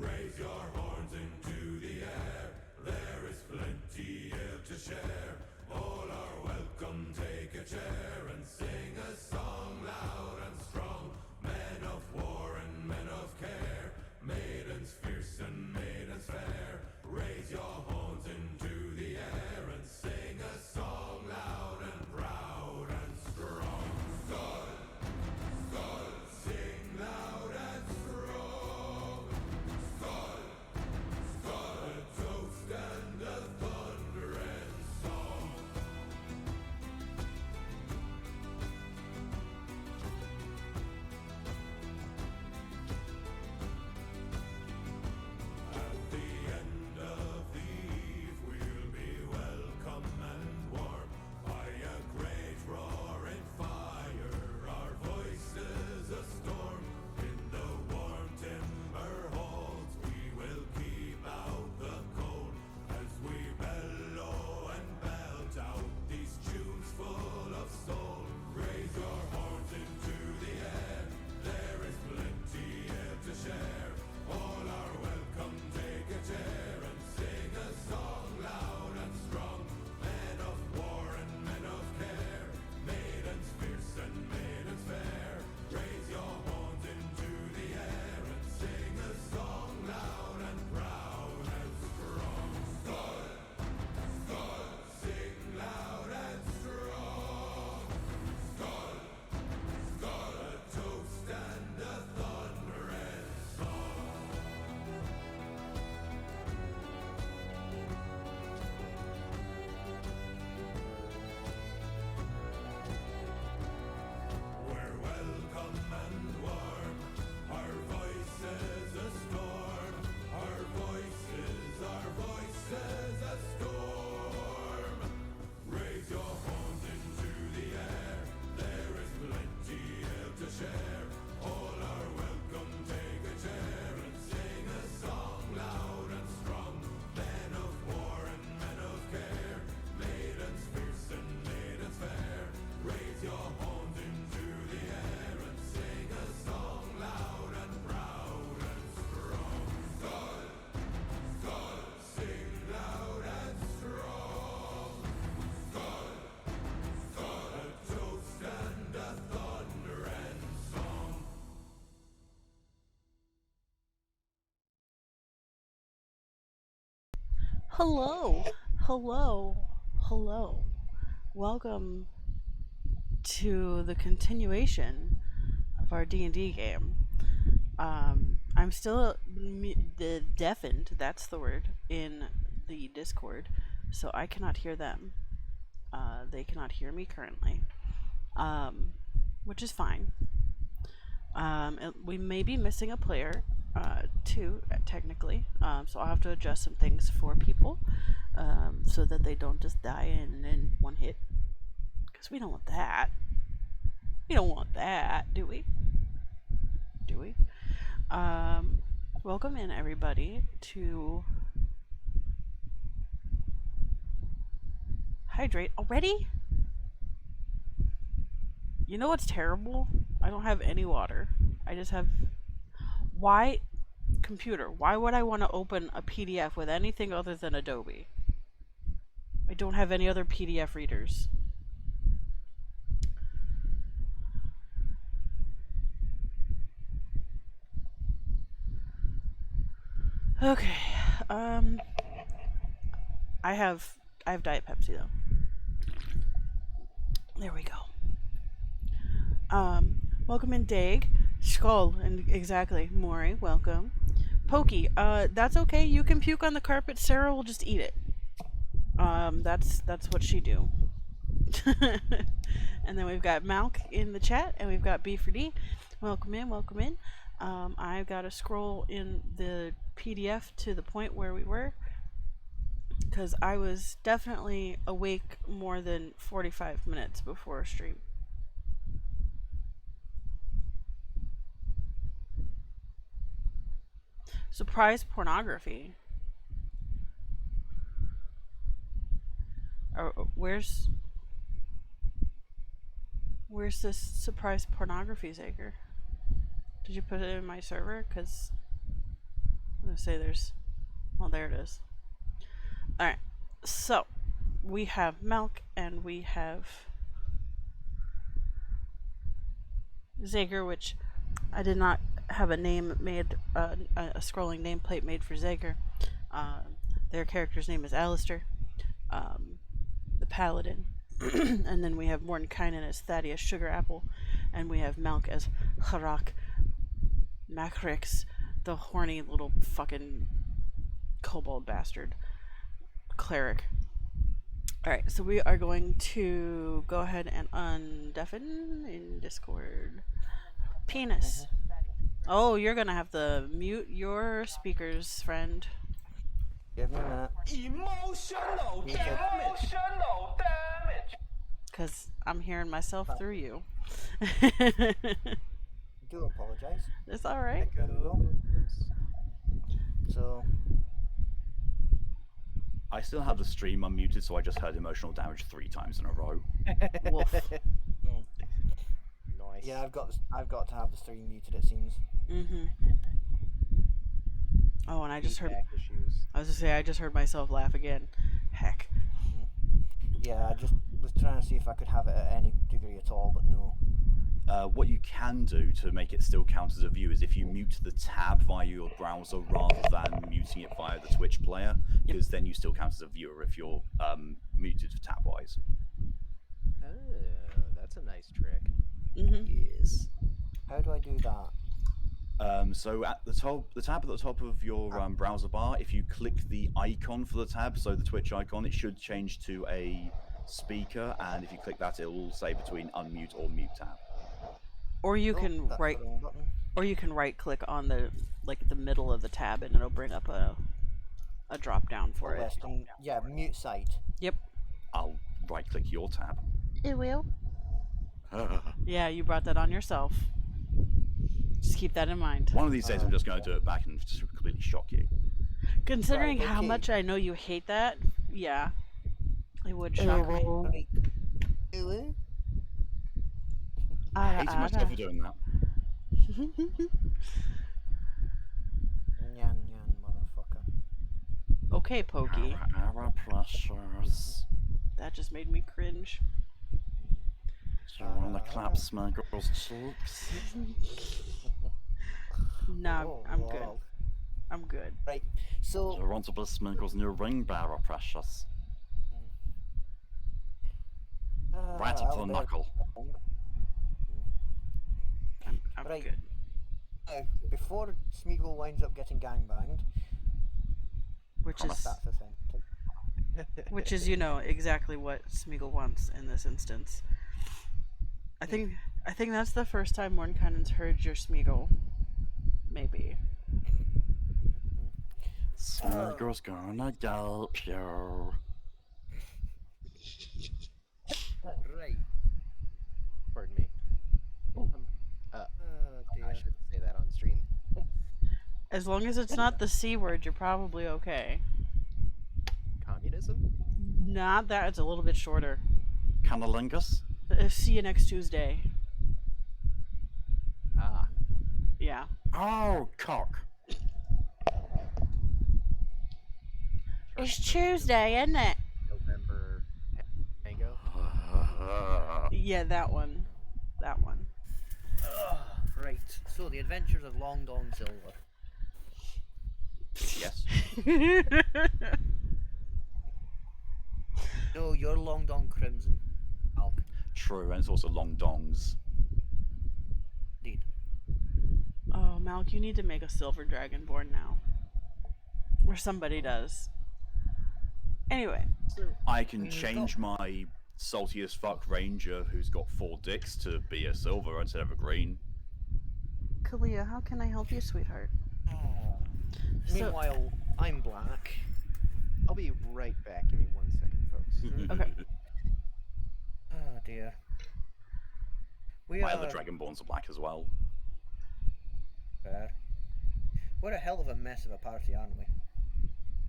Raise your horns into the air. There is plenty here to share. All are welcome, take a chair and sing a song loud and strong. Men of war and men of care, maidens fierce and maidens fair. Raise your horns into the air and sing a song loud and proud and strong. Skull, skull, sing loud and strong. Skull, skull, a toast and a thunder and song. At the end of the eve we'll be welcome and warm by a great roaring fire, our voices a storm. In the warm timber halls we will keep out the cold as we bellow and belt out these tunes full of soul. Raise your horns into the air, there is plenty here to share. All are welcome, take a chair and sing a song loud and strong. Men of war and men of care, maidens fierce and maidens fair. Raise your horns into the air and sing a song loud and proud and strong. Skull, skull, sing loud and strong. Skull, skull, a toast and a thunder and song. We're welcome and warm, our voices a storm, our voices a storm. Raise your horns into the air, there is plenty here to share. All are welcome, take a chair and sing a song loud and strong. Men of war and men of care, maidens fierce and maidens fair. Raise your horns into the air and sing a song loud and proud and strong. Skull, skull, sing loud and strong. Skull, skull, a toast and a thunder and song. Hello, hello, hello. Welcome to the continuation of our D&D game. I'm still deafened, that's the word, in the Discord, so I cannot hear them. They cannot hear me currently, which is fine. We may be missing a player, too, technically, so I'll have to adjust some things for people, so that they don't just die in one hit, because we don't want that. We don't want that, do we? Do we? Welcome in, everybody, to Hydrate already? You know what's terrible? I don't have any water. I just have... Why... Computer, why would I want to open a PDF with anything other than Adobe? I don't have any other PDF readers. Okay, I have Diet Pepsi though. There we go. Welcome in, Dag. Skull, and exactly, Maury, welcome. Pokey, that's okay. You can puke on the carpet. Sarah will just eat it. That's what she do. And then we've got Malk in the chat, and we've got B for D. Welcome in, welcome in. I've got to scroll in the PDF to the point where we were, because I was definitely awake more than 45 minutes before stream. Surprise pornography. Where's this surprise pornography, Zager? Did you put it in my server? Because gonna say there's. Well, there it is. All right. So we have Malk and we have Zager, which I did not have a name made, a scrolling nameplate made for Zager. Their character's name is Alistair, the paladin. And then we have Mordenkainen as Thaddeus Sugar Apple, and we have Malk as Harak Macrix, the horny little fucking kobold bastard cleric. Alright, so we are going to go ahead and undeafen in Discord. Penis. Oh, you're gonna have to mute your speakers, friend. Give me a minute. Emotional Me too. damage. Because I'm hearing myself through you. Do apologize. It's alright. There we go. So, I still have the stream unmuted, so I just heard emotional damage 3 times in a row. Wolf. Nice. yeah, I've got to have the stream muted. It seems. Mm-hmm. Oh, and I just heard. Feedback issues. I was gonna say I just heard myself laugh again. Heck. Yeah, I just was trying to see if I could have it at any degree at all, but no. What you can do to make it still count as a view is if you mute the tab via your browser rather than muting it via the Twitch player, because then you still count as a viewer if you're muted tab-wise. Oh, that's a nice trick. Mm-hmm. Yes. How do I do that? So at the top, the tab at the top of your browser bar, if you click the icon for the tab, so the Twitch icon, it should change to a speaker, and if you click that, it will say between unmute or mute tab. Or you Oh, can that's right, the wrong button. or you can right click on the the middle of the tab, and it'll bring up a drop down for it. Western, yeah, mute site. Yep. I'll right-click your tab. It will. Yeah, you brought that on yourself. Just keep that in mind. One of these days, I'm just going to do it back and just completely shock you. Considering Right, how okay. much I know you hate that, yeah, it would shock me. Right. Really? I hate myself for doing that. Nyan nyan, motherfucker. Okay, Pokey. Our precious. That just made me cringe. Do you want to clap Smuggles' cheeks? No, I'm good. wow. I'm good. Right. Do So, you want to put Smuggles' new ring bearer, precious? Right up to the I'll knuckle. I'm Right. good. Before Smeagol winds up getting gangbanged, Which is that's the thing. which is, you know, exactly what Smeagol wants in this instance. I think that's the first time Mordenkainen's heard your Smeagol. Maybe. Smuggles gonna gulp you. Right. Pardon me. Oh I dear. shouldn't say that on stream. As long as it's not the C word, you're probably okay. Communism? Not that, it's a little bit shorter. Cunnilingus? See you next Tuesday. Ah. Yeah. Oh, cock. It's Tuesday, isn't it? November Tango. Yeah, that one. That one. Right. So, the Adventures of Long Don Silver. Yes. No, you're Long Don Crimson. Alk. True, and it's also long dongs. Indeed. Oh, Malk, you need to make a silver dragonborn now. Or somebody does. Anyway. I can change my salty as fuck ranger who's got 4 dicks to be a silver instead of a green. Kalia, how can I help you, sweetheart? So, Meanwhile, I'm black. I'll be right back. Give me 1 second, folks. Okay. Oh dear. We My are other dragonborns are black as well. fair. We're a hell of a mess of a party, aren't we?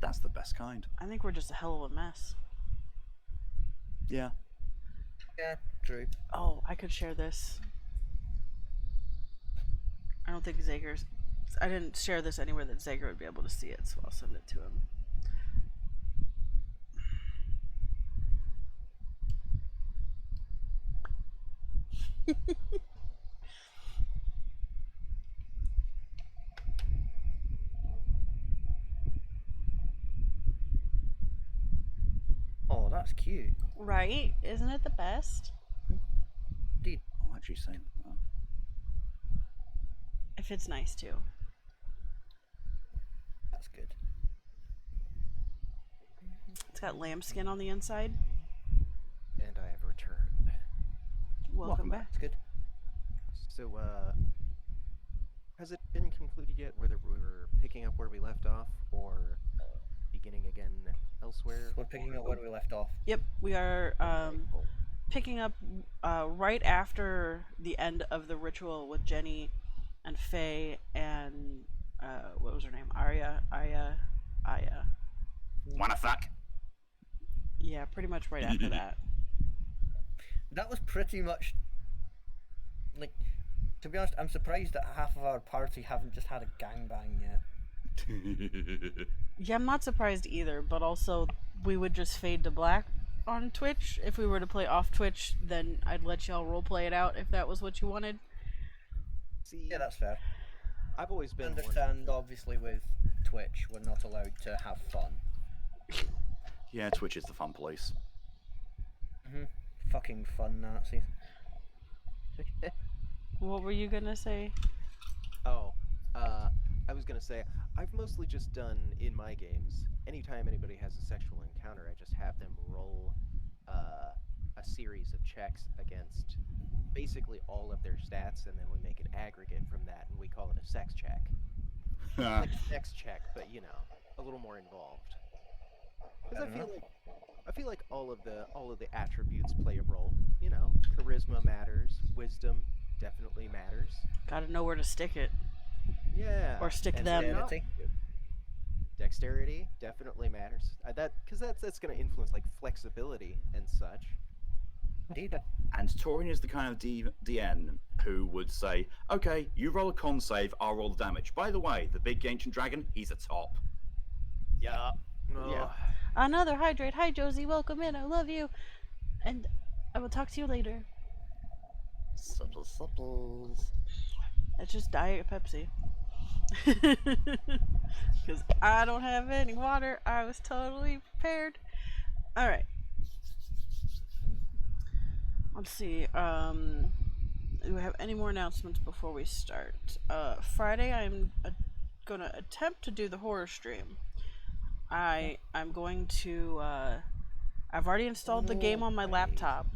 That's the best kind. I think we're just a hell of a mess. Yeah. Yeah, true. Oh, I could share this. I don't think Zager's I didn't share this anywhere that Zager would be able to see it, so I'll send it to him. Oh, that's cute. Right? Isn't it the best? Indeed. I'll actually say that. It fits nice too. That's good. It's got lambskin on the inside. And I have returned. Welcome back. That's good. So, has it been concluded yet whether we're picking up where we left off or beginning again elsewhere? We're picking up where we left off. Yep, we are Delightful. picking up right after the end of the ritual with Jenny and Faye and what was her name? Aya. Wanna fuck? Yeah, pretty much right after that. That was pretty much like, to be honest, I'm surprised that half of our party haven't just had a gangbang yet. Yeah, I'm not surprised either, but also we would just fade to black on Twitch. If we were to play off Twitch, then I'd let y'all roleplay it out if that was what you wanted. See, Yeah, that's fair. I've always I been one. understand, obviously, with Twitch, we're not allowed to have fun. Yeah, Twitch is the fun place. Fucking fun Nazis. What were you gonna say? Oh, I was gonna say, I've mostly just done in my games, anytime anybody has a sexual encounter, I just have them roll a series of checks against basically all of their stats, and then we make an aggregate from that, and we call it a sex check. Like a sex check, but you know, a little more involved. Because I feel like all of the attributes play a role. You know, charisma matters, wisdom definitely matters. Gotta know where to stick it. Yeah. Or stick and them. Dexterity. Dexterity definitely matters. Because that's going to influence like flexibility and such. Indeed. And Torian is the kind of DN who would say, okay, you roll a con save, I'll roll the damage. By the way, the big ancient dragon, he's a top. Yeah. Yeah. Another hydrate. Hi, Josie. Welcome in. I love you. And I will talk to you later. Supples. It's just Diet Pepsi. Because I don't have any water. I was totally prepared. Alright. Let's see. Do we have any more announcements before we start? Friday, I'm gonna attempt to do the horror stream. I'm going to. I've already installed the game on my laptop.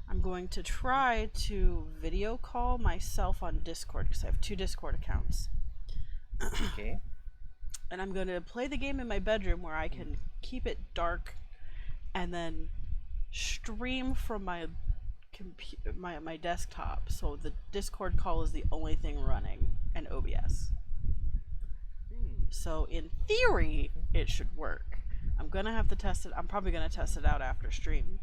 I'm going to try to video call myself on Discord because I have 2 Discord accounts. Okay. And I'm going to play the game in my bedroom where I can keep it dark and then stream from my my desktop, so the Discord call is the only thing running, and OBS. So in theory, it should work. I'm gonna have to test it. I'm probably gonna test it out after stream.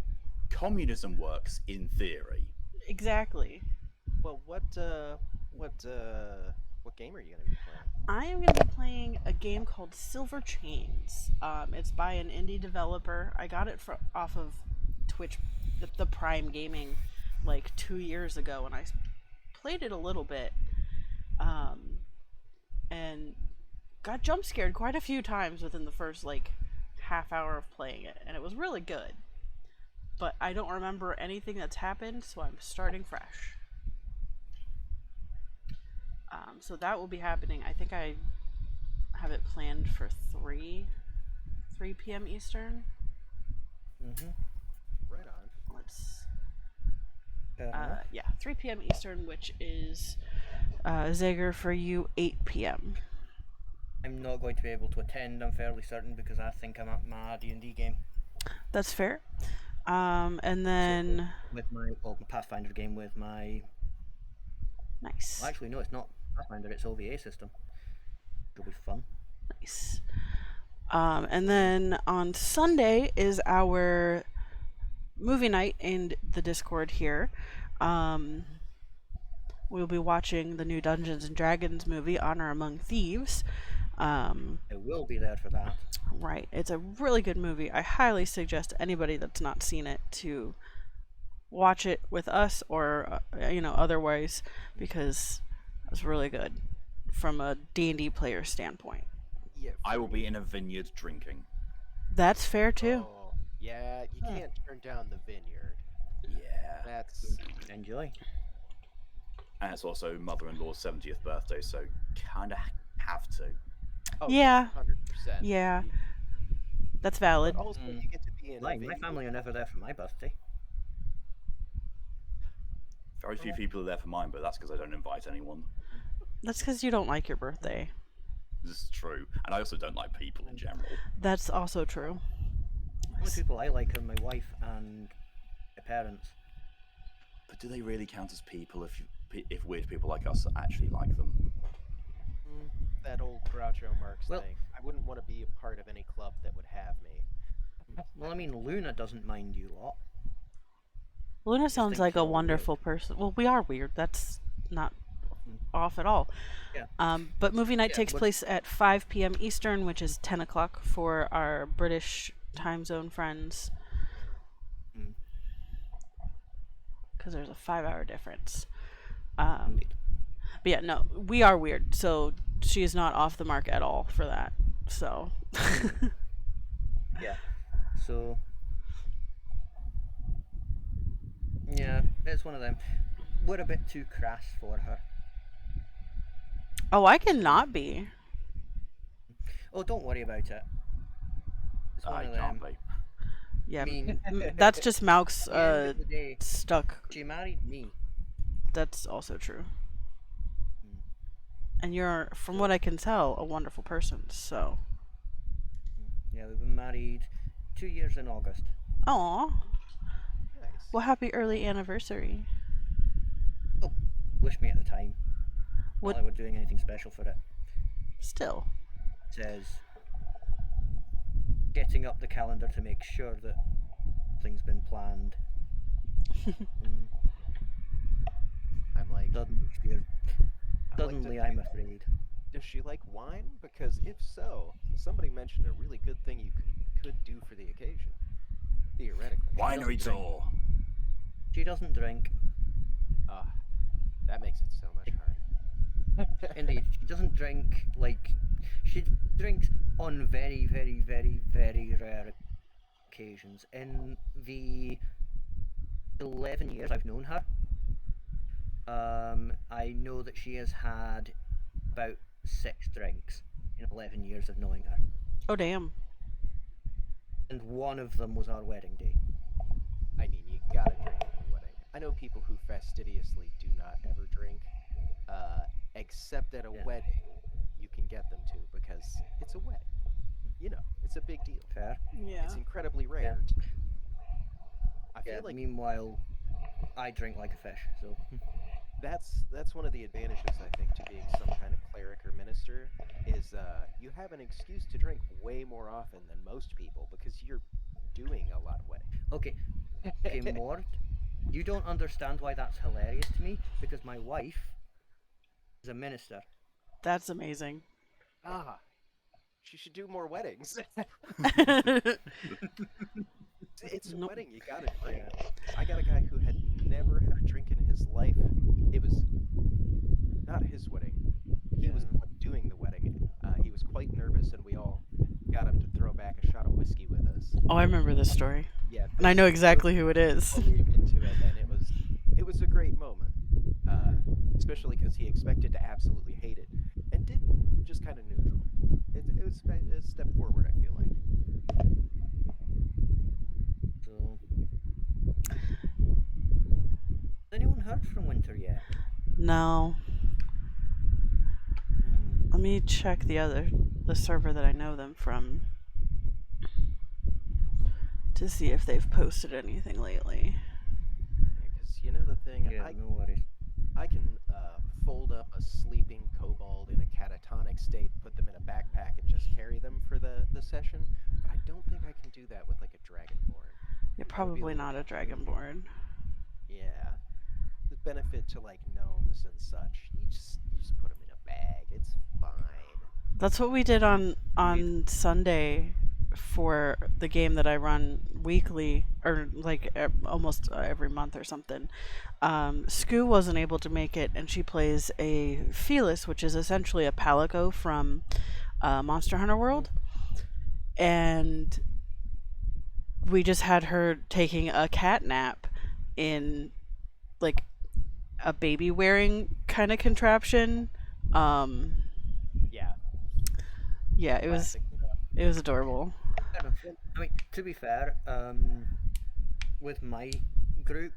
Communism works in theory. Exactly. Well, what game are you going to be playing? I am gonna be playing a game called Silver Chains. It's by an indie developer. I got it off of Twitch, the Prime Gaming, like 2 years ago, and I played it a little bit, and got jump scared quite a few times within the first like half hour of playing it, and it was really good. But I don't remember anything that's happened, so I'm starting fresh. So that will be happening. I think I have it planned for 3 p.m. Eastern. Right on. Let's yeah, 3 p.m. Eastern, which is Zager for you 8 p.m. I'm not going to be able to attend, I'm fairly certain, because I think I'm at my D&D game. That's fair. And then With my Pathfinder game with my... nice. Well, actually, no, it's not Pathfinder, it's OVA system. It'll be fun. Nice. And then on Sunday is our movie night in the Discord here. we'll be watching the new Dungeons and Dragons movie, Honor Among Thieves. I will be there for that. Right. It's a really good movie. I highly suggest anybody that's not seen it to watch it with us or otherwise, because it's really good from a D&D player standpoint. Yeah, I for will me- be in a vineyard drinking. That's fair too. Oh, yeah, you can't turn down the vineyard. Yeah. That's Enjoy. And it's also mother-in-law's 70th birthday, so kind of have to. Yeah. 100%. Yeah. That's valid. But also, you get to be in. a My vineyard. family are never there for my birthday. Very few people are there for mine, but that's because I don't invite anyone. That's because you don't like your birthday. This is true. And I also don't like people in general. That's also true. The only people I like are my wife and my parents. But do they really count as people if weird people like us actually like them? That old Groucho Marx Well- thing. I wouldn't want to be a part of any club that would have me. Well, I mean, Luna doesn't mind you lot. Luna sounds like a Distinctly weird. wonderful person. Well, we are weird. That's not off at all. Yeah. But movie night Yeah, takes what- place at 5 p.m. Eastern, which is 10 o'clock for our British time zone friends. Mm. Because there's a 5-hour difference. But Indeed. yeah, no, we are weird. So she is not off the mark at all for that. So. Yeah. So. Yeah, it's one of them. We're a bit too crass for her. Oh, I cannot be. Oh, don't worry about it. It's one I of can't them. be. Yeah, I mean, that's just Malk's at the end of the day, stuck. she married me. That's also true. And you're, from what I can tell, a wonderful person. So, Yeah, we've been married 2 years in August. aw, Nice. well, happy early anniversary. Oh, wish me at the time. What- Not like we're doing anything special for it. Still, It says getting up the calendar to make sure that things been planned. Mm, I'm like, Suddenly, I'm afraid. does she like wine? Because if so, somebody mentioned a really good thing you could do for the occasion. Theoretically. Winery drink. tour. She doesn't drink. Ah, that makes it so much harder. Indeed, she doesn't drink. Like, she drinks on very, very, very, very rare occasions. In the 11 years I've known her, I know that she has had about 6 drinks in 11 years of knowing her, oh damn. and one of them was our wedding day. I mean, you gotta drink at a wedding. I know people who fastidiously do not ever drink, except at a Yeah. wedding. You can get them to because it's a wedding. You know, it's a big deal. Fair. Yeah. It's incredibly rare. I feel Yeah. like Meanwhile, I drink like a fish. So that's one of the advantages I think to being some kind of cleric or minister is you have an excuse to drink way more often than most people because you're doing a lot of wedding. okay, okay, Mord, you don't understand why that's hilarious to me because my wife is a minister. That's amazing. Ah, she should do more weddings. It's a Nope. wedding, you gotta drink. I got a guy who had never had a drink in his life. It was not his wedding. He was the one doing the wedding. He was quite nervous, and we all got him to throw back a shot of whiskey with us. Oh, I remember this story. Yeah, And I know exactly who it is. totally into it, and it was a great moment. Especially because he expected to absolutely hate it, and didn't. Just kind of neutral. It was a step forward, I feel like. So, has anyone heard from Winter yet? No. Let me check the server that I know them from to see if they've posted anything lately. Because you know the thing, Yeah, no worries. I can fold up a sleeping kobold in a catatonic state, put them in a backpack, and just carry them for the session. But I don't think I can do that with like a dragonborn. You're probably not a dragonborn. Yeah. benefit to like gnomes and such. You just put them in a bag. It's fine. That's what we did on Sunday for the game that I run weekly, or like almost every month or something. Scoo wasn't able to make it, and she plays a Felis, which is essentially a Palico from Monster Hunter World. And we just had her taking a cat nap in like a baby wearing kind of contraption. Yeah. Yeah, it was Classic. adorable. I mean, to be fair, with my group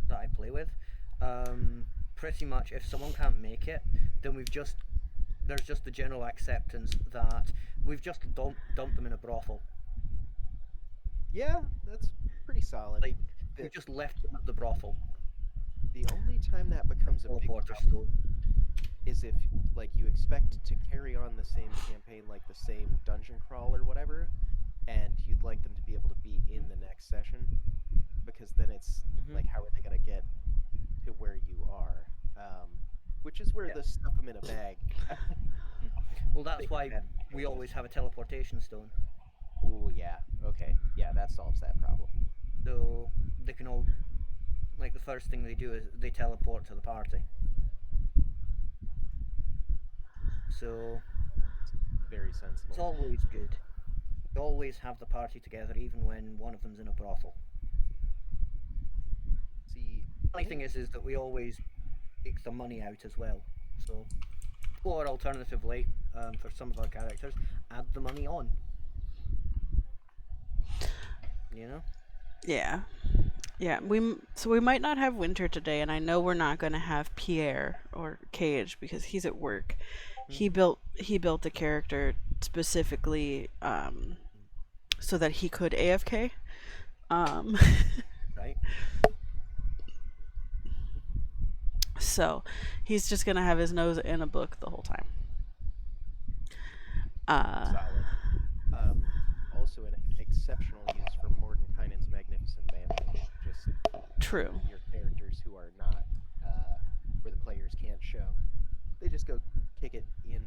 that I play with, pretty much if someone can't make it, then there's just the general acceptance that we've just dumped them in a brothel. Yeah, that's pretty solid. Like, we just left them at the brothel. The only time that becomes a big Teleporter problem stone. is if like you expect to carry on the same campaign, like the same dungeon crawl or whatever, and you'd like them to be able to be in the next session, because then it's like, how are they gonna get to where you are? Which is where Yeah. the stuff them in a bag. Well, that's why we always have a teleportation stone. Ooh, yeah. Okay. Yeah, that solves that problem. So they can all, like, the first thing they do is they teleport to the party. So Very it's sensible. always good. You always have the party together, even when one of them's in a brothel. See, The funny thing is that we always take the money out as well. So, or alternatively, for some of our characters, add the money on. You know? Yeah. Yeah, so we might not have Winter today, and I know we're not going to have Pierre or Cage because he's at work. He built the character specifically so that he could AFK. Right? So he's just going to have his nose in a book the whole time. solid. Also an exceptional use for Mordenkainen's Magnificent Mansion. Just True. your characters who are not where the players can't show. They just go kick it in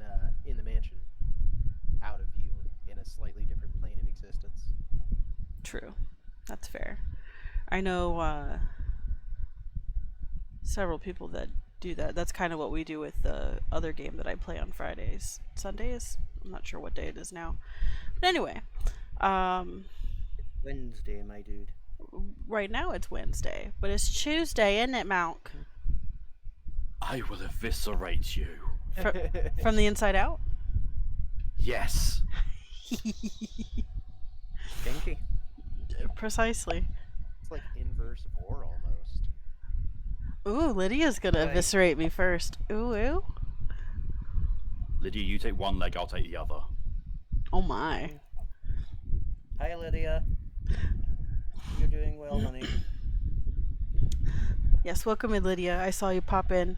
the mansion, out of view, in a slightly different plane of existence. True. That's fair. I know several people that do that. That's kind of what we do with the other game that I play on Fridays. Sundays? I'm not sure what day it is now. But anyway, Wednesday, my dude. right now it's Wednesday, but it's Tuesday, isn't it, Malk? I will eviscerate you. From the inside out? Yes. Kinky. Precisely. It's like inverse vor almost. Ooh, Lydia's gonna Right. eviscerate me first. Ooh, ooh. Lydia, you take one leg, I'll take the other. Oh my. Hi, Lydia. You're doing well, honey. Yes, welcome in, Lydia. I saw you pop in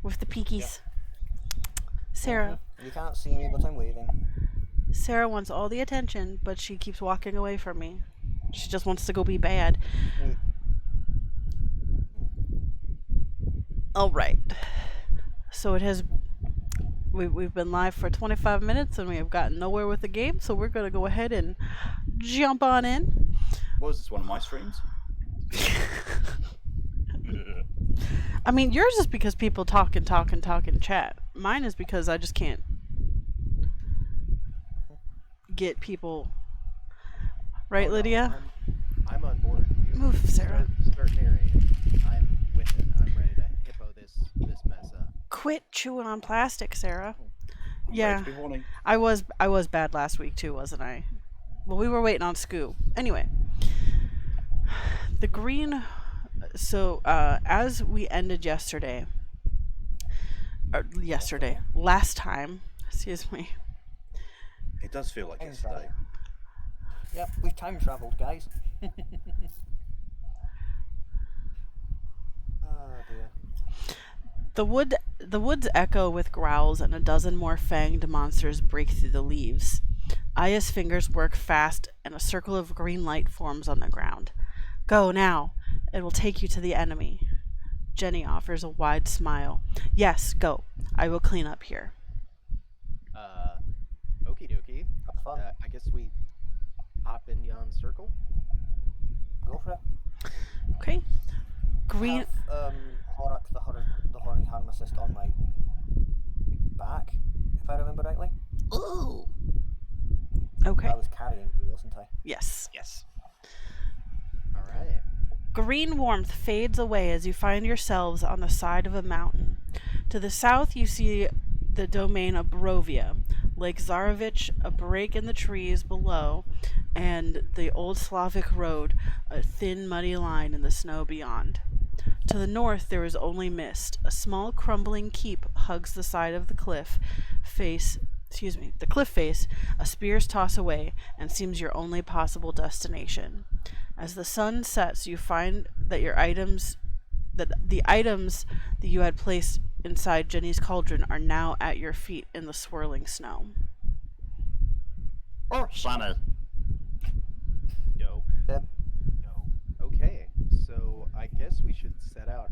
with the peekies. Sarah. You can't see me, but I'm waving. Sarah wants all the attention, but she keeps walking away from me. She just wants to go be bad. All right. So it has. We've been live for 25 minutes and we have gotten nowhere with the game, so we're going to go ahead and jump on in. What was this, one of my streams? I mean, yours is because people talk and talk and talk and chat. Mine is because I just can't get people. Right, Oh, no, Lydia? I'm on board. You Move, Sarah. Start narrating. I'm with it. I'm ready to hippo this mess up. Quit chewing on plastic, Sarah. Yeah, Ready to be horny. I was bad last week too, wasn't I? Well, we were waiting on Scoo. Anyway, the green. So as we ended last time. Excuse me. It does feel like Time yesterday. travel. Yep, we've time traveled, guys. Oh dear. The woods echo with growls, and a dozen more fanged monsters break through the leaves. Aya's fingers work fast, and a circle of green light forms on the ground. Go now. It will take you to the enemy. Jenny offers a wide smile. Yes, go. I will clean up here. Okie dokie. Have fun. I guess we hop in yon circle. Go for it. Okay. Green. Have Horak the horny harmacist on my back, if I remember rightly. Ooh. Okay. I was carrying you, wasn't I? Yes. Yes. All right. Green warmth fades away as you find yourselves on the side of a mountain. To the south, you see the domain of Barovia, Lake Zarovich, a break in the trees below, and the old Slavic road, a thin, muddy line in the snow beyond. To the north, there is only mist. A small, crumbling keep hugs the side of the cliff face. The cliff face, a spear's toss away, and seems your only possible destination. As the sun sets, you find that the items that you had placed inside Jenny's cauldron are now at your feet in the swirling snow. Or Shanna. Yo. Yep. Yo. Okay. So I guess we should set out.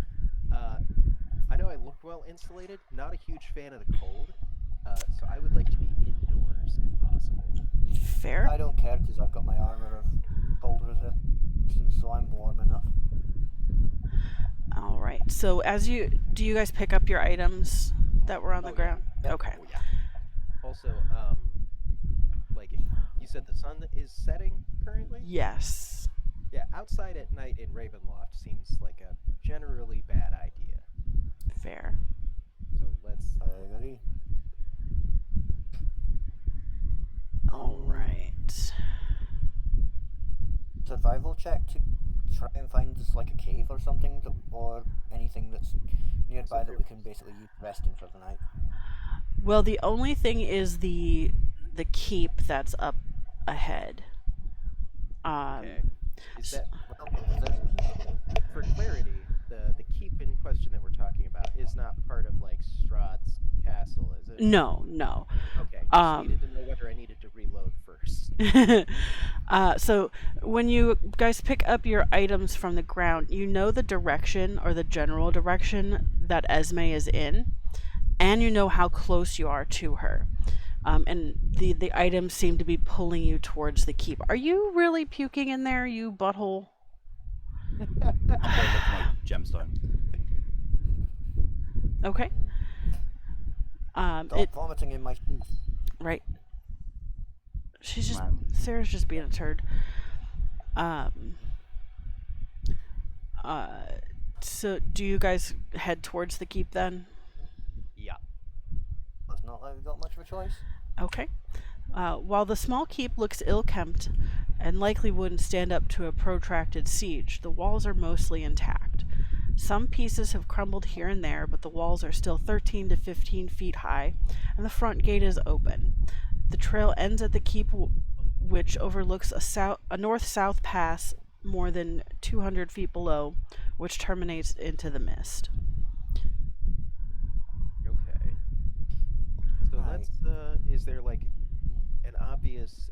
I know I look well insulated. Not a huge fan of the cold. So I would like to be indoors if possible. Fair? I don't care because I've got my armor of cold resistance, so I'm warm enough. All right. So do you guys pick up your items that were on the Oh, yeah. ground? Yep. Okay. Oh, yeah. Also, like you said, the sun is setting currently. Yes. Yeah, outside at night in Ravenloft seems like a generally bad idea. Fair. So let's. I agree. All right. Survival check to try and find just like a cave or something, or anything that's nearby that we can basically use resting for the night. Well, the only thing is the keep that's up ahead. Okay. Is that Well, there's for clarity? The keep in question that we're talking about is not part of like Strahd's castle, is it? No. Okay. Just needed to know whether I needed to reload first. So when you guys pick up your items from the ground, you know the direction or the general direction that Esme is in, and you know how close you are to her. And the items seem to be pulling you towards the keep. Are you really puking in there, you butthole? I'm going to look at my gemstone. Okay. stop vomiting in my shoes. Right. She's just Man. Sarah's just being a turd. So do you guys head towards the keep then? Yeah. It's not like we've got much of a choice. Okay. While the small keep looks ill-kept and likely wouldn't stand up to a protracted siege, the walls are mostly intact. Some pieces have crumbled here and there, but the walls are still 13 to 15 feet high, and the front gate is open. The trail ends at the keep, which overlooks a north-south pass more than 200 feet below, which terminates into the mist. Okay. So Right. let's. Is there like an obvious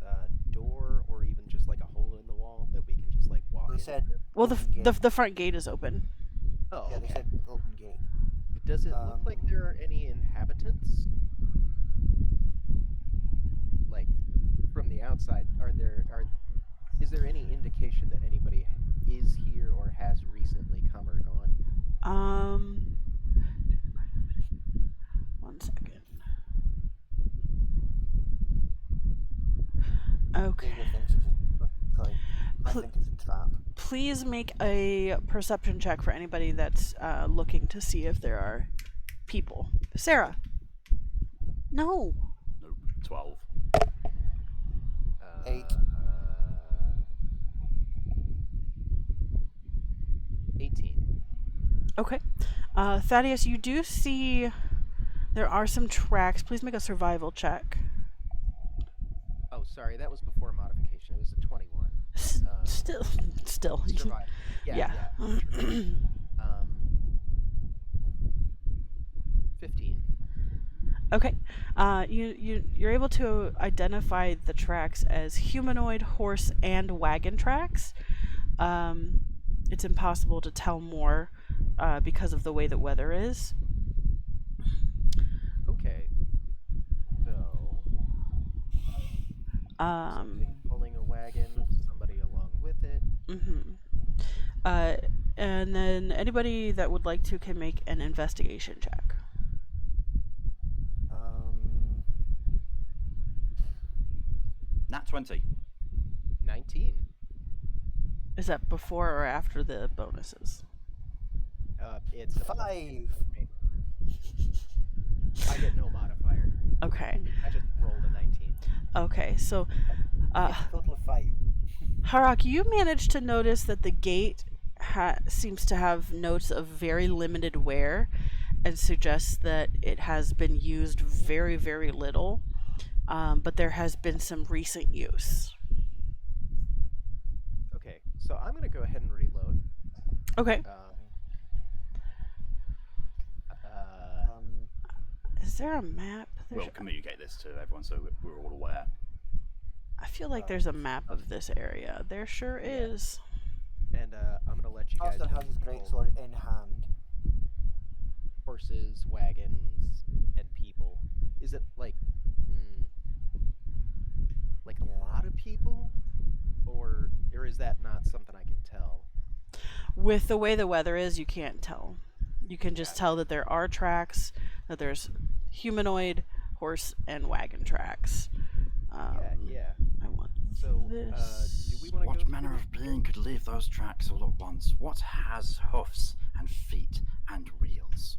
door or even just like a hole in the wall that we can just like walk They in? said Well, open gate. the front gate is open. Oh, Yeah, they okay. said open gate. Does it look like there are any inhabitants? Like from the outside, is there any indication that anybody is here or has recently come or gone? One second. Okay. David thinks it's sorry. I Pl- think it's a trap. Please make a perception check for anybody that's looking to see if there are people. Sarah. No. Nope. 12. 8. 18. Okay. Thaddeus, you do see there are some tracks. Please make a survival check. Oh, sorry, that was before modification. It was a 21. Still. Survival. Yeah. 15. Okay. You're able to identify the tracks as humanoid, horse, and wagon tracks. It's impossible to tell more because of the way the weather is. Okay. So, Um, somebody pulling a wagon, somebody along with it. mhm. Uh, and then anybody that would like to can make an investigation check. Nat 20. 19. Is that before or after the bonuses? It's a 5. I get no modifier. Okay. I just rolled a 19. Okay. So, It's a total of 5. Harak, you managed to notice that the gate seems to have notes of very limited wear and suggests that it has been used very, very little, but there has been some recent use. Okay, so I'm gonna go ahead and reload. Okay. Is there a map? We'll communicate this to everyone so we're all aware. I feel like there's a map of this area. There sure is. And I'm gonna let you guys Austin know has his people, greatsword in hand. horses, wagons, and people. Is it like a Yeah. lot of people, or is that not something I can tell? With the way the weather is, you can't tell. You can just tell that there are tracks, that there's humanoid, horse, and wagon tracks. Yeah. I want So, this. do we want to go? What manner of being could leave those tracks all at once? What has hoofs and feet and wheels?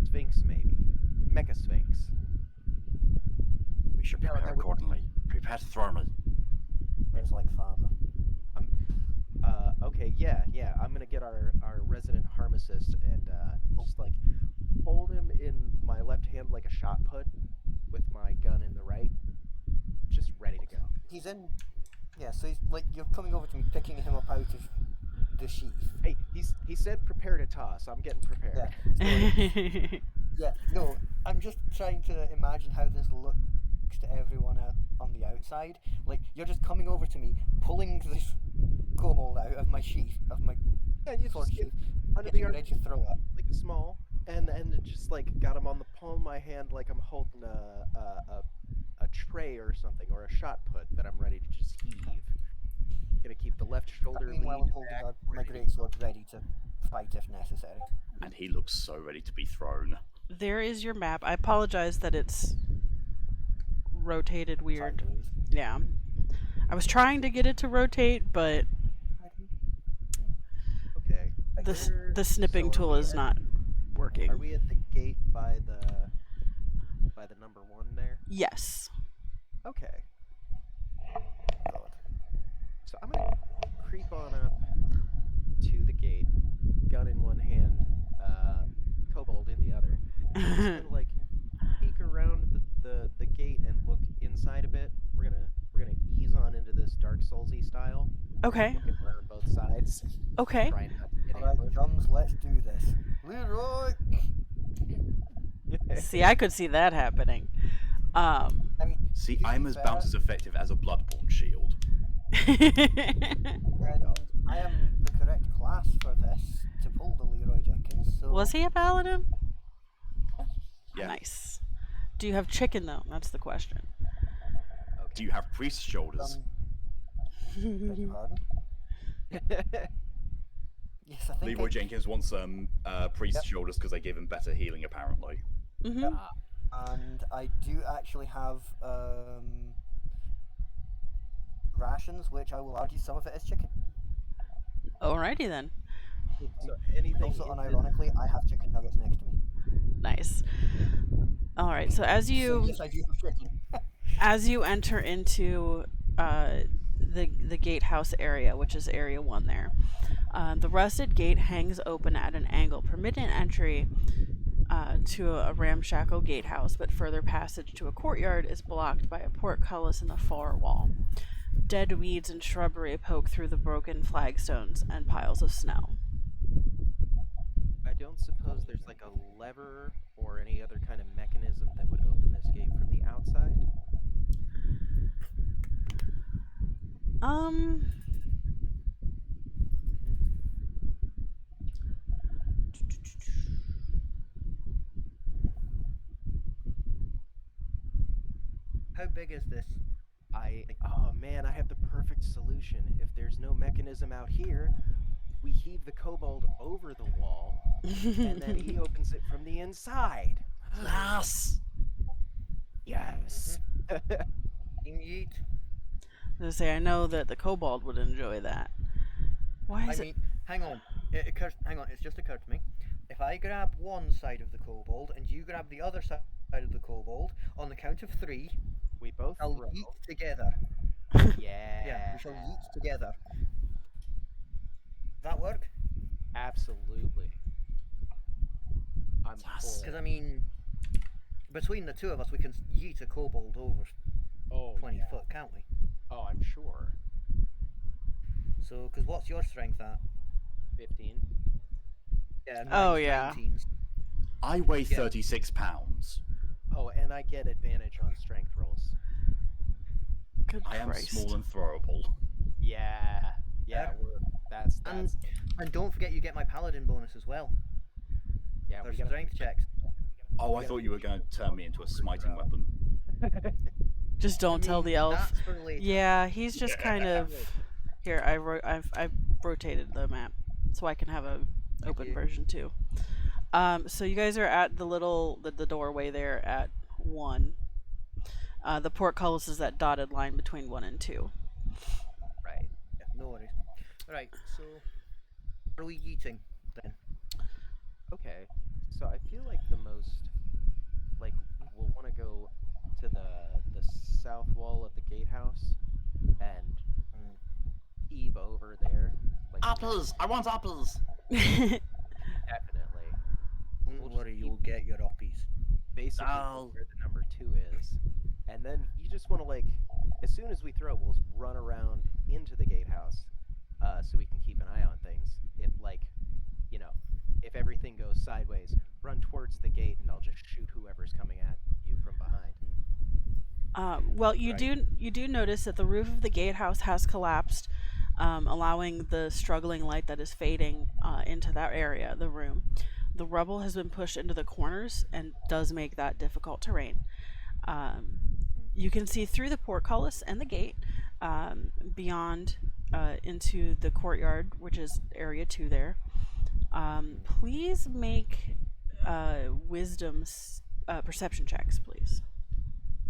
Sphinx, maybe. Mecha Sphinx. We should Yeah, prepare that would- accordingly. Prepare to throw me. It's like father. Okay, yeah. I'm gonna get our resident harmacist and just like hold him in my left hand like a shot put, with my gun in the right, just ready to go. He's in. Yeah, so he's like you're coming over to me, picking him up out of the sheath. Hey, he said prepare to toss. I'm getting prepared. Yeah. So, yeah. No, I'm just trying to imagine how this looks to everyone on the outside. Like you're just coming over to me, pulling this kobold out of my sheath, of my Yeah, you sword just get sheath, under the getting arm, ready to throw it. like a small, and just like got him on the palm of my hand, like I'm holding a tray or something, or a shot put that I'm ready to just heave. Gonna keep the left shoulder Meanwhile, I'm leaned holding back. my ready to greatsword ready to fight if necessary. And he looks so ready to be thrown. There is your map. I apologize that it's rotated weird. Sideways. Yeah. I was trying to get it to rotate, but Okay. the snipping So are tool we is at- not working. Are we at the gate by the number 1 there? Yes. Okay. So I'm gonna creep on up to the gate, gun in one hand, kobold in the other. And just gonna like peek around the gate and look inside a bit. We're gonna ease on into this Dark Soulsy style, Okay. looking around both sides, Okay. trying not to get Alright, ambushed. chums, let's do this. Leroy! See, I could see that happening. I mean, See, to be I'm as fair, bounce as effective as a Bloodborne shield. and I am the correct class for this to pull the Leroy Jenkins. So Was he a paladin? Yeah. Nice. Do you have chicken though? That's the question. Do you have priest shoulders? Beg your pardon? Yes, I think Leroy I, Jenkins wants priest Yep. shoulders because they give him better healing, apparently. hmm and I do actually have rations, which I will argue some of it is chicken. Alrighty then. So anything Also, in this- unironically, I have chicken nuggets next to me. Nice. All right. So So yes, I do have chicken. as you enter into the gatehouse area, which is area 1 there, the rusted gate hangs open at an angle, permitting entry to a ramshackle gatehouse, but further passage to a courtyard is blocked by a portcullis in the far wall. Dead weeds and shrubbery poke through the broken flagstones and piles of snow. I don't suppose there's like a lever or any other kind of mechanism that would open this gate from the outside. How big is this? Oh man, I have the perfect solution. If there's no mechanism out here, we heave the kobold over the wall, and then he opens it from the inside. Alas! Yes. Team Yeet. I say I know that the kobold would enjoy that. Why I is mean, hang on. Hang on. It's just occurred to me. If I grab one side of the kobold and you grab the other side of the kobold, on the count of 3, We both I'll roll. yeet together. Yeah. Yeah, we shall yeet together. That work? Absolutely. I'm Yes. Because full. I mean, between the two of us, we can yeet a kobold over Oh, 20 yeah. foot, can't we? Oh, I'm sure. So, because what's your strength at? 15. Yeah. Oh, mine's yeah. 19s. I weigh Yeah. 36 pounds. Oh, and I get advantage on strength rolls. Good I am Christ. small and throwable. Yeah. Yeah, that's And don't forget, you get my paladin bonus as well. yeah, There's we gotta strength checks. Oh, I thought you were going to turn me into a smiting weapon. Just don't tell the elf. That's for later. Yeah, he's just kind of. Here, I've rotated the map so I can have a open you. version too. So you guys are at the doorway there at 1. The portcullis is that dotted line between 1 and 2. Right. Yeah, no worries. Right, so what are we eating then? Okay. So I feel like the most like we'll want to go to the south wall of the gatehouse and heave over there. Like Apples! I want apples! definitely. Don't We'll just worry, keep- you'll get your uppies. Basically Oh. where the number 2 is. And then you just want to like as soon as we throw, we'll run around into the gatehouse so we can keep an eye on things. If like, you know, if everything goes sideways, run towards the gate and I'll just shoot whoever's coming at you from behind. Well, you Right. do notice that the roof of the gatehouse has collapsed, allowing the struggling light that is fading into that area, the room. The rubble has been pushed into the corners and does make that difficult terrain. You can see through the portcullis and the gate beyond into the courtyard, which is area 2 there. Please make wisdom perception checks, please.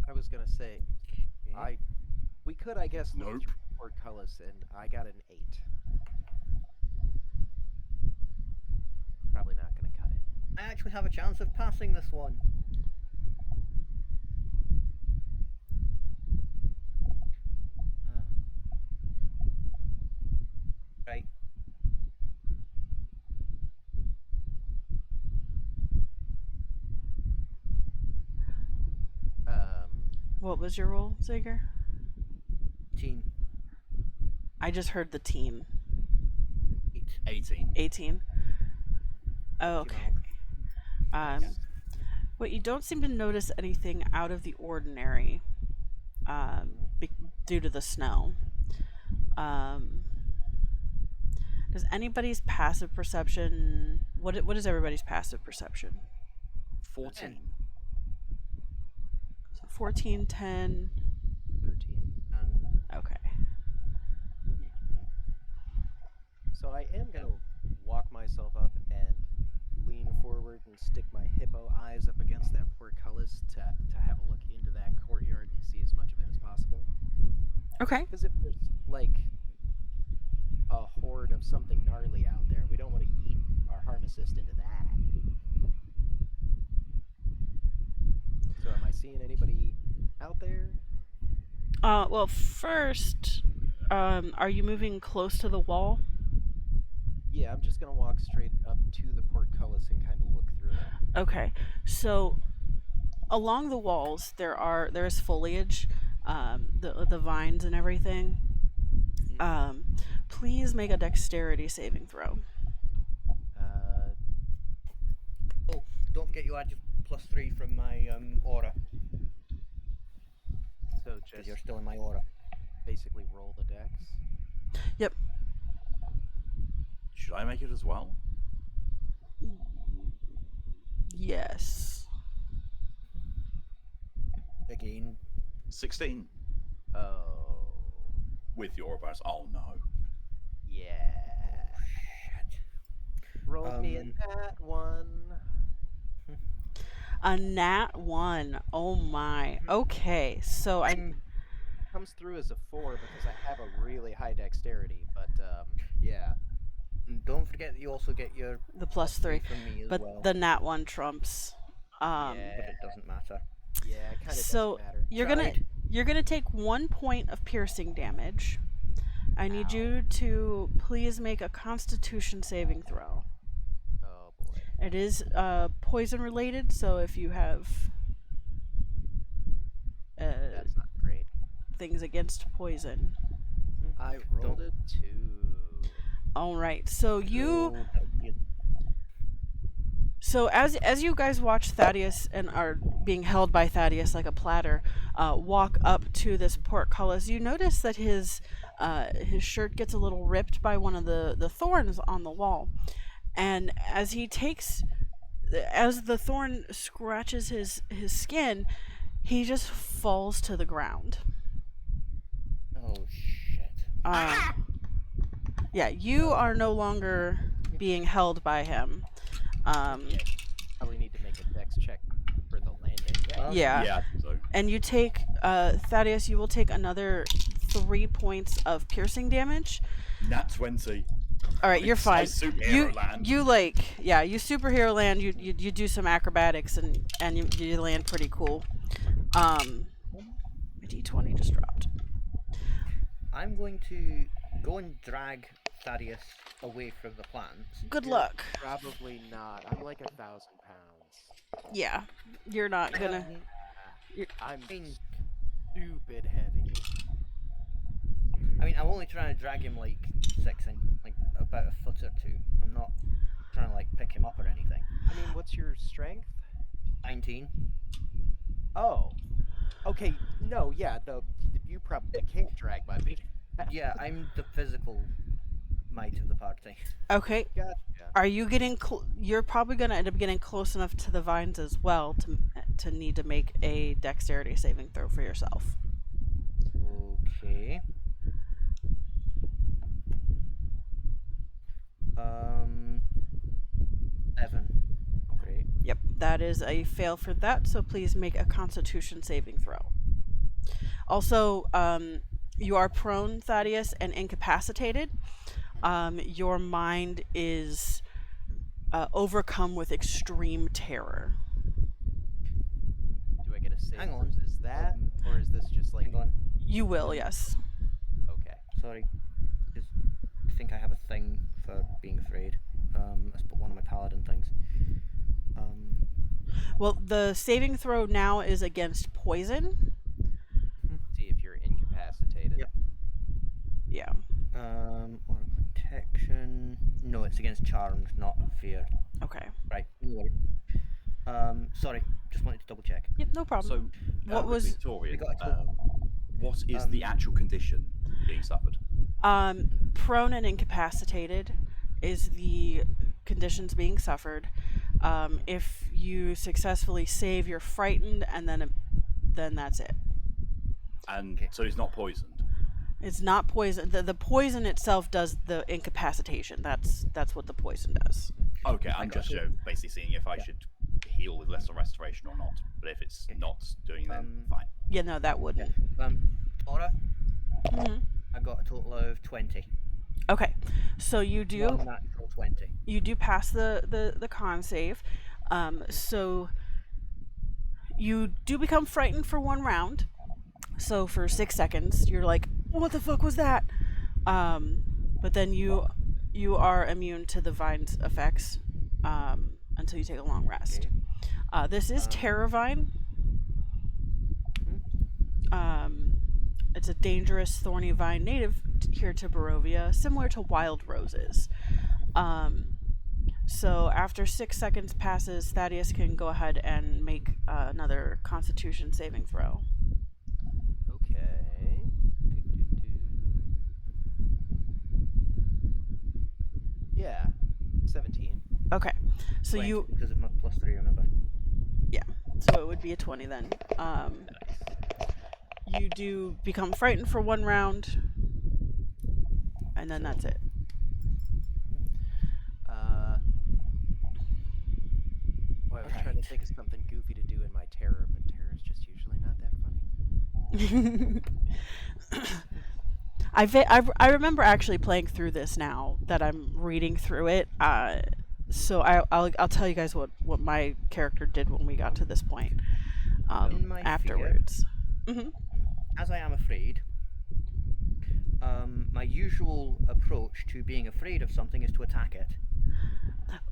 I was gonna say, we could, I guess, look Nope. through portcullis, and I got an 8. Probably not gonna cut it. I actually have a chance of passing this one. Right. What was your roll, Zager? 18. I just heard the team. 18. 18. Oh, okay. But you don't seem to notice anything out of the ordinary due to the snow. Does anybody's passive perception... What is everybody's passive perception? 14. So 14, 10... 13. Okay. So I am gonna walk myself up and lean forward and stick my hippo eyes up against that portcullis to have a look into that courtyard and see as much of it as possible. Okay. Because if there's like a horde of something gnarly out there, we don't want to eat our harm assist into that. So am I seeing anybody out there? Well, first, are you moving close to the wall? Yeah, I'm just gonna walk straight up to the portcullis and kind of look through it. Okay, so along the walls there is foliage, the vines and everything. Please make a dexterity saving throw. Oh, don't forget you add your +3 from my aura, So because just you're still in my aura. basically roll the dex. Yep. Should I make it as well? Yes. Again, 16 Oh. with your bonus. Oh no. Yeah. Rolled me a Um, nat 1. A nat 1. Oh my. Okay, so I'm Comes through as a 4 because I have a really high dexterity, but yeah. don't forget that you also get your the plus 3. from me as But well. the nat 1 trumps. But it doesn't matter. Yeah, it kind of So doesn't matter. you're gonna take 1 point of piercing damage. I need Ow. you to please make a Constitution saving throw. Oh boy. It is poison related, so if you have That's not great. things against poison. I rolled a 2. All right, so you. So that would be a- So as you guys watch Thaddeus and are being held by Thaddeus like a platter, walk up to this portcullis, you notice that his shirt gets a little ripped by one of the thorns on the wall, and as the thorn scratches his skin, he just falls to the ground. Oh shit. Yeah, you are no longer being held by him. Probably need to make a dex check for the landing. Well, Yeah. Yeah. So And you take, Thaddeus, you will take another 3 points of piercing damage. nat 20. All right, you're fine. Nice superhero land. You superhero land. You do some acrobatics and you land pretty cool. My D20 just dropped. I'm going to go and drag Thaddeus away from the plants. Good You're luck. Probably not. I'm like 1,000 pounds. Yeah, you're not gonna. I'm mean- stupid heavy. I mean, I'm only trying to drag him like like about a foot or 2. I'm not trying to like pick him up or anything. I mean, what's your strength? 19. Oh. Okay, no, yeah, you probably can't drag my big. Yeah, I'm the physical might of the party. Okay. Gotcha. Are you getting? You're probably gonna end up getting close enough to the vines as well to need to make a dexterity saving throw for yourself. Okay. 7. Great. Yep, that is a fail for that. So please make a Constitution saving throw. Also, you are prone, Thaddeus, and incapacitated. Your mind is overcome with extreme terror. Do I get a save? Hang on. Is that, or is this just like? Hang on. You will, yes. Okay. Sorry. Just, I think I have a thing for being afraid. Let's put one of my paladin things. Well, the saving throw now is against poison. See if you're incapacitated. Yep. Yeah. Or protection. No, it's against charmed, not fear. Okay. Right. No worry. Sorry. Just wanted to double check. Yep, no problem. So, What was- Victoria? We got a total. What is the actual condition being suffered? Prone and incapacitated is the conditions being suffered. If you successfully save, you're frightened, and then that's it. And Okay. so he's not poisoned. It's not poison. The poison itself does the incapacitation. That's what the poison does. Okay, I I'm got just you. basically seeing if I should heal with lesser restoration or not. But if it's not doing that, fine. Yeah, no, that wouldn't. Tora, hmm I got a total of 20. Okay, so you do. One natural 20. You do pass the con save. So you do become frightened for 1 round. So for 6 seconds, you're like, "What the fuck was that?" But then you are immune to the vine's effects until you take a long rest. This is Terravine. It's a dangerous thorny vine native here to Barovia, similar to wild roses. So after 6 seconds passes, Thaddeus can go ahead and make another Constitution saving throw. Okay. Yeah. 17. Okay, so 20, you, because of my +3, remember? so it would be a 20 then. you do become frightened for 1 round, and then that's it. Well, I was trying to think of something goofy to do in my terror, but terror is just usually not that funny. I remember actually playing through this now that I'm reading through it. So I'll tell you guys what my character did when we got to this point. In my fear- Afterwards. As I am afraid, my usual approach to being afraid of something is to attack it.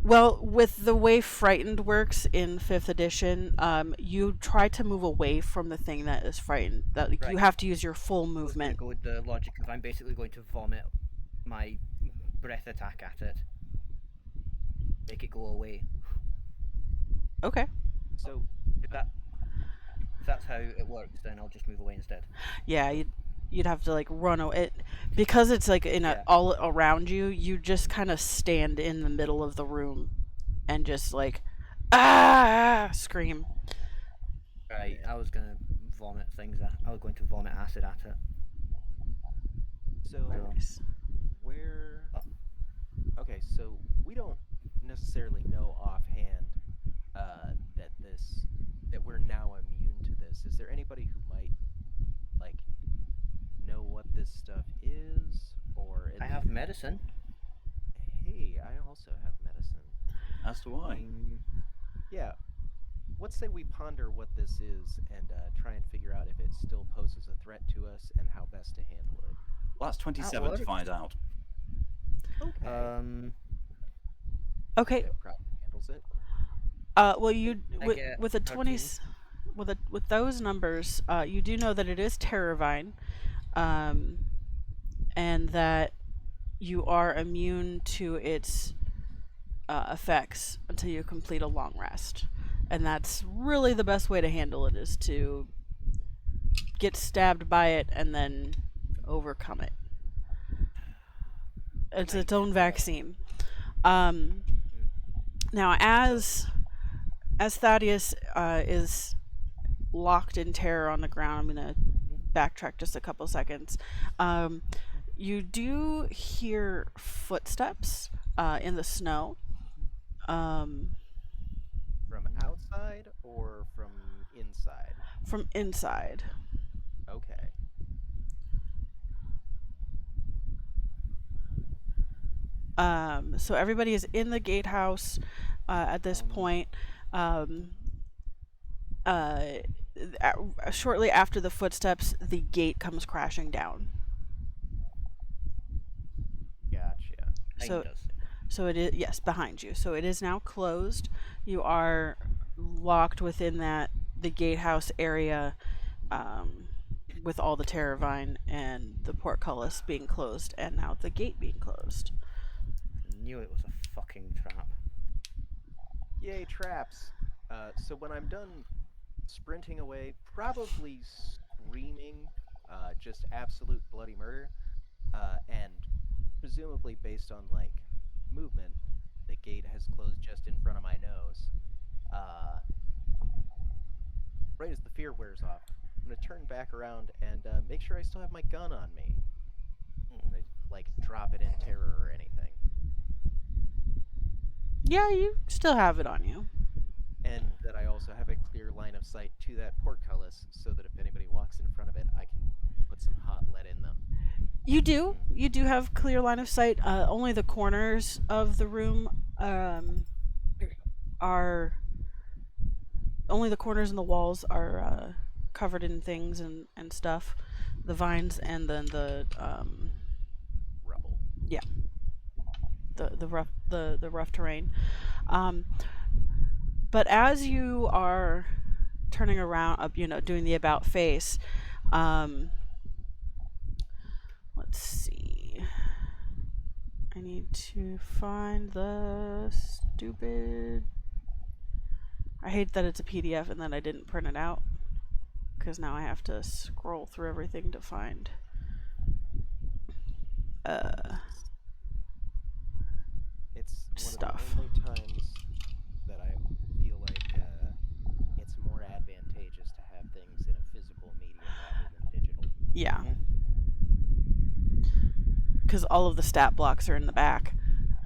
Well, with the way frightened works in 5th edition, you try to move away from the thing that is frightened. That you Right. have to use your full I was gonna movement. go with the logic of I'm basically going to vomit my breath attack at it. Make it go away. Okay. So, If that's how it works, then I'll just move away instead. Yeah, you'd have to like run away because it's like Yeah. all around you. You just kind of stand in the middle of the room and just like scream. Right, I was gonna vomit things at. I was going to vomit acid at it. so Nice. where? Okay, so we don't necessarily know offhand that we're now immune to this. Is there anybody who might like know what this stuff is, or at I have least- medicine. Hey, I also have medicine. As do I. Yeah. Let's say we ponder what this is and try and figure out if it still poses a threat to us and how best to handle it. Well, that's 27 to works. find out. Okay. Okay. That probably handles it. Well, you I with get with a 20 with those numbers, you do know that it is Terravine, and that you are immune to its effects until you complete a long rest. And that's really the best way to handle it, is to get stabbed by it and then overcome it. It's its own vaccine. Now, as Thaddeus is locked in terror on the ground, I'm going to backtrack just a couple seconds. You do hear footsteps in the snow. From outside or from inside? From inside. Okay. So everybody is in the gatehouse at this point. Shortly after the footsteps, the gate comes crashing down. Gotcha. So- Behind us. So it is, yes, behind you. So it is now closed. You are locked within the gatehouse area, with all the Terravine and the portcullis being closed, and now the gate being closed. Knew it was a fucking trap. Yay, traps. So when I'm done sprinting away, probably screaming, just absolute bloody murder, and presumably based on like movement, the gate has closed just in front of my nose. Right as the fear wears off, I'm gonna turn back around and make sure I still have my gun on me. I, like drop it in terror or anything. Yeah, you still have it on you. And that I also have a clear line of sight to that portcullis, so that if anybody walks in front of it, I can put some hot lead in them. You do. You do have clear line of sight. Only the corners of the room are. Only the corners and the walls are covered in things and stuff. The vines and then the Rubble. the rough terrain. But as you are turning around, doing the about face, let's see. I need to find the stupid. I hate that it's a PDF and that I didn't print it out, because now I have to scroll through everything to find. It's Stuff. one of the only times that I feel like it's more advantageous to have things in a physical medium rather than because all of the stat blocks are in the back,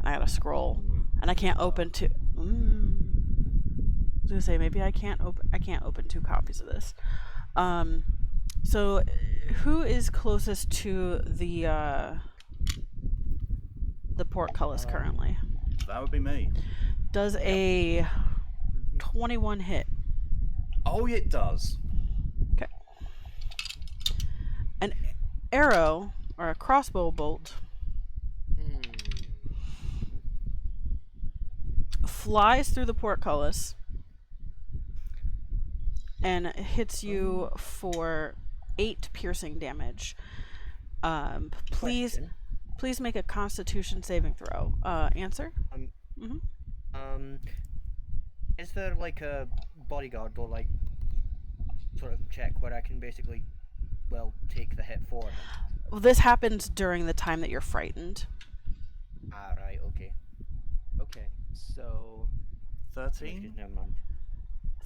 and I gotta scroll, and I can't open two. I was gonna say maybe I can't open two copies of this. So who is closest to the portcullis currently? That would be me. Does a 21 hit? Oh, it does. Okay. An arrow or a crossbow bolt flies through the portcullis and hits you for 8 piercing damage. Please make a Constitution saving throw. Answer? Is there like a bodyguard or like sort of check where I can basically, well, take the hit for him? Well, this happens during the time that you're frightened. Ah, right, okay. Okay, so 13. Never mind.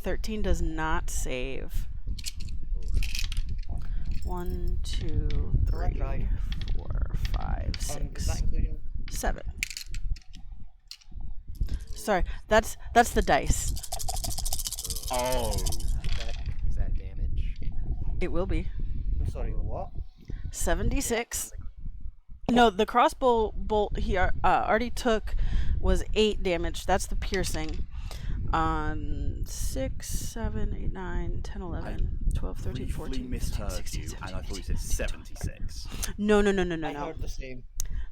13 does not save. 1, 2, 3, 4, 5, Is 6, that including? 7. Sorry, that's the dice. Oh. is that damage? It will be I'm sorry, what? 76. No, the crossbow bolt he already took was 8 damage. That's the piercing. 6, 7, 8, 9, 10, 11, 12, 13, Briefly 14, misheard 16, you, 17, and I thought you 18, said 19, 20. 76. No. I heard the same.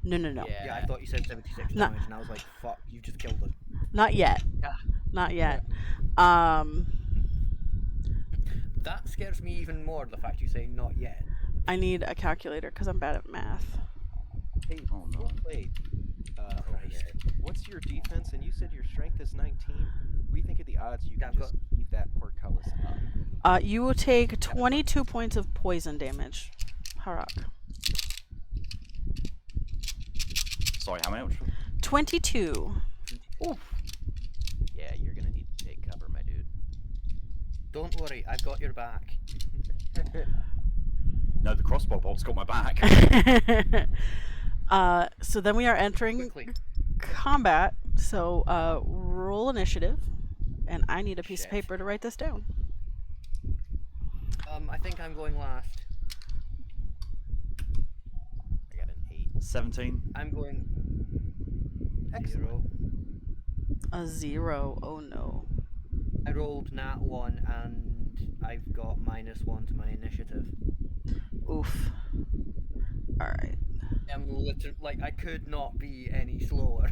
No. Yeah, I thought you said 76 No. damage, and I was like, fuck, you just killed us. Not yet. Yeah. Not yet. That scares me even more, the fact you say not yet. I need a calculator because I'm bad at math. Hey, Oh, no. wait. Over there. What's your defense? And you said your strength is 19. What do you think of the odds you Yeah, can I've just keep that portcullis up? You will take 22 points of poison damage. Harak. Sorry, how much? 22. Yeah, you're gonna need to take cover, my dude. Don't worry, I've got your back. No, the crossbow bolt's got my back. So then we are entering Quickly. combat. So roll initiative, and I need a piece of Shit. paper to write this down. I think I'm going last. I got an 8. 17. I'm going Excellent. 0. A 0. Oh no. I rolled nat 1 and I've got -1 to my initiative. Oof. All right. I'm literally like I could not be any slower.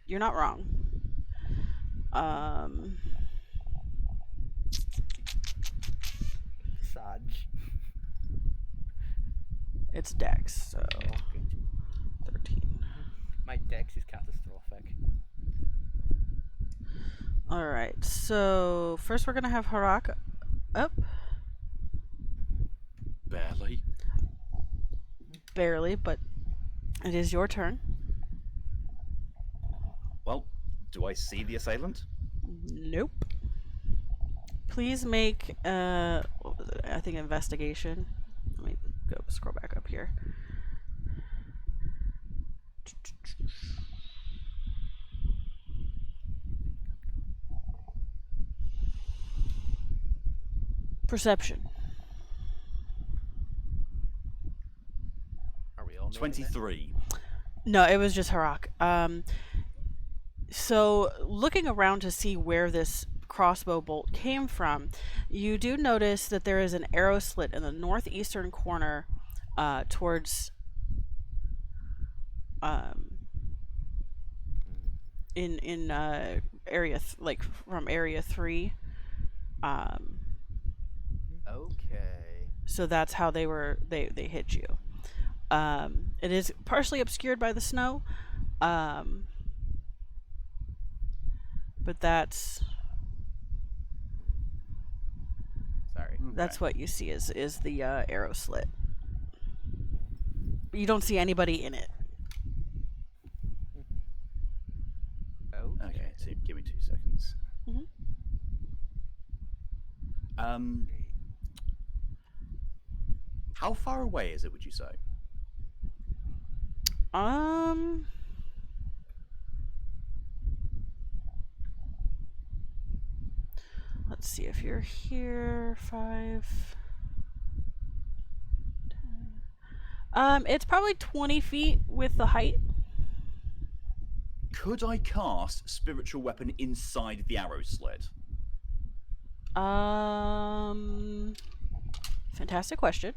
You're not wrong. Saj. It's Dex, so 13. My dex is catastrophic. All right. So first we're gonna have Harak up, barely, but it is your turn. Well, do I see the assailant? Nope. Please make what was it? I think investigation. Let me go scroll back up here. Perception. Are we all making that? 23. No, it was just Harak. So looking around to see where this crossbow bolt came from, you do notice that there is an arrow slit in the northeastern corner, towards in area like from area 3. Okay. So that's how they hit you. It is partially obscured by the snow, but that's Sorry. that's what you see is the arrow slit. But you don't see anybody in it. Okay, so give me 2 seconds. Mhm. How far away is it, would you say? Um. Let's see if you're here. 5. 10. It's probably 20 feet with the height. Could I cast spiritual weapon inside the arrow slit? Fantastic question.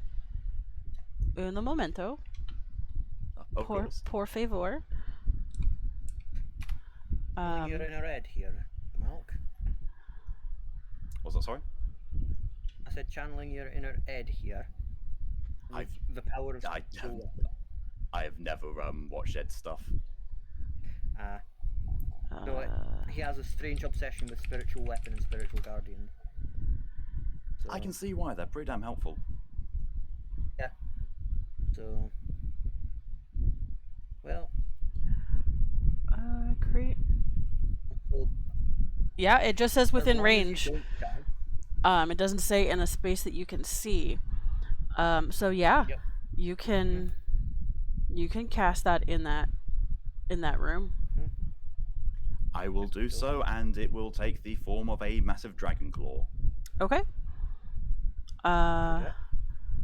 Uno momento. Of course. Por favor. You're in a red here, Malk. Was that sorry? I said channeling your inner Ed here. With the power of spiritual weapon. I have never watched Ed stuff. So he has a strange obsession with spiritual weapon and spiritual guardian. So, I can see why. They're pretty damn helpful. yeah. So, well, Great. so Yeah, it just says as within long as you range. don't die- It doesn't say in a space that you can see. So yeah, Yep. you can cast that in that room. I will do so, and it will take the form of a massive dragon claw. Okay. Okay.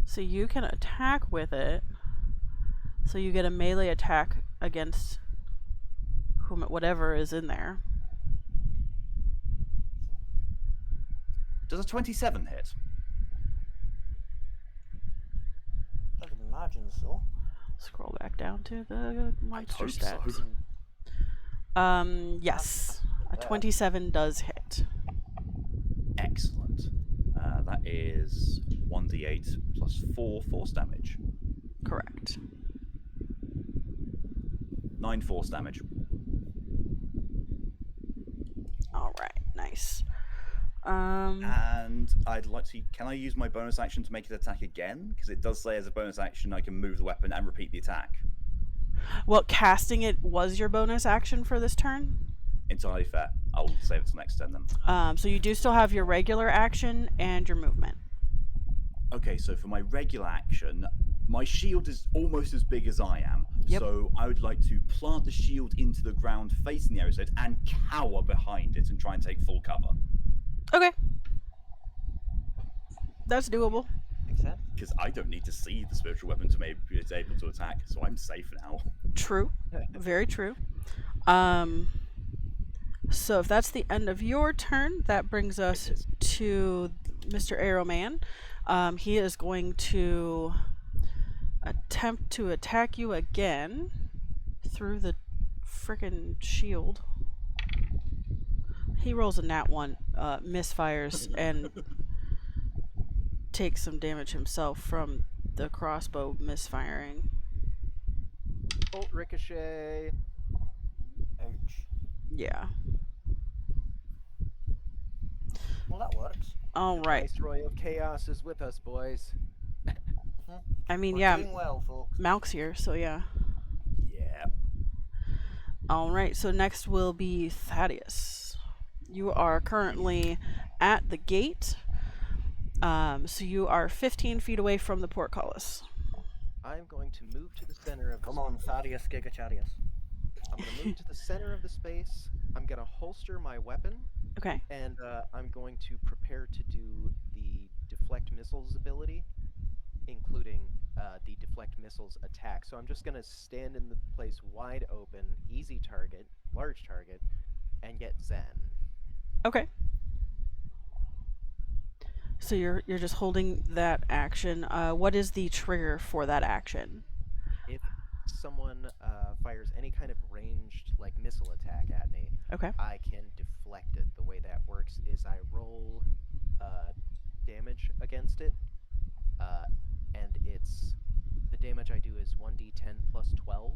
So you can attack with it. So you get a melee attack against whatever is in there. Does a 27 hit? I would imagine so. Scroll back down to the monster hope so. stats. Yes, a 27 does hit. Excellent. That is 1d8 plus 4 force damage. Correct. 9 force damage. All right, nice. And I'd like to. Can I use my bonus action to make it attack again? Because it does say as a bonus action I can move the weapon and repeat the attack. Well, casting it was your bonus action for this turn. Entirely fair. I'll save it till next turn then. So you do still have your regular action and your movement. Okay, so for my regular action, my shield is almost as big as I am. Yep. So I would like to plant the shield into the ground facing the arrow slit and cower behind it and try and take full cover. Okay. That's doable. Makes sense. Because I don't need to see the spiritual weapon to maybe it's able to attack, so I'm safe now. True. Very true. So if that's the end of your turn, that brings us is. to Mr. Arrowman. He is going to attempt to attack you again through the frickin' shield. He rolls a nat 1, misfires, and takes some damage himself from the crossbow misfiring. Bolt ricochet. Ouch. Yeah. Well, that works. All right. Viceroy of Chaos is with us, boys. I mean, We're yeah, doing well, folks. Malk's here, so yeah. Yeah. All right, so next will be Thaddeus. You are currently at the gate. So you are 15 feet away from the portcullis. I'm going to move to the center of. Come on, Thaddeus Gigacharius. I'm going to move to the center of the space. I'm going to holster my weapon, Okay. and I'm going to prepare to do the deflect missiles ability, including the deflect missiles attack. So I'm just going to stand in the place wide open, easy target, large target, and get Zen. Okay. So you're just holding that action. What is the trigger for that action? If someone fires any kind of ranged like missile attack at me, Okay. I can deflect it. The way that works is I roll damage against it, and it's the damage I do is 1d10 plus 12,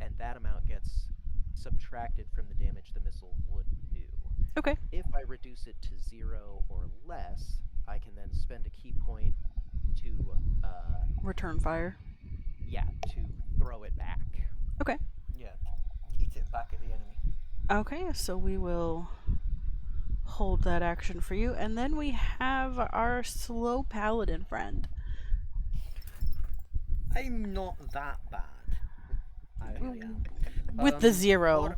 and that amount gets subtracted from the damage the missile would do. Okay. If I reduce it to 0 or less, I can then spend a key point to Return fire. to throw it back. Okay. Yeah. Eat it back at the enemy. Okay, so we will hold that action for you. And then we have our slow paladin friend. I'm not that bad. I really am. With the 0. Hor-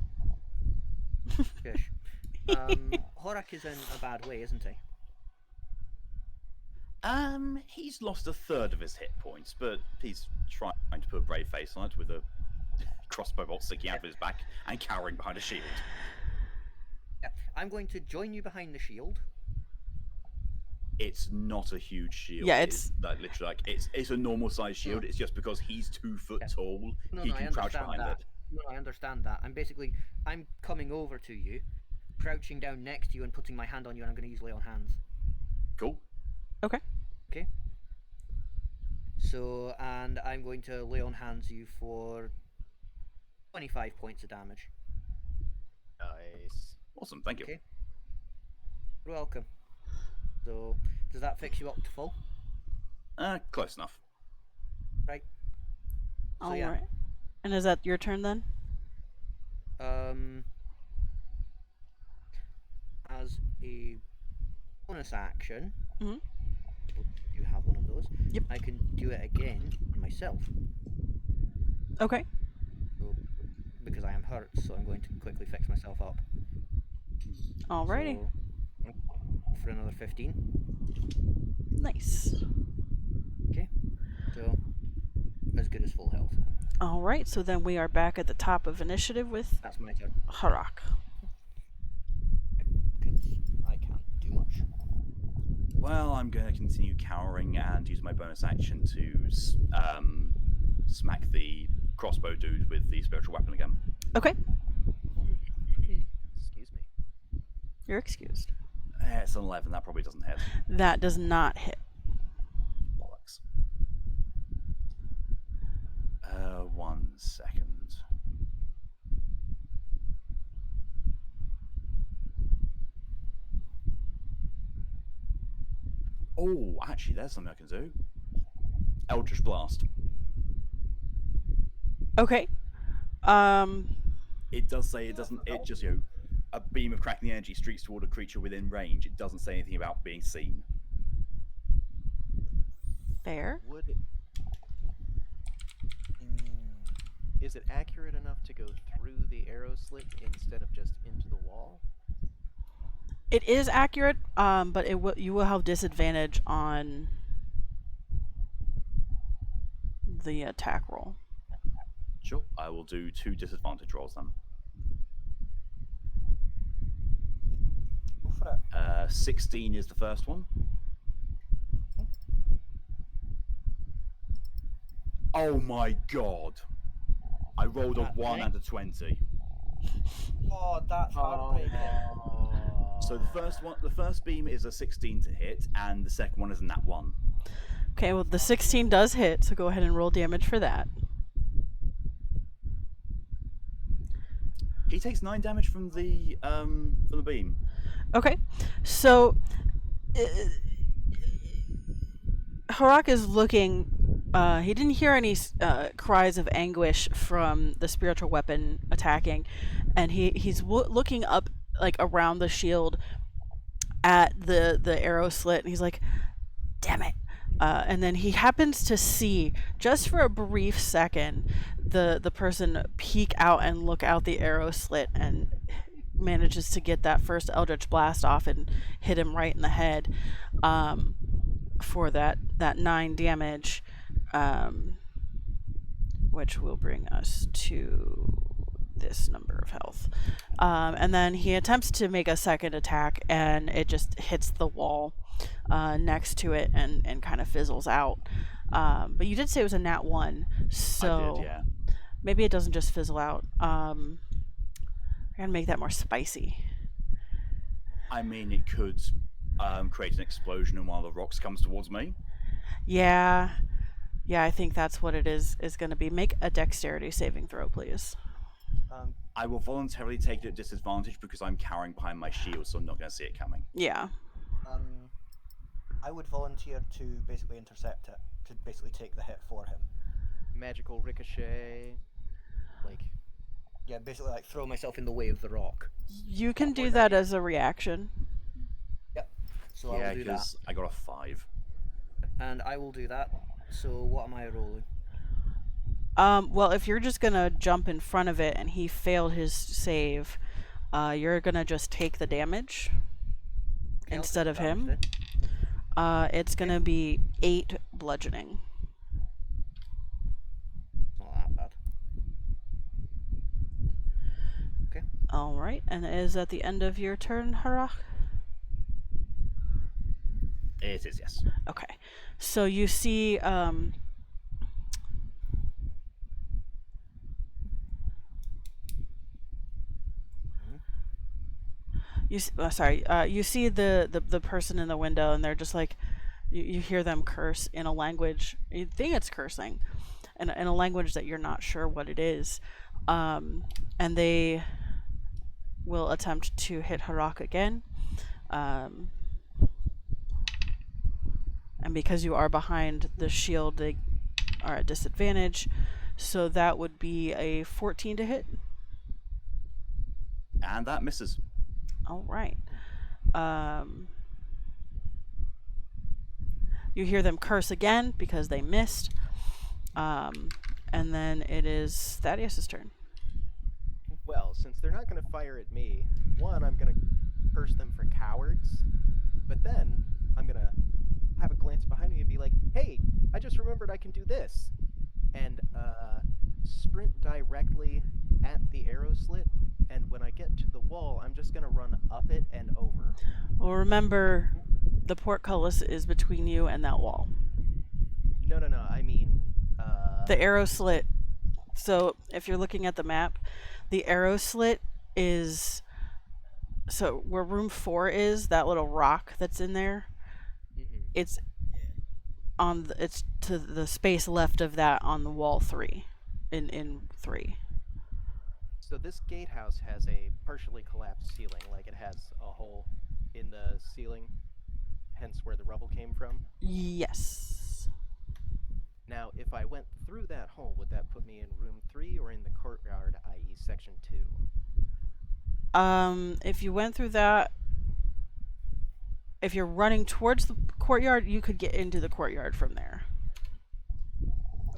Shush. Horak is in a bad way, isn't he? He's lost a third of his hit points, but he's trying to put a brave face on it with a crossbow bolt sticking out of his back and cowering behind a shield. Yeah. I'm going to join you behind the shield. It's not a huge shield. Yeah, it's like, literally like it's a normal size shield. It's just because he's 2 foot Yeah. tall, No, he no, I can crouch understand behind that. it. No, I understand that. I'm coming over to you, crouching down next to you and putting my hand on you, and I'm going to use lay on hands. Cool. Okay. Okay. So, and I'm going to lay on hands you for 25 points of damage. Nice. Awesome. Thank you. Okay. You're welcome. So, does that fix you up to full? Close enough. Right. So, All yeah. right. And is that your turn then? As a bonus action, Mhm. you have one of those. Yep. I can do it again on myself. Okay. So, because I am hurt, so I'm going to quickly fix myself up. Alrighty. So, for another 15. Nice. Okay. So, as good as full health. All right. So then we are back at the top of initiative with That's my turn. Harak. Because I can't do much. Well, I'm going to continue cowering and use my bonus action to smack the crossbow dude with the spiritual weapon again. Okay. Excuse me. You're excused. It's an 11. That probably doesn't hit. That does not hit. Bollocks. 1 second. Oh, actually, there's something I can do. Eldritch Blast. Okay. It does say it doesn't. It just a beam of cracking energy streaks toward a creature within range. It doesn't say anything about being seen. Fair. Would it, is it accurate enough to go through the arrow slit instead of just into the wall? It is accurate, but you will have disadvantage on the attack roll. Sure. I will do 2 disadvantage rolls then. Go for it. 16 is the first one. Oh my god! I rolled a That 1 thing? and a 20. Oh, that's heartbreaking. So the first beam is a 16 to hit, and the second one is a nat 1. Okay, well the 16 does hit, so go ahead and roll damage for that. He takes 9 damage from the beam. Okay, so Harak is looking. He didn't hear any cries of anguish from the spiritual weapon attacking, and he's looking up like around the shield at the arrow slit, and he's like, "Damn it!" And then he happens to see, just for a brief second, the person peek out and look out the arrow slit, and manages to get that first Eldritch Blast off and hit him right in the head for that 9 damage, which will bring us to this number of health. And then he attempts to make a second attack, and it just hits the wall next to it and kind of fizzles out. But you did say it was a nat 1, so I did, yeah. maybe it doesn't just fizzle out. I'm gonna make that more spicy. I mean, it could create an explosion and one of the rocks comes towards me. Yeah, I think that's what it is going to be. Make a dexterity saving throw, please. I will voluntarily take it at disadvantage because I'm cowering behind my shield, so I'm not going to see it coming. Yeah. I would volunteer to basically intercept it, to basically take the hit for him. Magical ricochet. Like, Yeah, basically like Throw myself in the way of the rock. You can do that as a reaction. Yep. So Yeah, I'll do that. because I got a 5. And I will do that. So what am I rolling? Well, if you're just gonna jump in front of it and he failed his save, you're gonna just take the damage Okay, I'll instead take of the damage him. then. It's gonna be 8 bludgeoning. Not that bad. Okay. All right, and is at the end of your turn, Harak? It is, yes. Okay, so you see, you see the person in the window, and they're just like, you hear them curse in a language. You think it's cursing, in a language that you're not sure what it is, and they will attempt to hit Harak again. And because you are behind the shield, they are at disadvantage. So that would be a 14 to hit. And that misses. All right. You hear them curse again because they missed. And then it is Thaddeus' turn. Well, since they're not going to fire at me, one, I'm going to curse them for cowards, but then I'm going to have a glance behind me and be like, hey, I just remembered I can do this. And sprint directly at the arrow slit, and when I get to the wall, I'm just going to run up it and over. Well, remember, the portcullis is between you and that wall. No, I mean... The arrow slit. So if you're looking at the map, the arrow slit is... So where room 4 is, that little rock that's in there, it's it's to the space left of that on the wall 3, in 3. So this gatehouse has a partially collapsed ceiling, like it has a hole in the ceiling, hence where the rubble came from. Yes. Now, if I went through that hole, would that put me in room 3 or in the courtyard, i.e. section 2? If you went through that, if you're running towards the courtyard, you could get into the courtyard from there.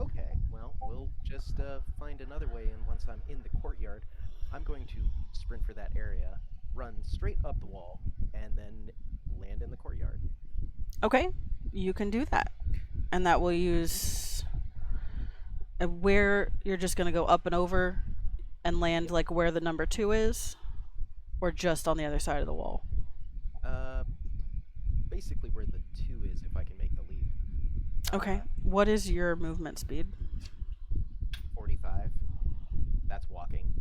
Okay, well, we'll just find another way, and once I'm in the courtyard, I'm going to sprint for that area, run straight up the wall, and then land in the courtyard. Okay, you can do that. And that will use where you're just going to go up and over and land like where the number 2 is, or just on the other side of the wall. Basically where the 2 is, if I can make the leap. Okay, what is your movement speed? 45. That's walking.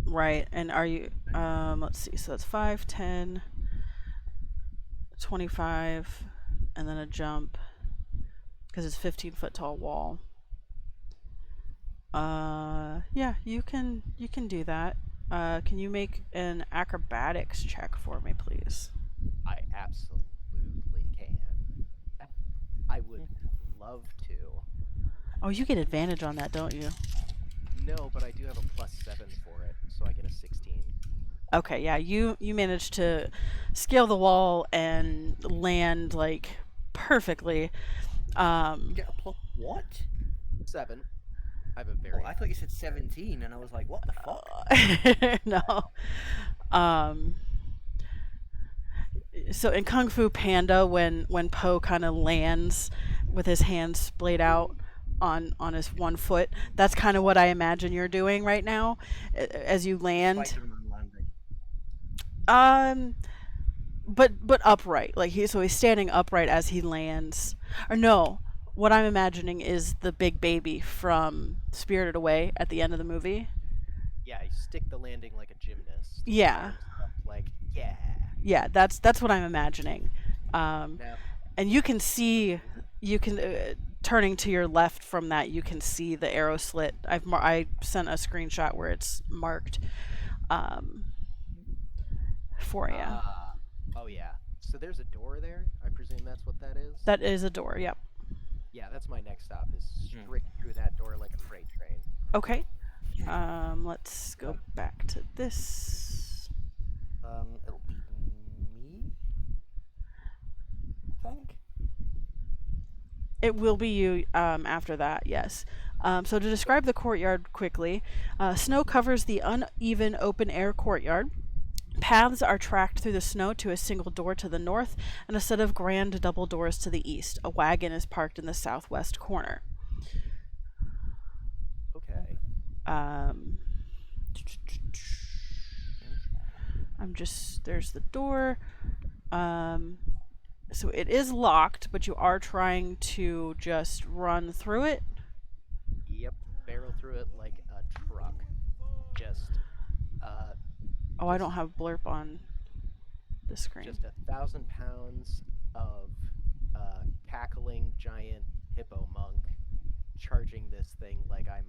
Right, and are you, let's see, so that's 5, 10, 25, and then a jump, because it's 15-foot tall wall. Yeah, you can do that. Can you make an acrobatics check for me, please? I absolutely can. I would love to. Oh, you get advantage on that, don't you? No, but I do have a +7 for it, so I get a 16. Okay, yeah, you managed to scale the wall and land like perfectly. Get a plus what? 7. I have a very... Oh, I thought you said 17, and I was like, what the fuck? No. So in Kung Fu Panda, when Po kind of lands with his hands splayed out on his one foot, that's kind of what I imagine you're doing right now as you land. Spider-Man landing. But upright, like he's standing upright as he lands. Or no, what I'm imagining is the big baby from Spirited Away at the end of the movie. Yeah, I stick the landing like a gymnast. Yeah. Arms up, like, yeah. Yeah, that's what I'm imagining. Now, And you can see, turning to your left from that, you can see the arrow slit. I sent a screenshot where it's marked for you. Oh yeah. So there's a door there. I presume that's what that is. That is a door. Yep. Yeah, that's my next stop. Is straight through that door like a freight train. Okay. Let's go back to this. It'll be me, I think. It will be you after that, yes. So to describe the courtyard quickly, snow covers the uneven open-air courtyard. Paths are tracked through the snow to a single door to the north and a set of grand double doors to the east. A wagon is parked in the southwest corner. Okay. There's the door. So it is locked, but you are trying to just run through it. Yep. Barrel through it like a truck. Just Oh, I don't have blurb on the screen. just 1,000 pounds of cackling giant hippo monk charging this thing like I'm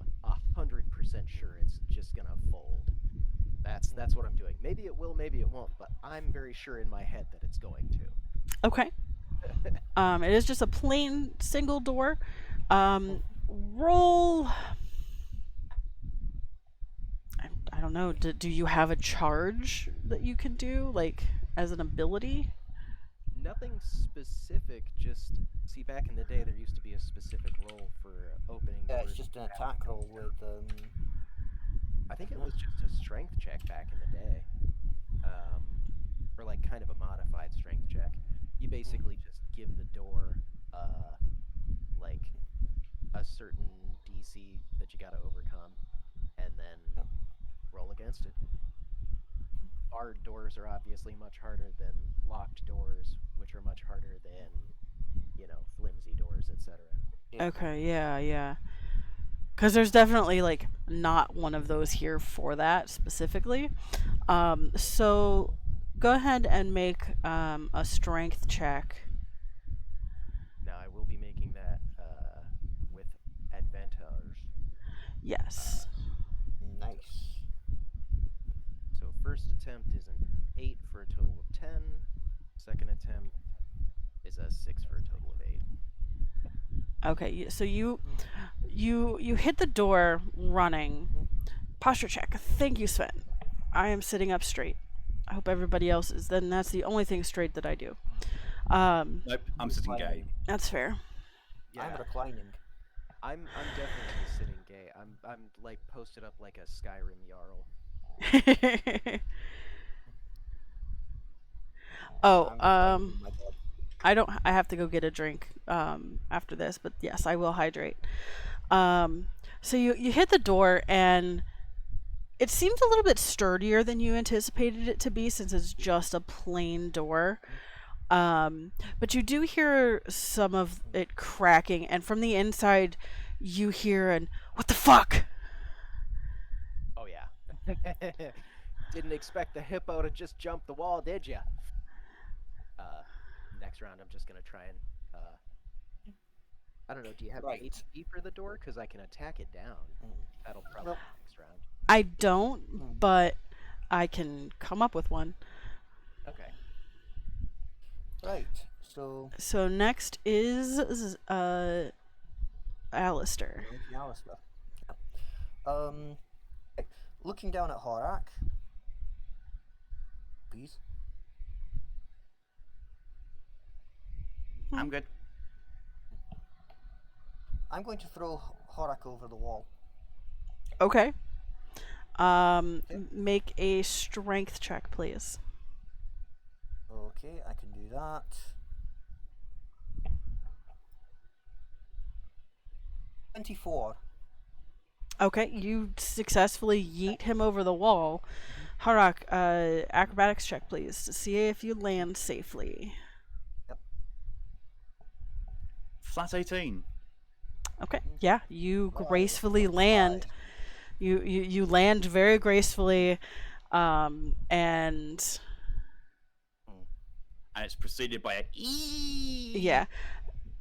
100% sure it's just gonna fold. That's what I'm doing. Maybe it will, maybe it won't, but I'm very sure in my head that it's going to. Okay. It is just a plain single door. Roll. I don't know. Do you have a charge that you can do, like as an ability? Nothing specific, just see back in the day there used to be a specific roll for opening Yeah, doors. it's just an attack roll with I think it was just a strength check back in the day. Or like kind of a modified strength check. You basically just give the door like a certain DC that you gotta overcome and then roll against it. Barred doors are obviously much harder than locked doors, which are much harder than, flimsy doors, etc. Okay, yeah. Because there's definitely like not one of those here for that specifically. So go ahead and make a strength check. Now I will be making that with advantage. Yes. nice. So first attempt is an 8 for a total of 10. Second attempt is a 6 for a total of 8. Okay, so you hit the door running. Posture check. Thank you, Sven. I am sitting up straight. I hope everybody else is. Then that's the only thing straight that I do. Nope, I'm sitting gay. That's fair. I'm reclining. I'm definitely sitting gay. I'm like posted up like a Skyrim Jarl. Oh, I'm reclining in my bed. I have to go get a drink after this, but yes, I will hydrate. So you hit the door and it seems a little bit sturdier than you anticipated it to be since it's just a plain door. But you do hear some of it cracking, and from the inside you hear an "What the fuck?" Oh yeah. Didn't expect the hippo to just jump the wall, did ya? Next round, I'm just gonna try and I don't know. Do you have Right. HP for the door? Because I can attack it down. That'll probably be next round. I don't, but I can come up with one. Okay. Right. So So next is Alistair. Alistair. Looking down at Horak. Please. I'm good. I'm going to throw Horak over the wall. Okay. Make a strength check, please. Okay, I can do that. $24. Okay, you successfully yeet him over the wall. Harak, acrobatics check, please, to see if you land safely. Flat 18. Okay, yeah, you gracefully land. You land very gracefully, and And it's preceded by a yeah.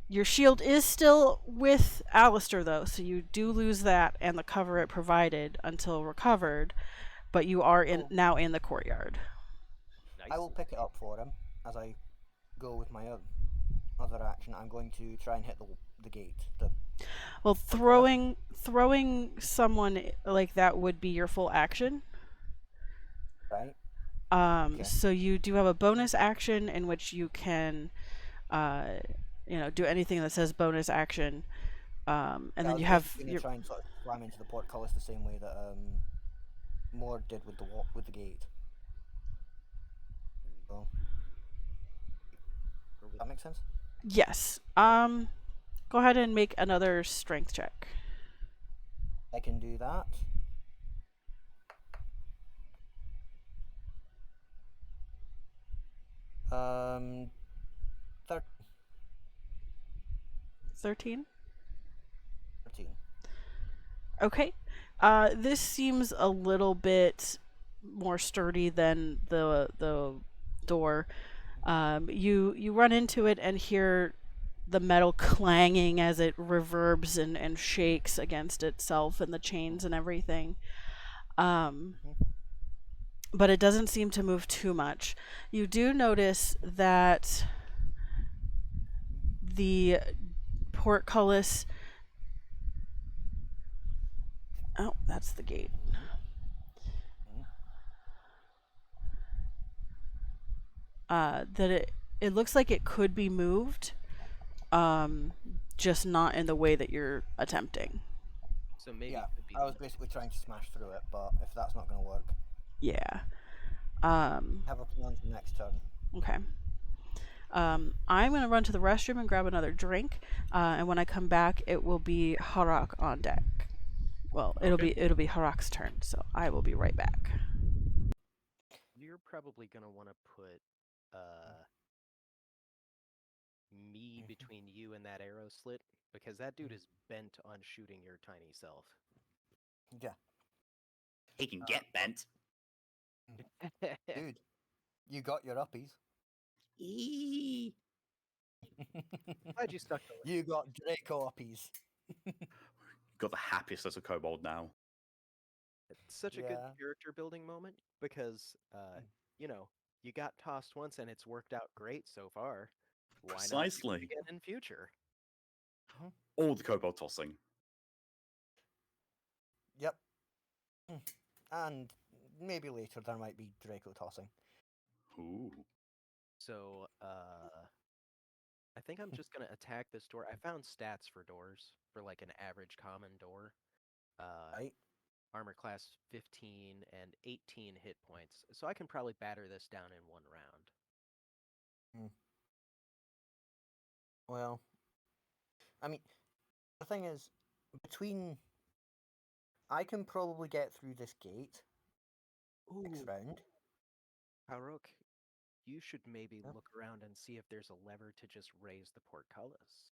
Your shield is still with Alistair, though, so you do lose that and the cover it provided until recovered, but you are now in the courtyard. Nice. I will pick it up for him as I go with my other action. I'm going to try and hit the gate. Well, throwing someone like that would be your full action. Right. Okay. So you do have a bonus action in which you can, do anything that says bonus action, And Yeah, I then was you have basically gonna your try and sort of slam into the portcullis the same way that Mord did with with the gate. So, Or with that makes sense. yes. Go ahead and make another strength check. I can do that. Um, 13. 13. Okay. This seems a little bit more sturdy than the door. You run into it and hear the metal clanging as it reverbs and shakes against itself and the chains and everything. But it doesn't seem to move too much. You do notice that the portcullis. Oh, that's the gate. That it looks like it could be moved, just not in the way that you're attempting. So maybe Yeah, it could be I was basically trying to smash through it, but if that's not going to work, Yeah. have a plan for next turn. Okay. I'm gonna run to the restroom and grab another drink, and when I come back, it will be Harak on deck. Well, it'll Okay. be Harak's turn, so I will be right back. You're probably gonna want to put me between you and that arrow slit because that dude is bent on shooting your tiny self. Yeah, He can get bent. dude, you got your uppies. Eee. Glad you stuck to it. You got Draco uppies. Got the happiest little kobold now. It's such a good Yeah. character building moment because you know, you got tossed once and it's worked out great so far. Why not do it Precisely. again in future? All the kobold tossing. Yep. And maybe later there might be Draco tossing. Ooh. So I think I'm just gonna attack this door. I found stats for doors for like an average common door. Right? Armor class 15 and 18 hit points. So I can probably batter this down in one round. Well, I mean, the thing is, I can probably get through this gate next round. Haruk, you should maybe Yep. look around and see if there's a lever to just raise the portcullis.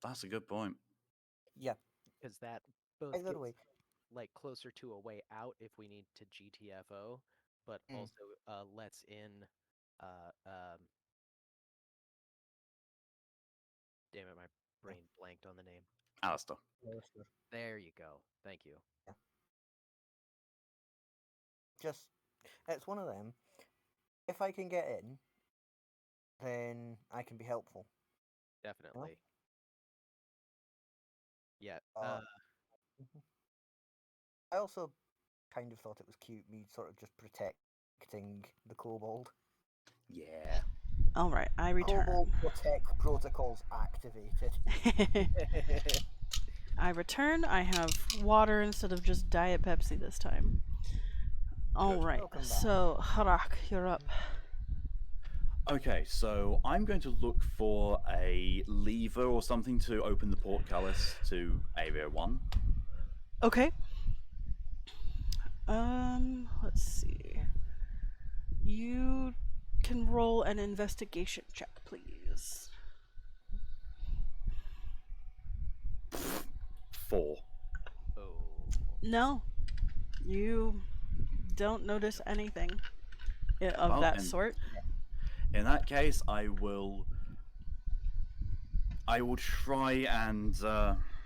That's a good point. Yeah. Because that both Either gets way. like closer to a way out if we need to GTFO, but also lets in damn it, my brain blanked on the name. Alistair. There you go. Thank you. Yeah. Just, it's one of them. If I can get in, then I can be helpful. Definitely. Yeah. I also kind of thought it was cute, me sort of just protecting the kobold. Yeah. All right, I return. Kobold protect protocols activated. I return. I have water instead of just Diet Pepsi this time. All right, Welcome back. so Harak, you're up. Okay, so I'm going to look for a lever or something to open the portcullis to Area 1. Okay. Let's see. You can roll an investigation check, please. 4. Oh. No, you don't notice anything of Well, that and- sort. In that case, I will try and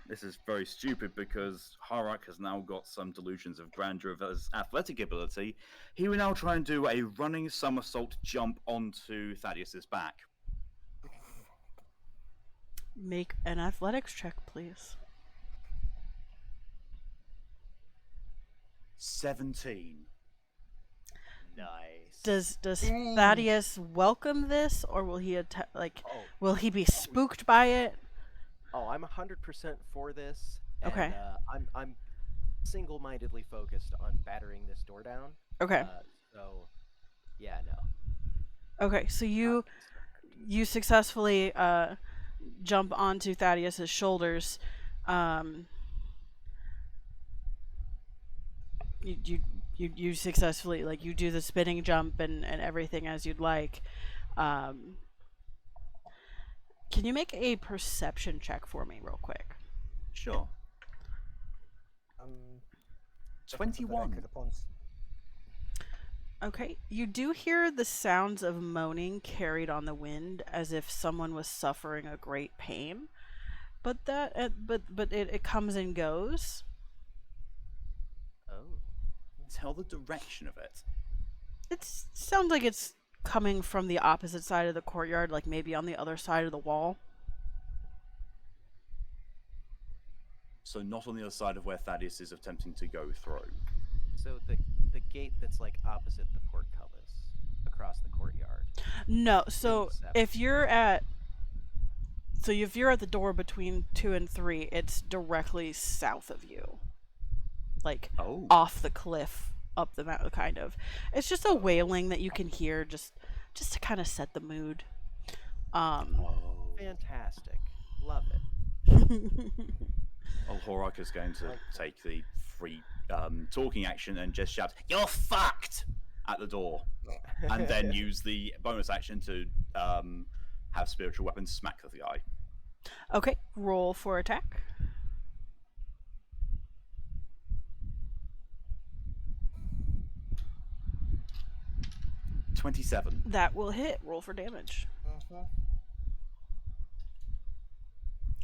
this is very stupid because Harak has now got some delusions of grandeur of his athletic ability. He will now try and do a running somersault jump onto Thaddeus's back. Make an athletics check, please. 17. Nice. Does Thaddeus welcome this, or will he will he be spooked by it? Oh, I'm 100% for this. Okay. And, I'm single-mindedly focused on battering this door down. Okay. So, yeah, no. Okay. So you successfully jump onto Thaddeus's shoulders. You successfully, like, you do the spinning jump and everything as you'd like. Can you make a perception check for me real quick? Sure. Just for the 21. record, upon Okay, you do hear the sounds of moaning carried on the wind as if someone was suffering a great pain, but it comes and goes. Oh. Tell the direction of it. It sounds like it's coming from the opposite side of the courtyard, like maybe on the other side of the wall. So not on the other side of where Thaddeus is attempting to go through. So the gate that's like opposite the portcullis across the courtyard. No, so Seven. if you're at the door between 2 and 3, it's directly south of you, like Oh. off the cliff, up the mountain, kind of. It's just a wailing that you can hear, just to kind of set the mood. Oh. Fantastic. Love it. Old Horak is going to take the free talking action and just shout, "You're fucked!" at the door. And then use the bonus action to have spiritual weapons smack the guy. Okay, roll for attack. 27. That will hit. Roll for damage.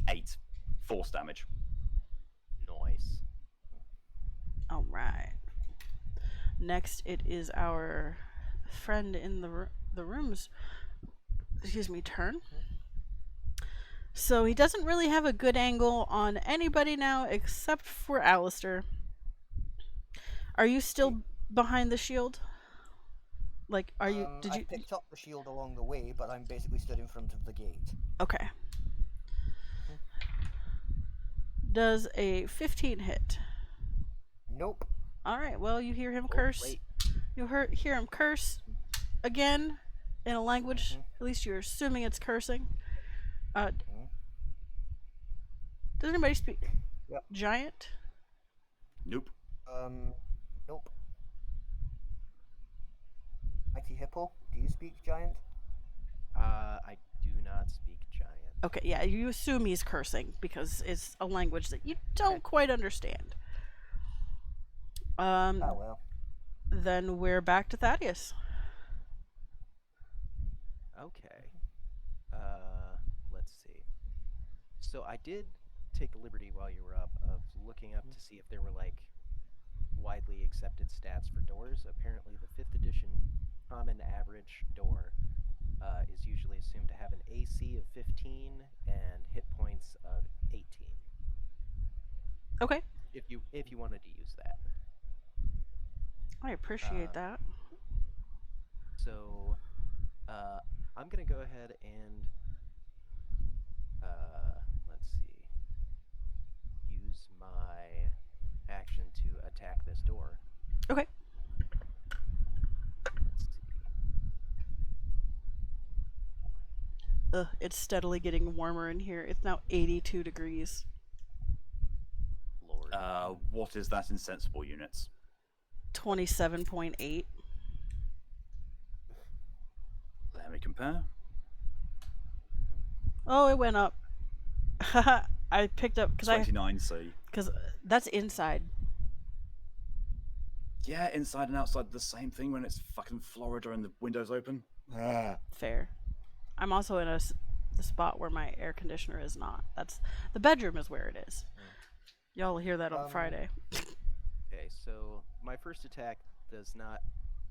8. Force damage. Nice. All right. Next, it is our friend in the room's, turn. So he doesn't really have a good angle on anybody now except for Alistair. Are you still behind the shield? Like, are you? Did I you? picked up the shield along the way, but I'm basically stood in front of the gate. Okay. Does a 15 hit? Nope. All right. Well, you hear him Oh, curse. wait. You hear him curse again in a language. At least you're assuming it's cursing. Does anybody speak Yep. giant? Nope. Nope. Mighty Hippo, do you speak giant? I do not speak giant. Okay, yeah, you assume he's cursing because it's a language that you don't quite understand. Oh well. Then we're back to Thaddeus. Okay. Let's see. So I did take a liberty while you were up of looking up to see if there were like widely accepted stats for doors. Apparently the 5th edition common average door is usually assumed to have an AC of 15 and hit points of 18. Okay, If you wanted to use that. I appreciate that. So, I'm gonna go ahead and let's see, use my action to attack this door. Okay. Let's see. It's steadily getting warmer in here. It's now 82 degrees. Lord. What is that in sensible units? 27.8. Let me compare. Oh, it went up. I picked up because 29C. that's inside. Yeah, inside and outside the same thing when it's fucking Florida and the windows open. Fair. I'm also in the spot where my air conditioner is not. That's the bedroom is where it is. Y'all will hear that on Friday. Okay, so my first attack does not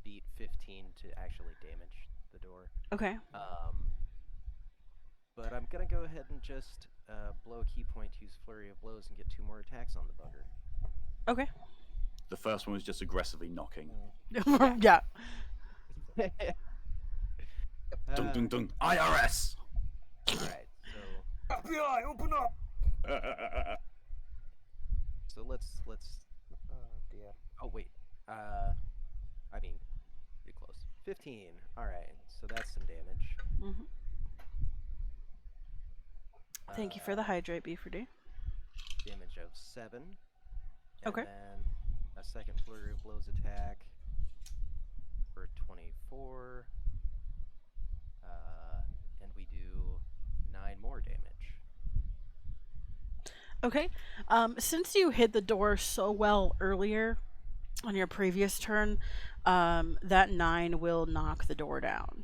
beat 15 to actually damage the door. Okay. But I'm gonna go ahead and just blow a key point to use Flurry of Blows and get 2 more attacks on the bugger. Okay. The first one was just aggressively knocking. Yeah. Dun dun dun. IRS! Alright, so FBI, open up! So let's. Oh dear. Oh wait. I mean, pretty close. 15. All right. So that's some damage. Mhm. Thank you for the hydrate, Beaverdy. Damage of 7. And Okay. then a second flurry of blows attack for 24. And we do 9 more damage. Okay. Since you hit the door so well earlier on your previous turn, that 9 will knock the door down.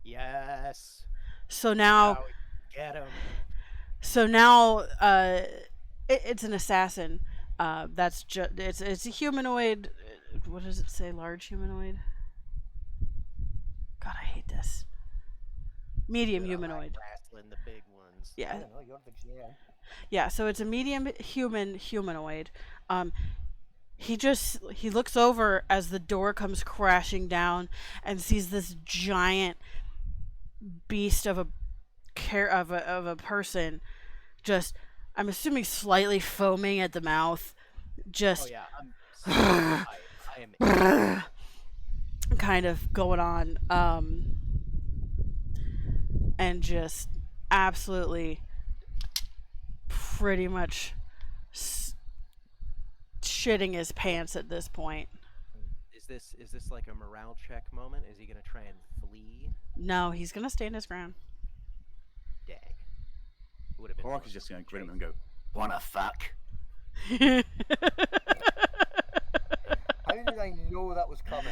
Yes. So now, Now we get him. it's an assassin. That's just it's a humanoid. What does it say? Large humanoid. God, I hate this. Medium Good, I like humanoid. wrestling the big ones. I Yeah, don't know. You're the GM. yeah. So it's a medium humanoid. He looks over as the door comes crashing down and sees this giant beast of a person, just, I'm assuming slightly foaming at the mouth, Oh just yeah. I am. kind of going on, and just absolutely pretty much shitting his pants at this point. Is this like a morale check moment? Is he gonna try and flee? No, he's gonna stand his ground. Dang. Would have been. Horak is just going to grin at him and go, "Wanna fuck?" How did I know that was coming?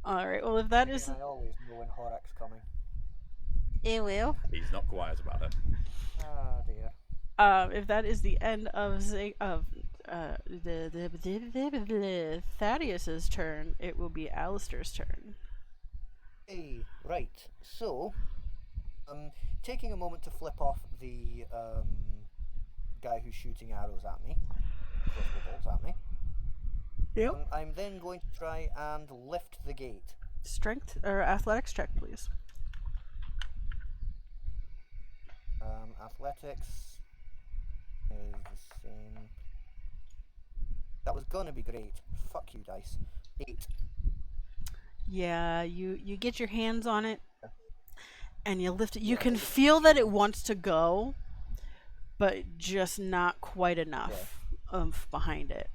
All right. Well, if that is, I always know when Horak's coming. it will. He's not quiet about it. Ah dear. If that is the end of Thaddeus's turn, it will be Alistair's turn. Hey, right. So, taking a moment to flip off the guy who's shooting arrows at me, crossbow bolts at me. Yep. I'm then going to try and lift the gate. Strength or athletics check, please. Athletics is the same. That was gonna be great. Fuck you, dice. 8. Yeah, you get your hands on it, and you lift it. You can feel that it wants to go, but just not quite enough oomph behind it.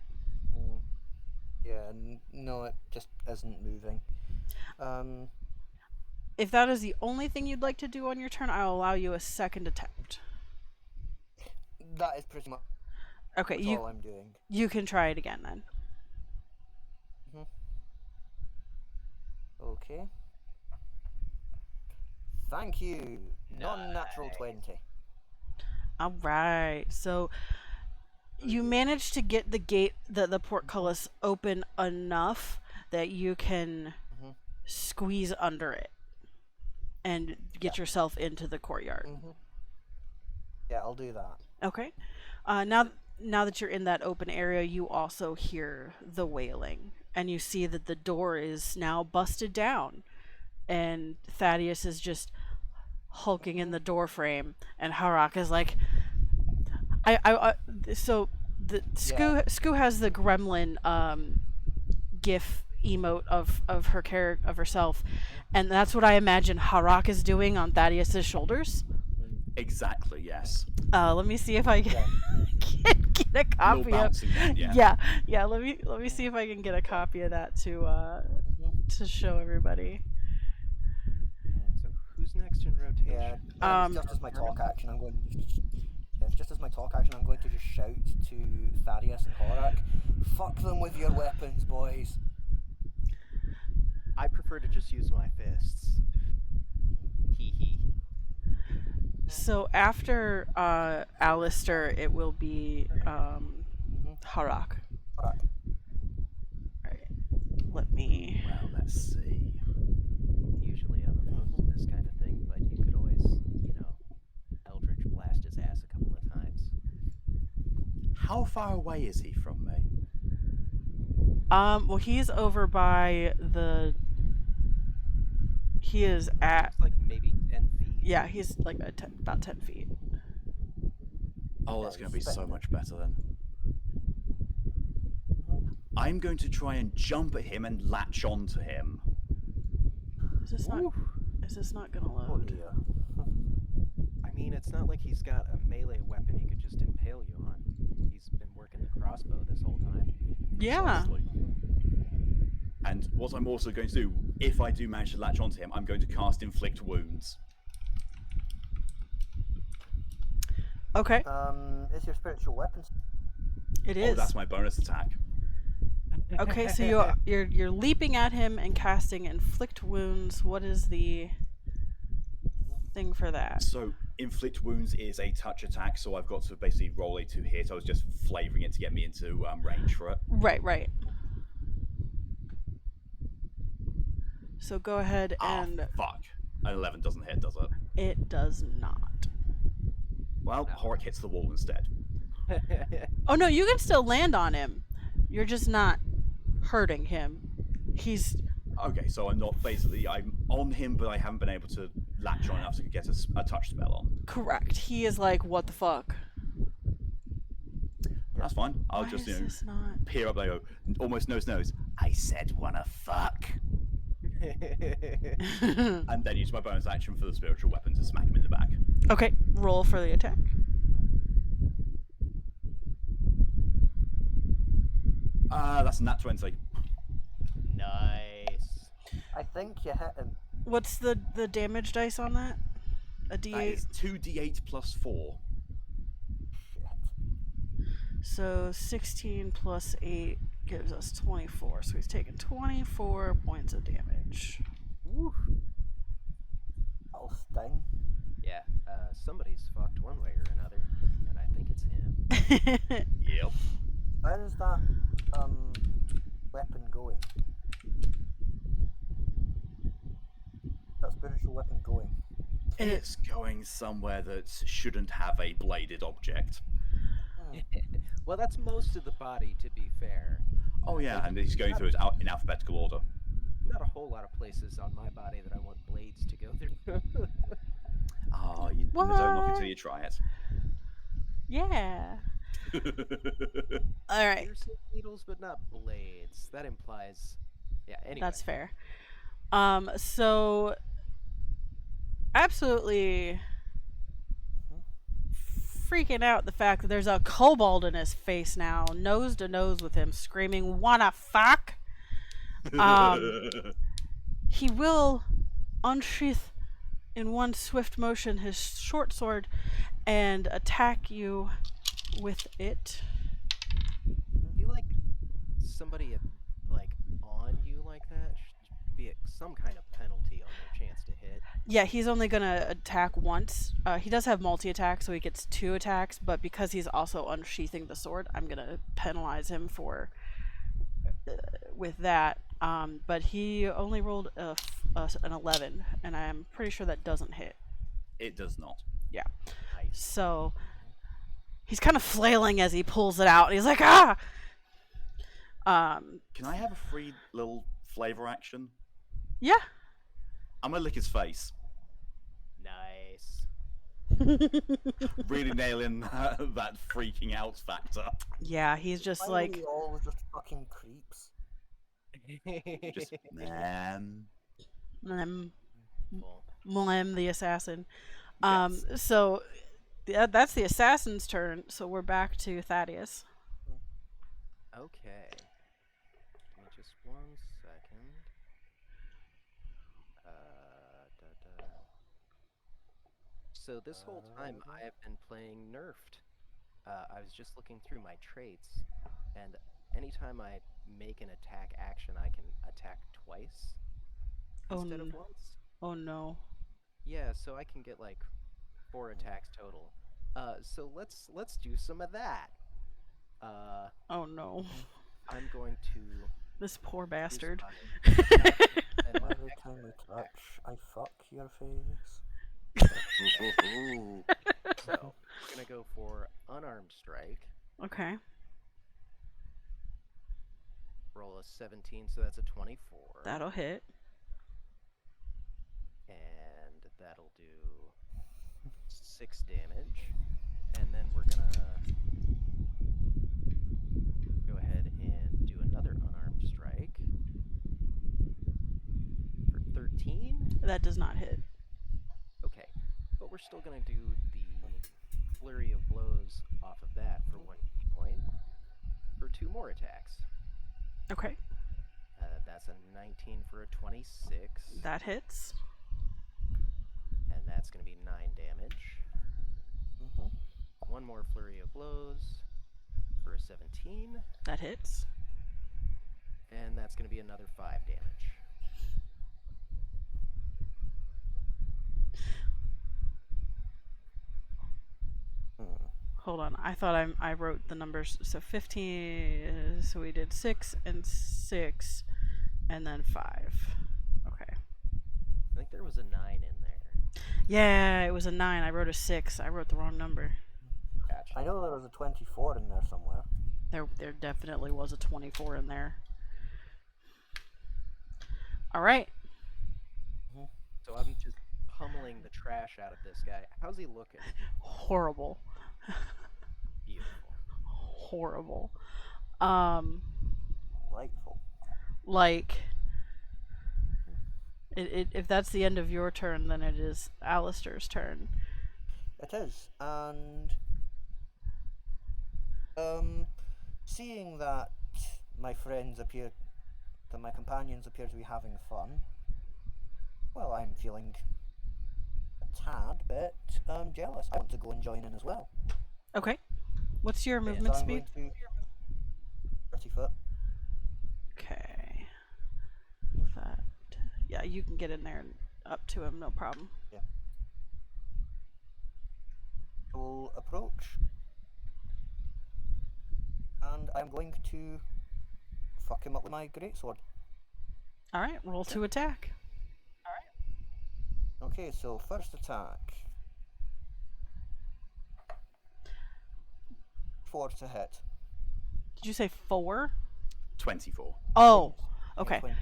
Yeah, no, it just isn't moving. If that is the only thing you'd like to do on your turn, I'll allow you a second attempt. That is pretty much Okay, all I'm doing. you can try it again then. Okay. Thank you. Non-natural 20. All right. So you managed to get the gate, the portcullis open enough that you can squeeze under it and get yourself into the courtyard. Yeah, I'll do that. Okay. Now that you're in that open area, you also hear the wailing, and you see that the door is now busted down, and Thaddeus is just hulking in the door frame, and Harak is like, so the Scoo has the gremlin gif emote of herself, and that's what I imagine Harak is doing on Thaddeus's shoulders. Exactly, yes. Let me see if I can get a copy Little of. bouncing one, yeah. Yeah. Let me see if I can get a copy of that to show everybody. So who's next in rotation? Yeah. Just as my talk action, I'm going to just shout to Thaddeus and Horak, "Fuck them with your weapons, boys." I prefer to just use my fists. Hee hee. So after Alistair, it will be Harak. Horak. Alright. Let me. Well, let's see. Usually I'm opposed to this kind of thing, but you could always, Eldritch blast his ass a couple of times. How far away is he from me? Well, he's over by the. He is at. It's like maybe 10 feet. Yeah, he's like about 10 feet. Oh, that's Yeah, going to be so expect it. much better then. I'm going to try and jump at him and latch onto him. Is this not? Ooh. Is this not gonna Oh load? dear. I mean, it's not like he's got a melee weapon he could just impale you on. He's been working the crossbow this whole time. Yeah. Precisely. And what I'm also going to do, if I do manage to latch onto him, I'm going to cast Inflict Wounds. Okay. Is your spiritual weapon? It is. Oh, that's my bonus attack. Okay, so you're leaping at him and casting inflict wounds. What is the thing for that? So, Inflict Wounds is a touch attack, so I've got to basically roll a to hit. I was just flavouring it to get me into range for it. Right. So go ahead and Fuck. An 11 doesn't hit, does it? it does not. Well, Horik hits the wall instead. Oh no, you can still land on him. You're just not hurting him. He's Okay, so I'm on him, but I haven't been able to latch on enough to get a touch spell on. correct. He is like, what the fuck? That's fine. I'll Why just, is this not? peer up there, almost nose. I said wanna fuck. And then use my bonus action for the spiritual weapon to smack him in the back. Okay, roll for the attack. That's a nat 20. Nice. I think you hit him. What's the damage dice on that? A That D8. is 2d8 plus 4. Shit. So 16 plus 8 gives us 24. So he's taken 24 points of damage. Woo. That'll sting. Yeah, somebody's fucked one way or another, and I think it's him. Yep. Where is that weapon going? That spiritual weapon going? It's going somewhere that shouldn't have a bladed object. Well, that's most of the body, to be fair. Oh yeah, and he's going through it in alphabetical order. Not a whole lot of places on my body that I want blades to go through. Ah, you don't knock it What? till you try it. Yeah. All right. Piercing needles, but not blades. That implies. Yeah. Anyway. That's fair. So absolutely freaking out the fact that there's a kobold in his face now, nose to nose with him, screaming, "Wanna fuck?" He will unsheath in one swift motion his short sword and attack you with it. You like somebody like on you like that should be some kind of penalty on their chance to hit. Yeah, he's only gonna attack once. He does have multi-attack, so he gets 2 attacks, but because he's also unsheathing the sword, I'm gonna penalize him for with that. But he only rolled an 11, and I'm pretty sure that doesn't hit. It does not. Yeah. Nice. So he's kind of flailing as he pulls it out, and he's like, "Ah!" Can I have a free little flavor action? Yeah. I'm gonna lick his face. Nice. Really nailing that freaking out factor. Yeah, he's just Why like, are we all just fucking creeps? Just, man. Well, Mlem the assassin. Yes. So that's the assassin's turn. So we're back to Thaddeus. okay. Give me just 1 second. So this whole time I have been playing Nerfed. I was just looking through my traits, and anytime I make an attack action, I can attack twice Oh, instead of n- once. Oh no. Yeah, so I can get like 4 attacks total. So let's do some of that. Oh no. I'm going to This poor use bastard. my- and my Every next time we attack. touch, I fuck your face. Ooh. So we're gonna go for unarmed strike. Okay. Roll a 17, so that's a 24. That'll hit. And that'll do 6 damage. and then we're gonna go ahead and do another unarmed strike for 13. That does not hit. Okay, but we're still gonna do the flurry of blows off of that for 1 key point for 2 more attacks. Okay, That's a 19 for a 26, that hits. and that's gonna be 9 damage. Mm-hmm. 1 more flurry of blows for a 17, That hits. and that's gonna be another 5 damage. Hold on, I thought I wrote the numbers. So 15. So we did 6 and 6, and then 5. Okay. I think there was a 9 in there. Yeah, it was a 9. I wrote a 6. I wrote the wrong number. Gotcha. I know there was a 24 in there somewhere. There definitely was a 24 in there. All right. So I'm just pummeling the trash out of this guy. How's he looking? Horrible. Beautiful. Horrible. Delightful. Like if that's the end of your turn, then it is Alistair's turn. It is, and seeing that my companions appear to be having fun, well, I'm feeling a tad bit jealous. I want to go and join in as well. Okay. What's your Okay, so movement I'm speed? going to 30 foot. Okay. That. Yeah, you can get in there and up to him, no problem. Will approach, and I'm going to fuck him up with my greatsword. All right, roll to attack. Okay, so first attack. 4 to hit. Did you say 4? 24. Oh, Yeah, okay. 20.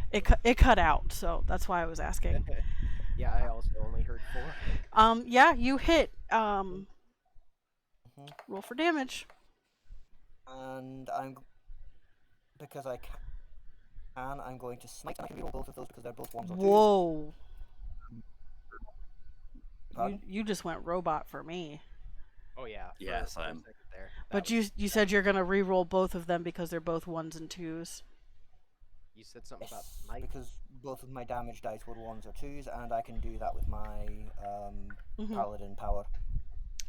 It cut out, so that's why I was asking. Yeah, I also only heard 4. Yeah, you hit. Mhm. Roll for damage. And because I can, I'm going to smite, and I can reroll both of those because they're both ones or twos. Whoa. Pardon? You just went robot for me. Oh yeah. for- Yes, for a I am. second there. That But was- you said you're gonna re-roll both of them because they're both 1s and 2s. You said something about Yes, smite. because both of my damage dice were 1s or 2s, and I can do that with my Mhm. paladin power.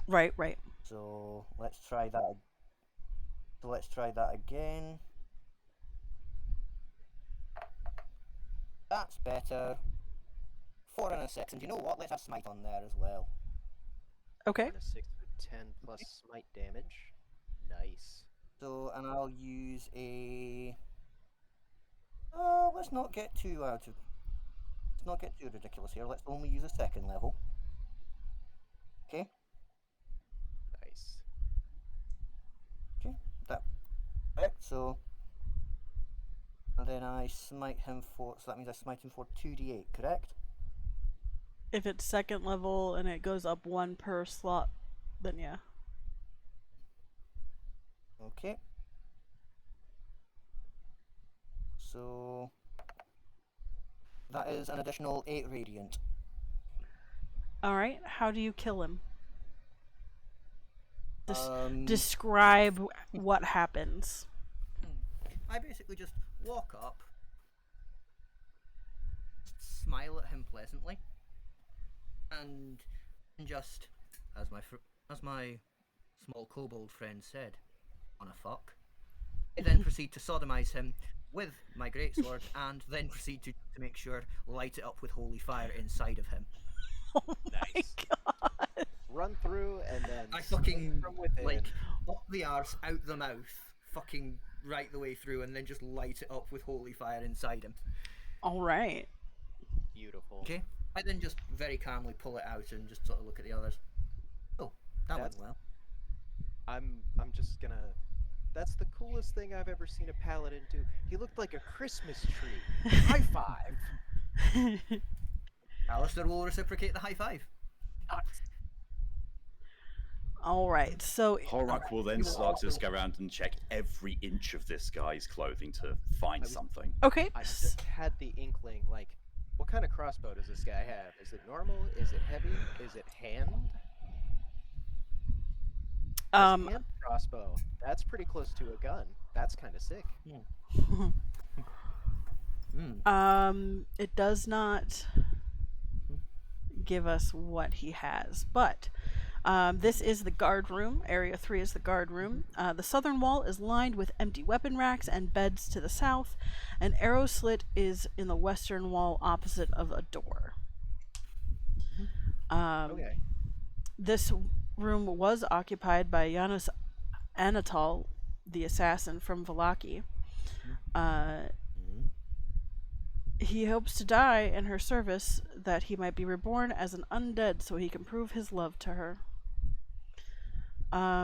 Right, right. So let's try that. So let's try that again. That's better. 4 and a 6, and you know what? Let's have smite on there as well. Okay. And a 6 for 10 plus smite damage. Nice. So, and I'll use a. Let's not get too out of. Let's not get too ridiculous here. Let's only use a 2nd level. Okay. Nice. Okay. That. Correct. So. And then I smite him for. So that means I smite him for 2d8. Correct. If it's 2nd level and it goes up 1 per slot, then yeah. Okay. So that is an additional 8 radiant. All right. How do you kill him? Um, Describe what happens. I basically just walk up, smile at him pleasantly, and just, as my small kobold friend said, "Wanna fuck?" I then proceed to sodomize him with my greatsword, and then proceed to make sure light it up with holy fire inside of him. Oh my god. Run through and then I smoke fucking from within. like up the arse, out the mouth, fucking right the way through, and then just light it up with holy fire inside him. All right. Beautiful. Okay. I then just very calmly pull it out and just sort of look at the others. Oh, that That's- went well. I'm just gonna. That's the coolest thing I've ever seen a paladin do. He looked like a Christmas tree. High five. Alistair will reciprocate the high five. All right. So Horak will then You will start to also- just go around and check every inch of this guy's clothing to find was- something. okay. I just had the inkling, like, what kind of crossbow does this guy have? Is it normal? Is it heavy? Is it hand? 'Cause hand crossbow. That's pretty close to a gun. That's kind of sick. It does not give us what he has, but this is the guard room. Area 3 is the guard room. The southern wall is lined with empty weapon racks and beds to the south. An arrow slit is in the western wall opposite of a door. Okay. This room was occupied by Janus Anatol, the assassin from Valaki. He hopes to die in her service, that he might be reborn as an undead so he can prove his love to her.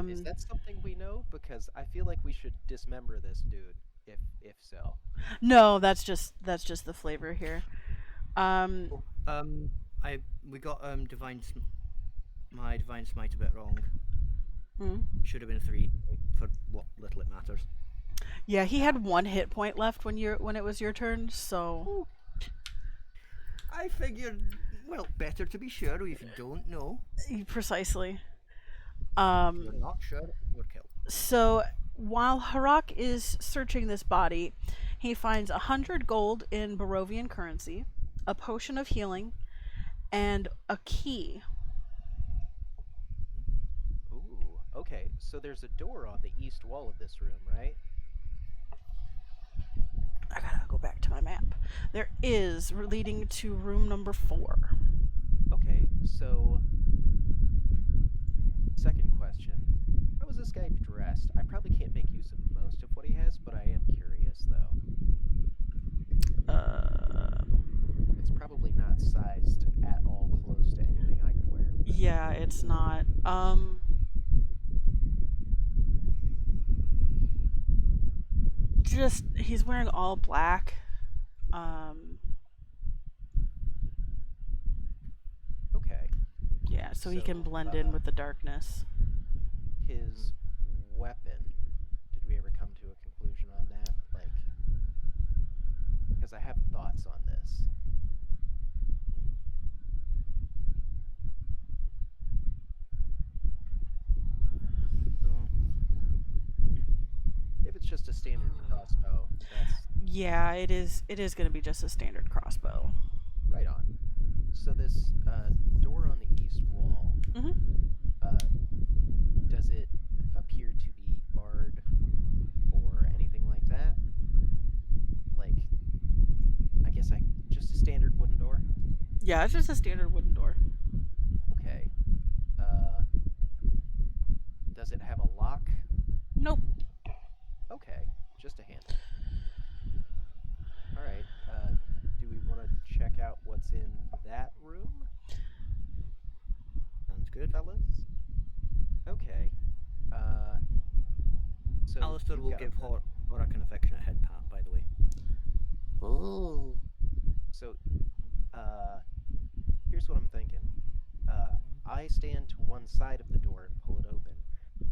Is that something we know? Because I feel like we should dismember this dude, if so. No, that's just the flavor here. We got my divine smite a bit wrong. It should have been 3 for what little it matters. Yeah, he had 1 hit point left when it was your turn, so I figured, well, better to be sure if you don't know. precisely. If you're not sure, you're killed. So while Harak is searching this body, he finds 100 gold in Barovian currency, a potion of healing, and a key. Ooh, okay. So there's a door on the east wall of this room, right? I gotta go back to my map. There is, leading to room number 4. Okay, so second question. How is this guy dressed? I probably can't make use of most of what he has, but I am curious though. It's probably not sized at all close to anything I could wear. Yeah, it's not. Just he's wearing all black. Okay. Yeah, so he can So, blend in with the darkness. His weapon. Did we ever come to a conclusion on that? Like, because I have thoughts on this. So, If it's just a standard crossbow, that's Yeah, it is going to be just a standard crossbow. right on. So this door on the east wall, does it appear to be barred or anything like that? Like, I guess just a standard wooden door? Yeah, it's just a standard wooden door. Okay. Does it have a lock? Nope. Okay, just a handle. Alright, do we want to check out what's in that room, sounds good. fellas? Okay. So Alistair you've will got a- give Horak an affectionate head pat, by the way. Oh. So, here's what I'm thinking. I stand to one side of the door and pull it open.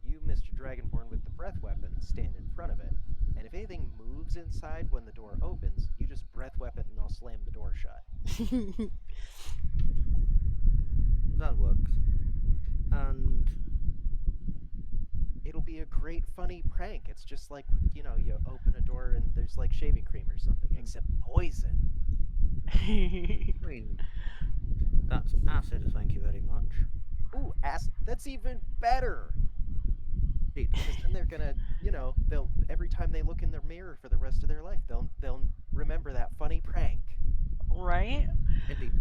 You, Mr. Dragonborn, with the breath weapon, stand in front of it. And if anything moves inside when the door opens, you just breath weapon and I'll slam the door shut. That works. And It'll be a great, funny prank. It's just like, you know, you open a door and there's like shaving cream or something, except poison. I mean, that's acid, thank you very much. Ooh, acid. That's even better. Indeed. Because then they're gonna, you know, they'll every time they look in their mirror for the rest of their life, they'll remember that funny prank. Right? Indeed.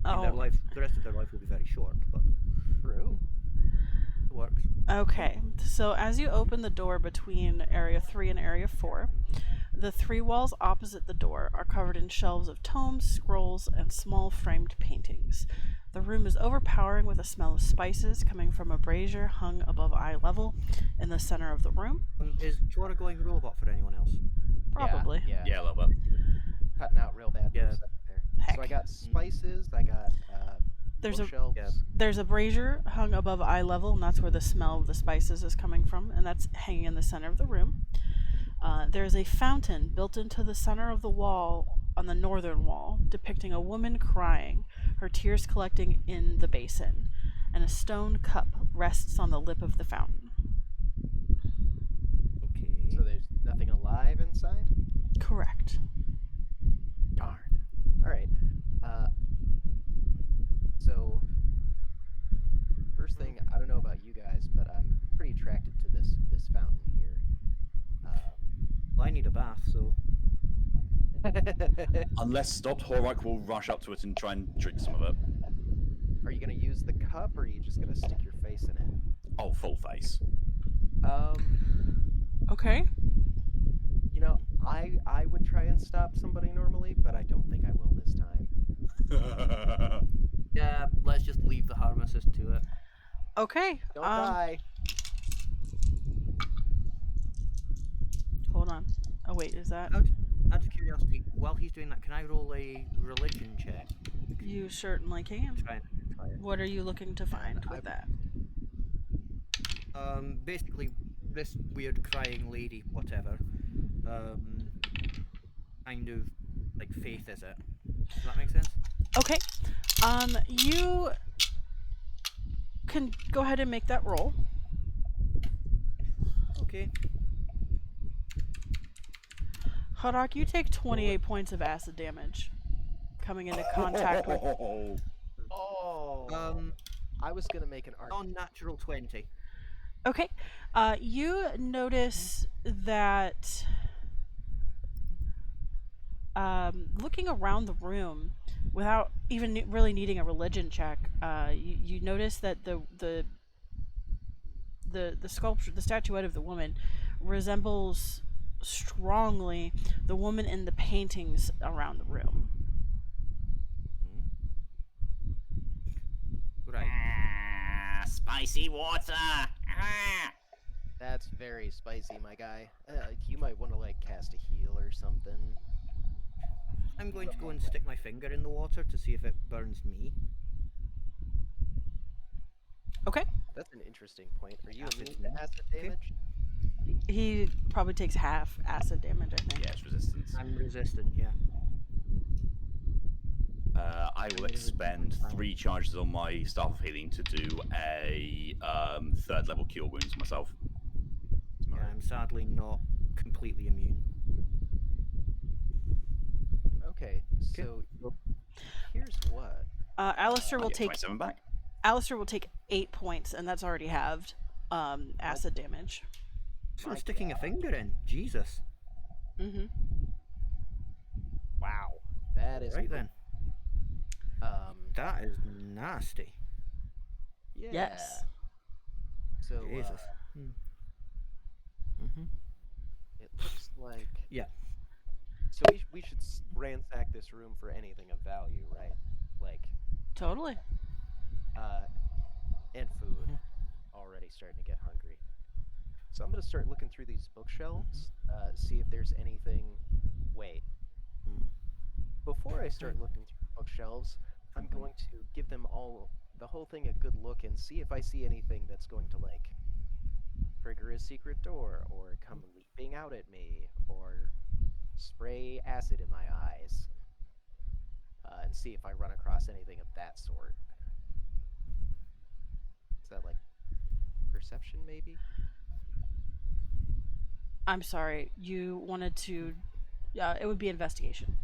I mean, their Oh, life, the rest of their life will be very short, but True. it works. okay. So as you open the door between Area 3 and Area 4, the 3 walls opposite the door are covered in shelves of tomes, scrolls, and small framed paintings. The room is overpowering with a smell of spices coming from a brazier hung above eye level in the center of the room. Is Chora going robot for anyone else? Probably. Yeah. Yeah, a little bit. Cutting out real bad for Yeah. a second there. So I Heck. got spices. I got There's a bookshelves. Yeah. there's a brazier hung above eye level, and that's where the smell of the spices is coming from, and that's hanging in the center of the room. There's a fountain built into the center of the wall on the northern wall, depicting a woman crying, her tears collecting in the basin, and a stone cup rests on the lip of the fountain. Okay. So there's nothing alive inside? Correct. Darn. Alright. So first thing, I don't know about you guys, but I'm pretty attracted to this fountain here. Well, I need a bath, so Unless stopped, Horak will rush up to it and try and drink some of it. Are you gonna use the cup, or are you just gonna stick your face in it? Oh, full face. Okay. You know, I would try and stop somebody normally, but I don't think I will this time. yeah, let's just leave the Harmacist to it. Okay. Don't die. Hold on. Oh wait, is that Out of curiosity, while he's doing that, can I roll a religion check? you? Certainly can. Try it. What are you looking to find with that? Basically, this weird crying lady, whatever, kind of like faith is it? Does that make sense? Okay. You can go ahead and make that roll. Okay. Harak, you take 28 points of acid damage coming into contact with. Oh. I was gonna make an argument. Non-natural 20. Okay. You notice that looking around the room without even really needing a religion check, you notice that the sculpture, the statuette of the woman, resembles strongly the woman in the paintings around the room. Right. Spicy water. That's very spicy, my guy. You might want to like cast a heal or something. I'm going to go and stick my finger in the water to see if it burns me. Okay. That's an interesting point. Are you Acid immune to damage. acid Okay. damage? He probably takes half acid damage, I think. Yeah, it's resistance. I'm resistant, yeah. I will expend 3 charges on my Staff of Healing to do a 3rd level cure wounds myself. Yeah, I'm sadly not completely immune. Okay, so here's what. Alistair I will get take 27 back. Alistair will take 8 points, and that's already halved acid damage. So I'm sticking a finger in. Jesus. Mm-hmm. Wow. That is Right then. That That is nasty. yeah. Yes. So Jesus. Mm-hmm. it looks like Yeah. So we should ransack this room for anything of value, right? Like Totally. and food. Already starting to get hungry. So I'm gonna start looking through these bookshelves, see if there's anything. Wait. Before I start looking through bookshelves, I'm going to give them the whole thing a good look and see if I see anything that's going to like trigger a secret door or come leaping out at me or spray acid in my eyes, and see if I run across anything of that sort. Is that like perception, maybe? I'm sorry. You wanted to. It would be investigation.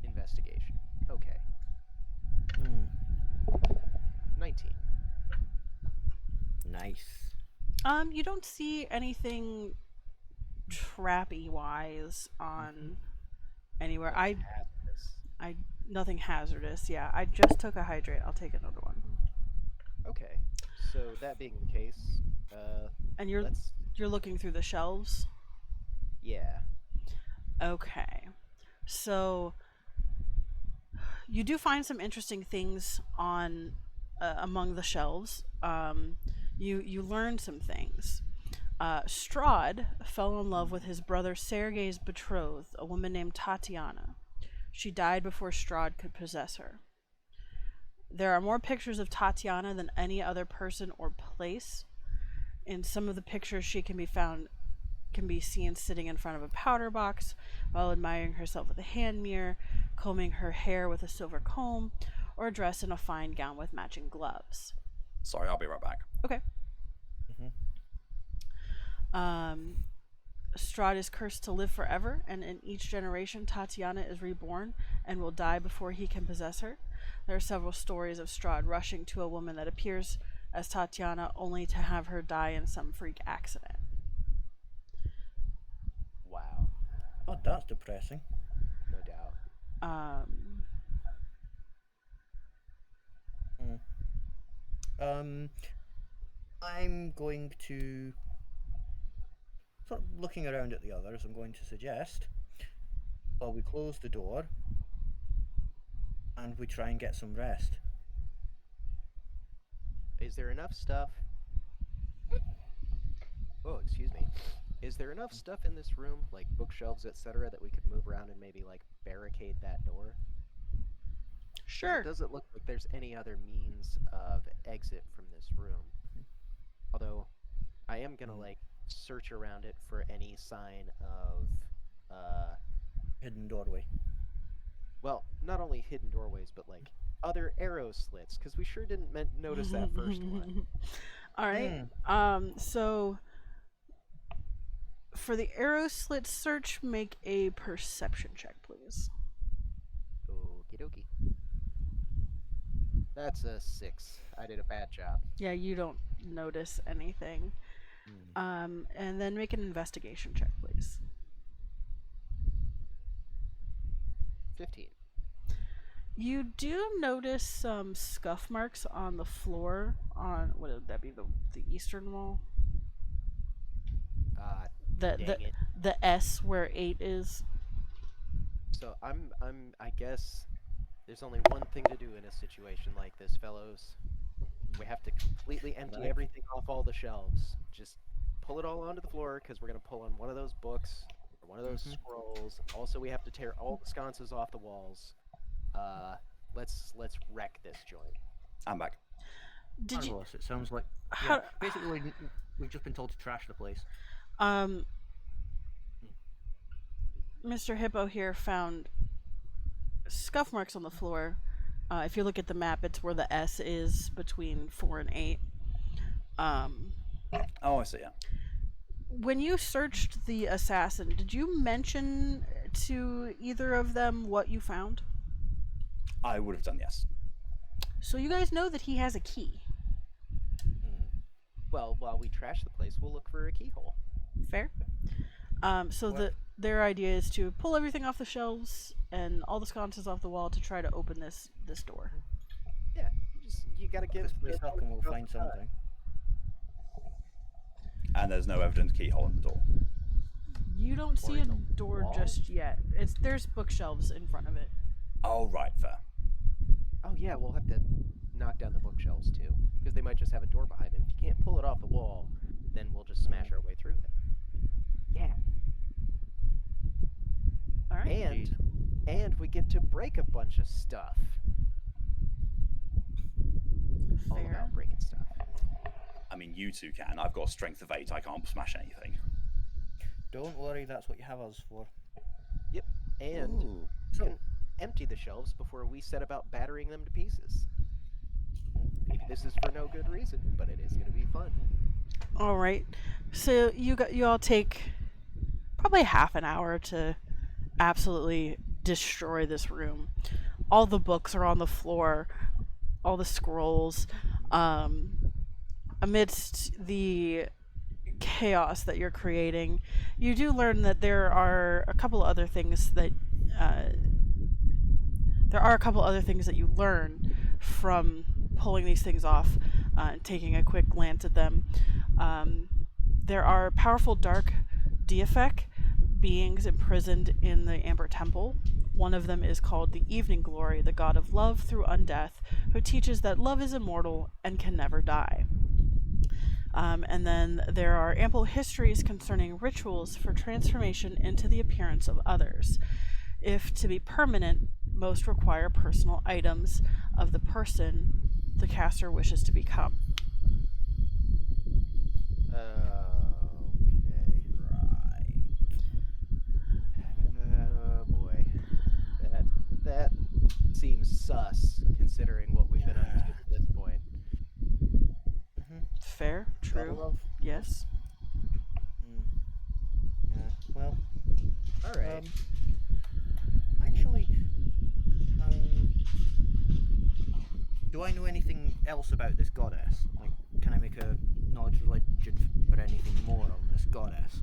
Investigation. Okay. 19. Nice. You don't see anything trappy wise on anywhere. Hazardous. Nothing hazardous. Yeah, I just took a hydrate. I'll take another one. Okay. So that being the case, And you're let's. looking through the shelves. Yeah. Okay. So you do find some interesting things on among the shelves. You learn some things. Strahd fell in love with his brother Sergei's betrothed, a woman named Tatiana. She died before Strahd could possess her. There are more pictures of Tatiana than any other person or place. In some of the pictures, she can be seen sitting in front of a powder box while admiring herself with a hand mirror, combing her hair with a silver comb, or dressed in a fine gown with matching gloves. Sorry, I'll be right back. Okay. Strahd is cursed to live forever, and in each generation, Tatiana is reborn and will die before he can possess her. There are several stories of Strahd rushing to a woman that appears as Tatiana, only to have her die in some freak accident. Wow. Oh, that's depressing. No doubt. I'm going to, sort of looking around at the others, I'm going to suggest, while we close the door and we try and get some rest. Is there enough stuff? Oh, excuse me. Is there enough stuff in this room, like bookshelves, etc., that we could move around and maybe like barricade that door? Sure. It doesn't look like there's any other means of exit from this room. Although, I am gonna like search around it for any sign of, Hidden doorway. well, not only hidden doorways, but like other arrow slits, because we sure didn't notice that first one. All right. So for the arrow slit search, make a perception check, please. Okie dokie. That's a 6. I did a bad job. Yeah, you don't notice anything. And then make an investigation check, please. 15. You do notice some scuff marks on the floor on, what would that be, the eastern wall? Dang it. The S where 8 is. So I guess there's only one thing to do in a situation like this, fellows. We have to completely empty everything off all the shelves. Just pull it all onto the floor, because we're gonna pull on one of those books or one of those scrolls. Also, we have to tear all the sconces off the walls. Let's wreck this joint. I'm back. Did you? Marvelous. It sounds like How- basically we've just been told to trash the place. Mr. Hippo here found scuff marks on the floor. If you look at the map, it's where the S is between 4 and 8. Oh, I see. Yeah. When you searched the assassin, did you mention to either of them what you found? I would have done, yes. So you guys know that he has a key. Well, while we trash the place, we'll look for a keyhole. Fair. So their idea is to pull everything off the shelves and all the sconces off the wall to try to open this door. Yeah, you gotta get This place up and we'll find something. And there's no evident keyhole in the door. You don't see Or a in the door wall? just yet. There's bookshelves in front of it. Oh, right, fair. Oh yeah, we'll have to knock down the bookshelves too, because they might just have a door behind them. If you can't pull it off the wall, then we'll just smash our way through it. Yeah, All right. and we get to break a bunch of stuff. All Fair. about breaking stuff. I mean, you two can. I've got a strength of 8. I can't smash anything. Don't worry, that's what you have us for. Yep, and Ooh. we can empty the shelves before we set about battering them to pieces. Maybe this is for no good reason, but it is going to be fun. All right. So you all take probably half an hour to absolutely destroy this room. All the books are on the floor, all the scrolls. Amidst the chaos that you're creating, you do learn that there are a couple other things that you learn from pulling these things off and taking a quick glance at them. There are powerful dark Deifek beings imprisoned in the Amber Temple. One of them is called the Evening Glory, the god of love through undeath, who teaches that love is immortal and can never die. And then there are ample histories concerning rituals for transformation into the appearance of others. If to be permanent, most require personal items of the person the caster wishes to become. Okay. Right. Oh boy. That seems sus, considering what we've been up to at this point. Fair, Gotta true, love. yes. Yeah. Well, Alright. actually, do I know anything else about this goddess? Like, can I make a knowledge religion for anything more on this goddess?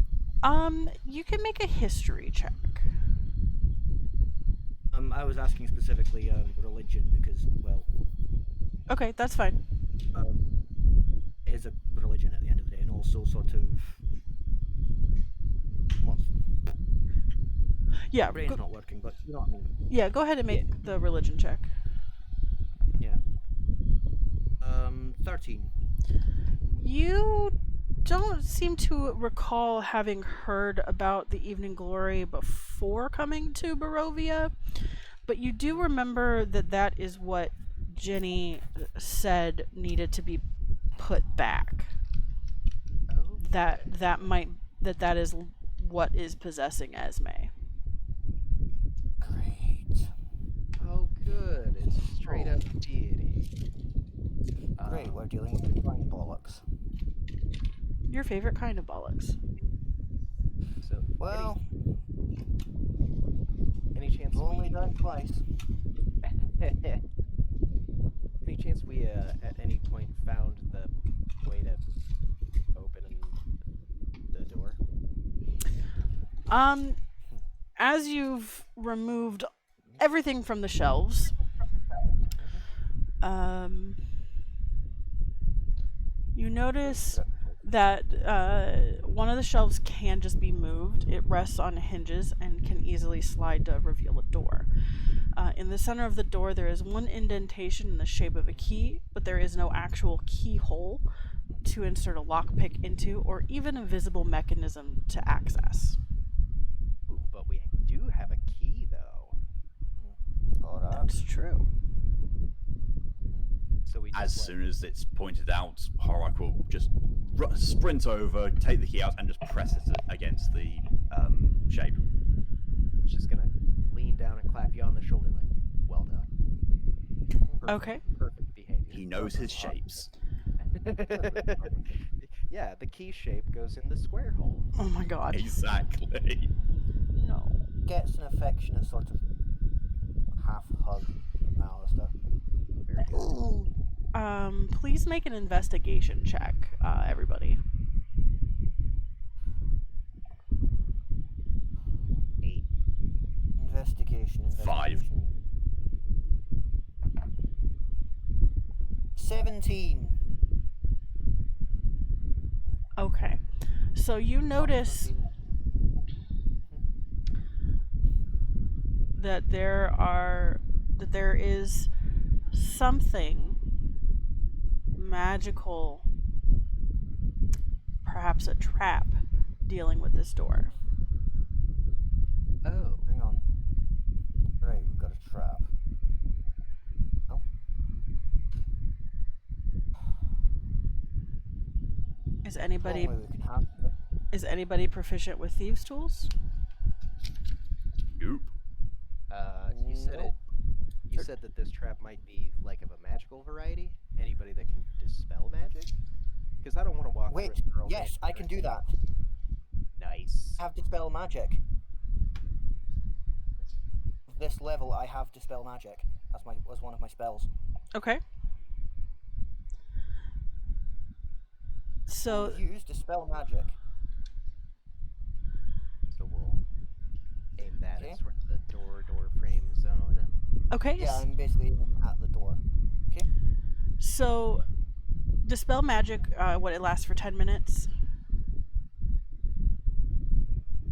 You can make a history check. I was asking specifically religion because, well, Okay, that's fine. it is a religion at the end of the day, and also sort of what's Yeah, brain's not working, but you know what I mean. yeah, go ahead and make the religion check. Yeah. 13. You don't seem to recall having heard about the Evening Glory before coming to Barovia, but you do remember that that is what Jenny said needed to be put back. That is what is possessing Esme. Great. Oh, good. It's straight up deity. Great, we're dealing with divine bollocks. Your favorite kind of bollocks. So, Well, any chance only we done twice. any chance we at any point found the way to open the door? As you've removed everything from the shelves, you notice that one of the shelves can just be moved. It rests on hinges and can easily slide to reveal a door. In the center of the door, there is one indentation in the shape of a key, but there is no actual keyhole to insert a lockpick into, or even a visible mechanism to access. Ooh, but we do have a key, though. Alright. That's true. So we As just soon as it's pointed out, Horak will just sprint over, take the key out, and just press it against the shape. just gonna lean down and clap you on the shoulder, like, well done. Perfect, Okay. Perfect behavior. He knows his shapes. Yeah, the key shape goes in the square hole. Oh my god. Exactly. No. Gets an affectionate sort of half hug from Alistair. Very good. Please make an investigation check, everybody. 8. Investigation. 5. 17. Okay. So you notice that there is something magical, perhaps a trap, dealing with this door. Oh. Hang on. Right, we've got a trap. Oh. Is anybody Only we can have it. proficient with thieves' tools? Nope. You said it. Nope. You said that this trap might be like of a magical variety. Anybody that can dispel magic? Because I don't want to walk. Wait, through a girl yes, I can do that. Nice. I have dispel magic. This level, I have dispel magic as one of my spells. Okay. So Use dispel magic. So we'll aim that Okay. at sort of the door frame zone. okay. Yeah, I'm basically aiming at the door. Okay. So dispel magic. What, it lasts for 10 minutes?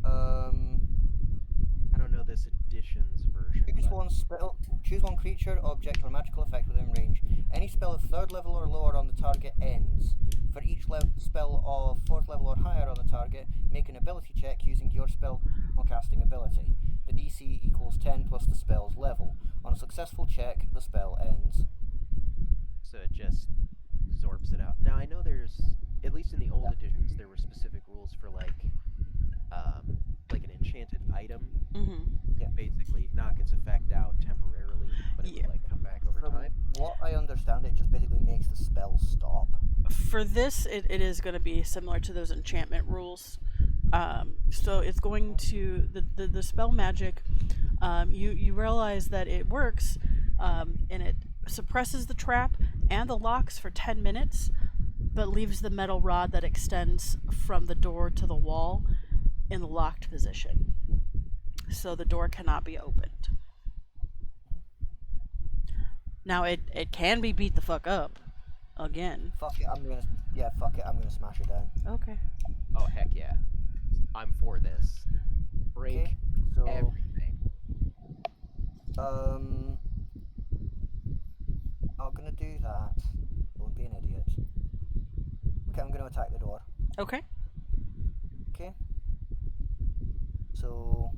I don't know this edition's version. Choose but- one spell. Choose one creature, object, or magical effect within range. Any spell of 3rd level or lower on the target ends. For each spell of 4th level or higher on the target, make an ability check using your spell casting ability. The DC equals 10 plus the spell's level. On a successful check, the spell ends. So it just zorps it out. Now I know there's, at least in the old editions, there were specific rules for like an enchanted item Mm-hmm. basically knock its effect out temporarily, but it Yeah. would like come back over From time. what I understand, it just basically makes the spell stop. For this, it is going to be similar to those enchantment rules. So it's going to the spell magic. You realize that it works, and it suppresses the trap and the locks for 10 minutes, but leaves the metal rod that extends from the door to the wall in the locked position. So the door cannot be opened. Now it can be beat the fuck up again. Fuck it, I'm gonna smash it down. Okay. Oh heck yeah, I'm for this. Break Okay, so everything. not gonna do that. Don't be an idiot. Okay, I'm gonna attack the door. Okay. Okay. So,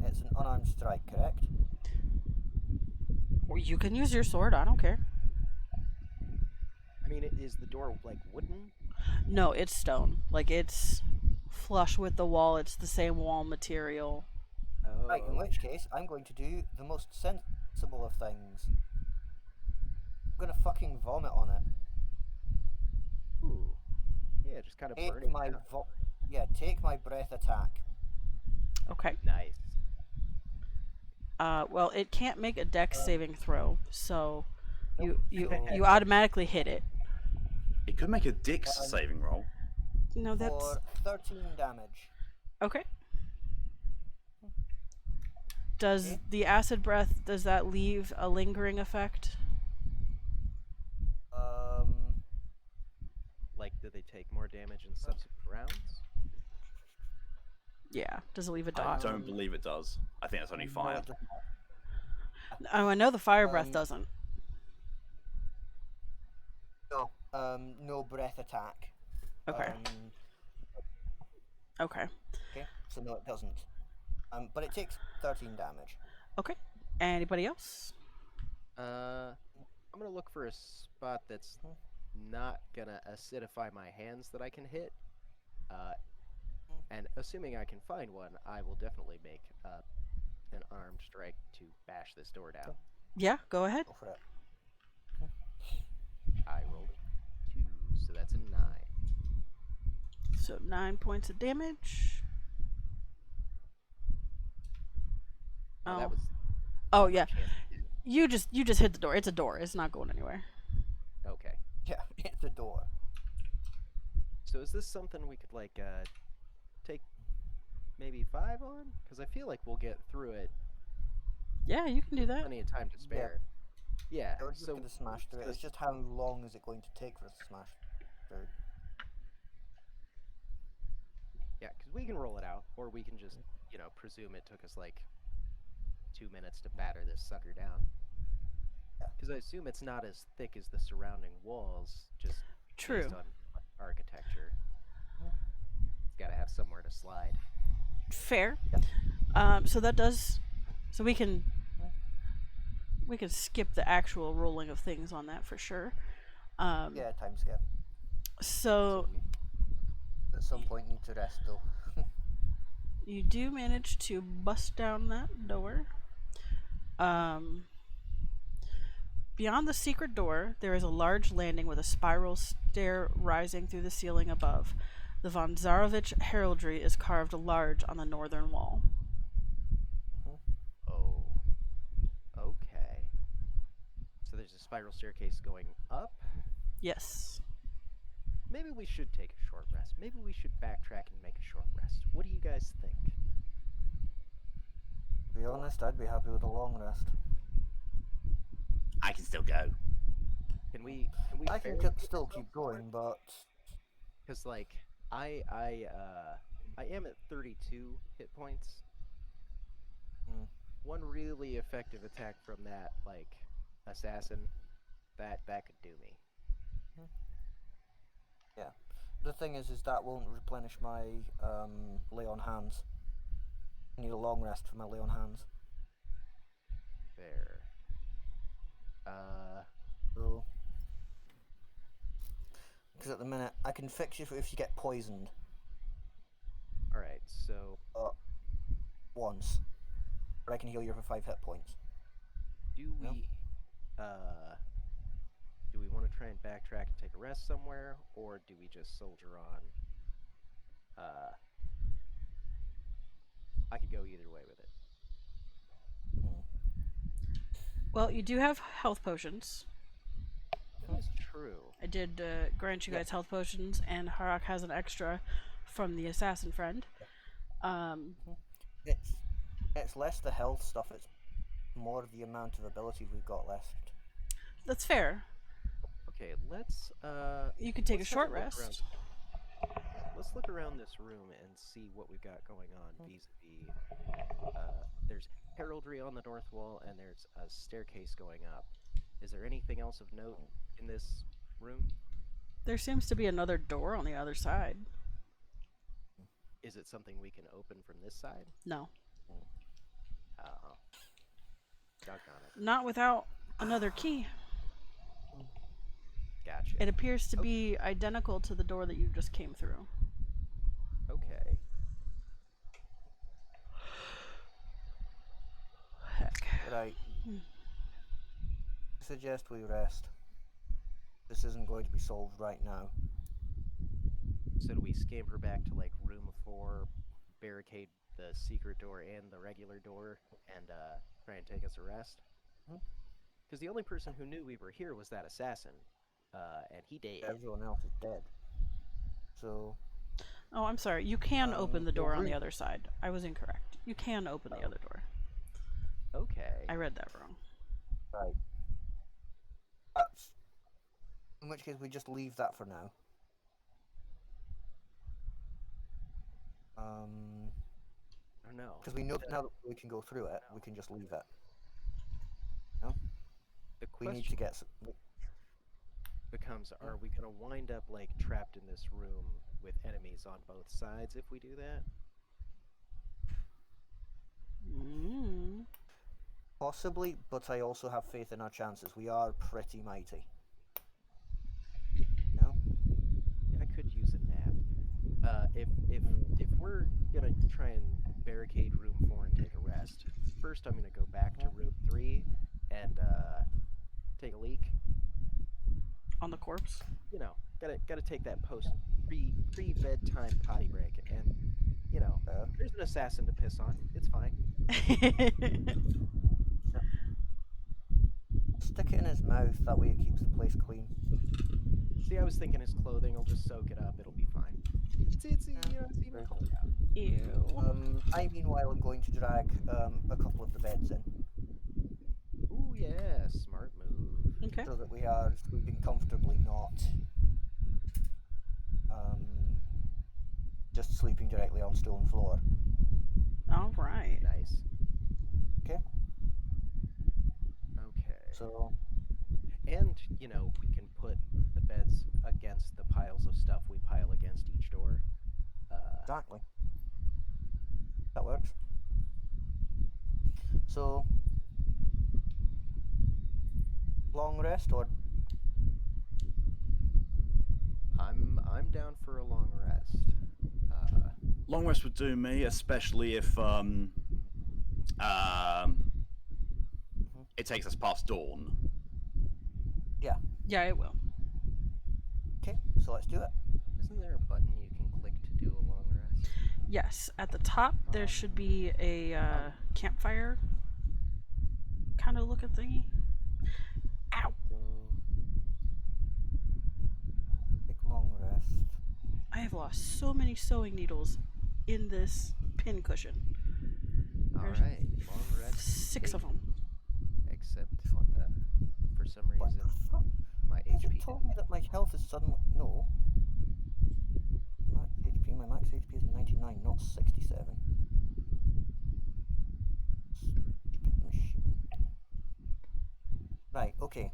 it's an unarmed strike, correct? Or you can use your sword. I don't care. I mean, is the door like wooden? No, it's stone. Like it's flush with the wall. It's the same wall material. Oh, Right, in which case, I'm going to do the most sensible of things. I'm gonna fucking vomit on it. Ooh. Yeah, just kind of Take burning. my down. take my breath attack. Okay. Nice. Well, it can't make a dex saving throw, so you So- automatically hit it. It could make a Dix saving roll. No, that's For 13 damage. okay. Does Okay. the acid breath, does that leave a lingering effect? Like, do they take more damage in subsequent rounds? Yeah. Does it leave a I dot? don't believe it does. I think that's only no, fire. it does not. Oh, I know the fire breath Um, doesn't. No, no breath attack. Okay. Okay. Okay, so no, it doesn't. But it takes 13 damage. Okay. Anybody else? I'm gonna look for a spot that's not gonna acidify my hands that I can hit. And assuming I can find one, I will definitely make an armed strike to bash this door down. Yeah, go ahead. Go for it. I rolled a 2, so that's a 9. So 9 points of damage. Oh, that Oh. was Oh yeah. chance. You just hit the door. It's a door. It's not going anywhere. Okay. Yeah, hit the door. So is this something we could like take maybe 5 on? Because I feel like we'll get through it. Yeah, you can do that. Plenty of time to spare. Yeah. We're just So gonna smash through it. It's just how long is it going to take for us to smash through? yeah, because we can roll it out, or we can just presume it took us like 2 minutes to batter this sucker down. Yeah. Because I assume it's not as thick as the surrounding walls, just True. based on architecture. It's got to have somewhere to slide. Fair. Yeah. So that does. So we can skip the actual rolling of things on that for sure. Yeah, time skip. So At some point, need to rest though. you do manage to bust down that door. Beyond the secret door, there is a large landing with a spiral stair rising through the ceiling above. The von Zarovich heraldry is carved large on the northern wall. Oh. Okay. So there's a spiral staircase going up. Yes. Maybe we should take a short rest. Maybe we should backtrack and make a short rest. What do you guys think? To be honest, I'd be happy with a long rest. I can still go. Can we I can still keep going, but because like I am at 32 hit points. Hmm. One really effective attack from that like assassin that could do me. yeah. The thing is that won't replenish my lay on hands. I need a long rest for my lay on hands. Because at the minute, I can fix you if you get poisoned All right, so once, or I can heal you for 5 hit points. do No? we do we want to try and backtrack and take a rest somewhere, or do we just soldier on? I could go either way with it. Well, you do have health potions. That is true. I did grant you Yeah. guys health potions, and Harak has an extra from the assassin friend. It's less the health stuff, it's more the amount of ability we've got left. That's fair. Okay, let's You could take a let's have short look rest. around- Let's look around this room and see what we've got going on vis-a-vis. There's heraldry on the north wall, and there's a staircase going up. Is there anything else of note in this room? There seems to be another door on the other side. Is it something we can open from this side? No, Doggone it. not without another key. Gotcha. It appears to be identical to the door that you just came through. Okay. Heck. Right. I suggest we rest. This isn't going to be solved right now. So do we scamper back to like room 4, barricade the secret door and the regular door, and try and take us a rest? Because the only person who knew we were here was that assassin, and he dead. Everyone else is dead. So, Oh, I'm sorry. You can open the the door on the room- other side. I was incorrect. You can open the other door. Okay. I read that wrong. right. That's, in which case, we just leave that for now. I don't know. Because we know that now that we can go through it, we can just leave it. The We question need to get some. becomes: are we gonna wind up like trapped in this room with enemies on both sides if we do that? Mm. Possibly, but I also have faith in our chances. We are pretty mighty. No? I could use a nap. If we're gonna try and barricade room 4 and take a rest, first I'm gonna go back to room 3 and take a leak. On the corpse. You know, gotta take that pre bedtime potty break, and you know, there's an assassin to piss on. It's fine. Stick it in his mouth, that way it keeps the place clean. See, I was thinking his clothing will just soak it up. It'll be fine. It's even cold out. Ew. I meanwhile am going to drag a couple of the beds in, Ooh yeah, smart move. Okay. so that we are sleeping comfortably, not just sleeping directly on stone floor. All right. Nice. Okay? Okay. So, And, you know, we can put the beds against the piles of stuff we pile against each door. exactly. That works. So, long rest or I'm down for a long rest. Long rest would do me, especially if it takes us past dawn. Yeah, it will. okay, so let's do it. Isn't there a button you can click to do a long rest? Yes, at the top there should be a campfire kind of looking thingy. Ow! Take long rest. I have lost so many sewing needles in this pin cushion. There's Alright, long rest. 6 of them. Except for some What reason, the fuck? my Has it HP. told me that my health is suddenly no? My max HP is 99, not 67. Stupid machine. Right, okay.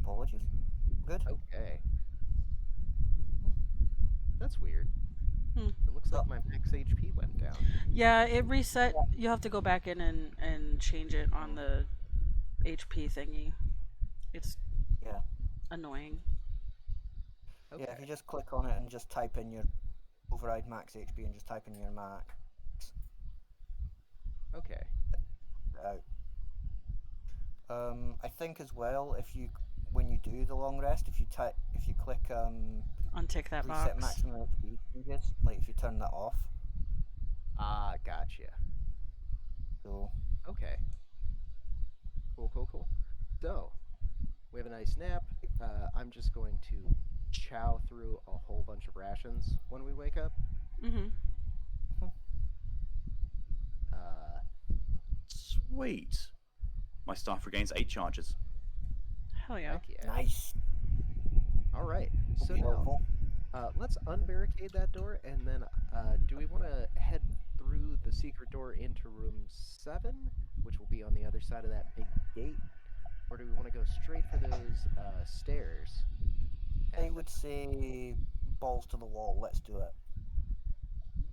Apologies. Good. Okay. That's weird. Hmm. It looks like my max HP went down. Yeah, it reset. You'll have to go back in and change it on the HP thingy. It's Yeah. annoying. Okay. Yeah, if you just click on it and just type in your override max HP and just type in your max Okay. out. I think as well, if you when you do the long rest, if you click Untick that reset box. maximum HP changes, like if you turn that off, Ah, gotcha. so Okay. Cool. So, we have a nice nap. I'm just going to chow through a whole bunch of rations when we wake up. Mm-hmm. Sweet. My staff regains 8 charges. Hell yeah. Heck yeah. nice. All right. So Be now, helpful. let's unbarricade that door, and then do we want to head through the secret door into room 7, which will be on the other side of that big gate, or do we want to go straight for those stairs? I would say balls to the wall. Let's do it.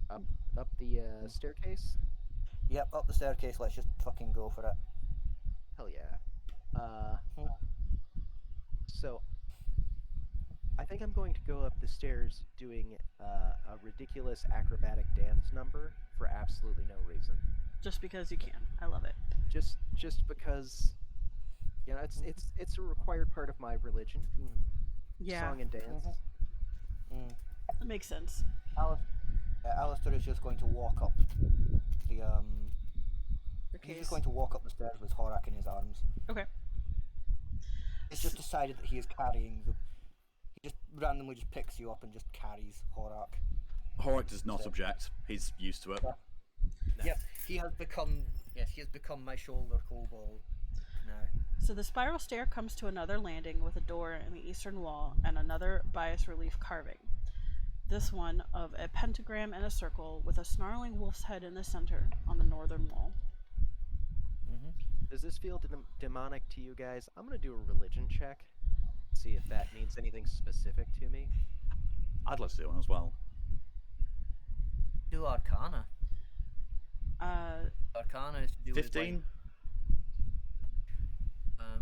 Up the staircase? Yep, up the staircase. Let's just fucking go for it. Hell yeah. So, I think I'm going to go up the stairs doing a ridiculous acrobatic dance number for absolutely no reason. Just because you can. I love it. Just because, you know, it's a required part of my religion. Yeah. Song and dance. That makes sense. Alistair is just going to walk up the He's just going to walk up the stairs with Horak in his arms. Okay. He's just decided that he is carrying the. He just randomly just picks you up and just carries Horak. Horak does not object. He's used to it. Yep, he has become. Yes, he has become my shoulder kobold now. So the spiral stair comes to another landing with a door in the eastern wall and another bias relief carving. This one of a pentagram and a circle with a snarling wolf's head in the center on the northern wall. Does this feel demonic to you guys? I'm gonna do a religion check. See if that means anything specific to me. I'd like to do one as well. Do Arcana. Uh, Arcana is to do 15? with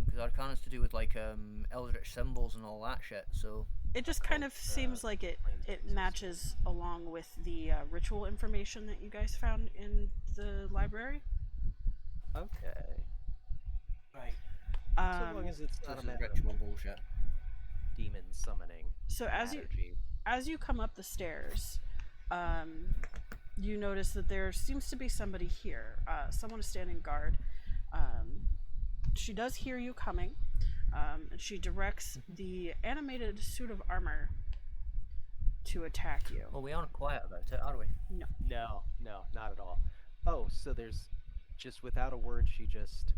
because Arcana is to do with like eldritch symbols and all that shit. So it just kind of seems like it matches along with the ritual information that you guys found in the library. Okay. right, So long as it's not a this is matter of ritual bullshit. demon summoning. So Matter-G. as you come up the stairs, you notice that there seems to be somebody here. Someone is standing guard. She does hear you coming, and she directs the animated suit of armor to attack you. Well, we aren't quiet about it, are we? No, not at all. Oh, so there's just without a word, she just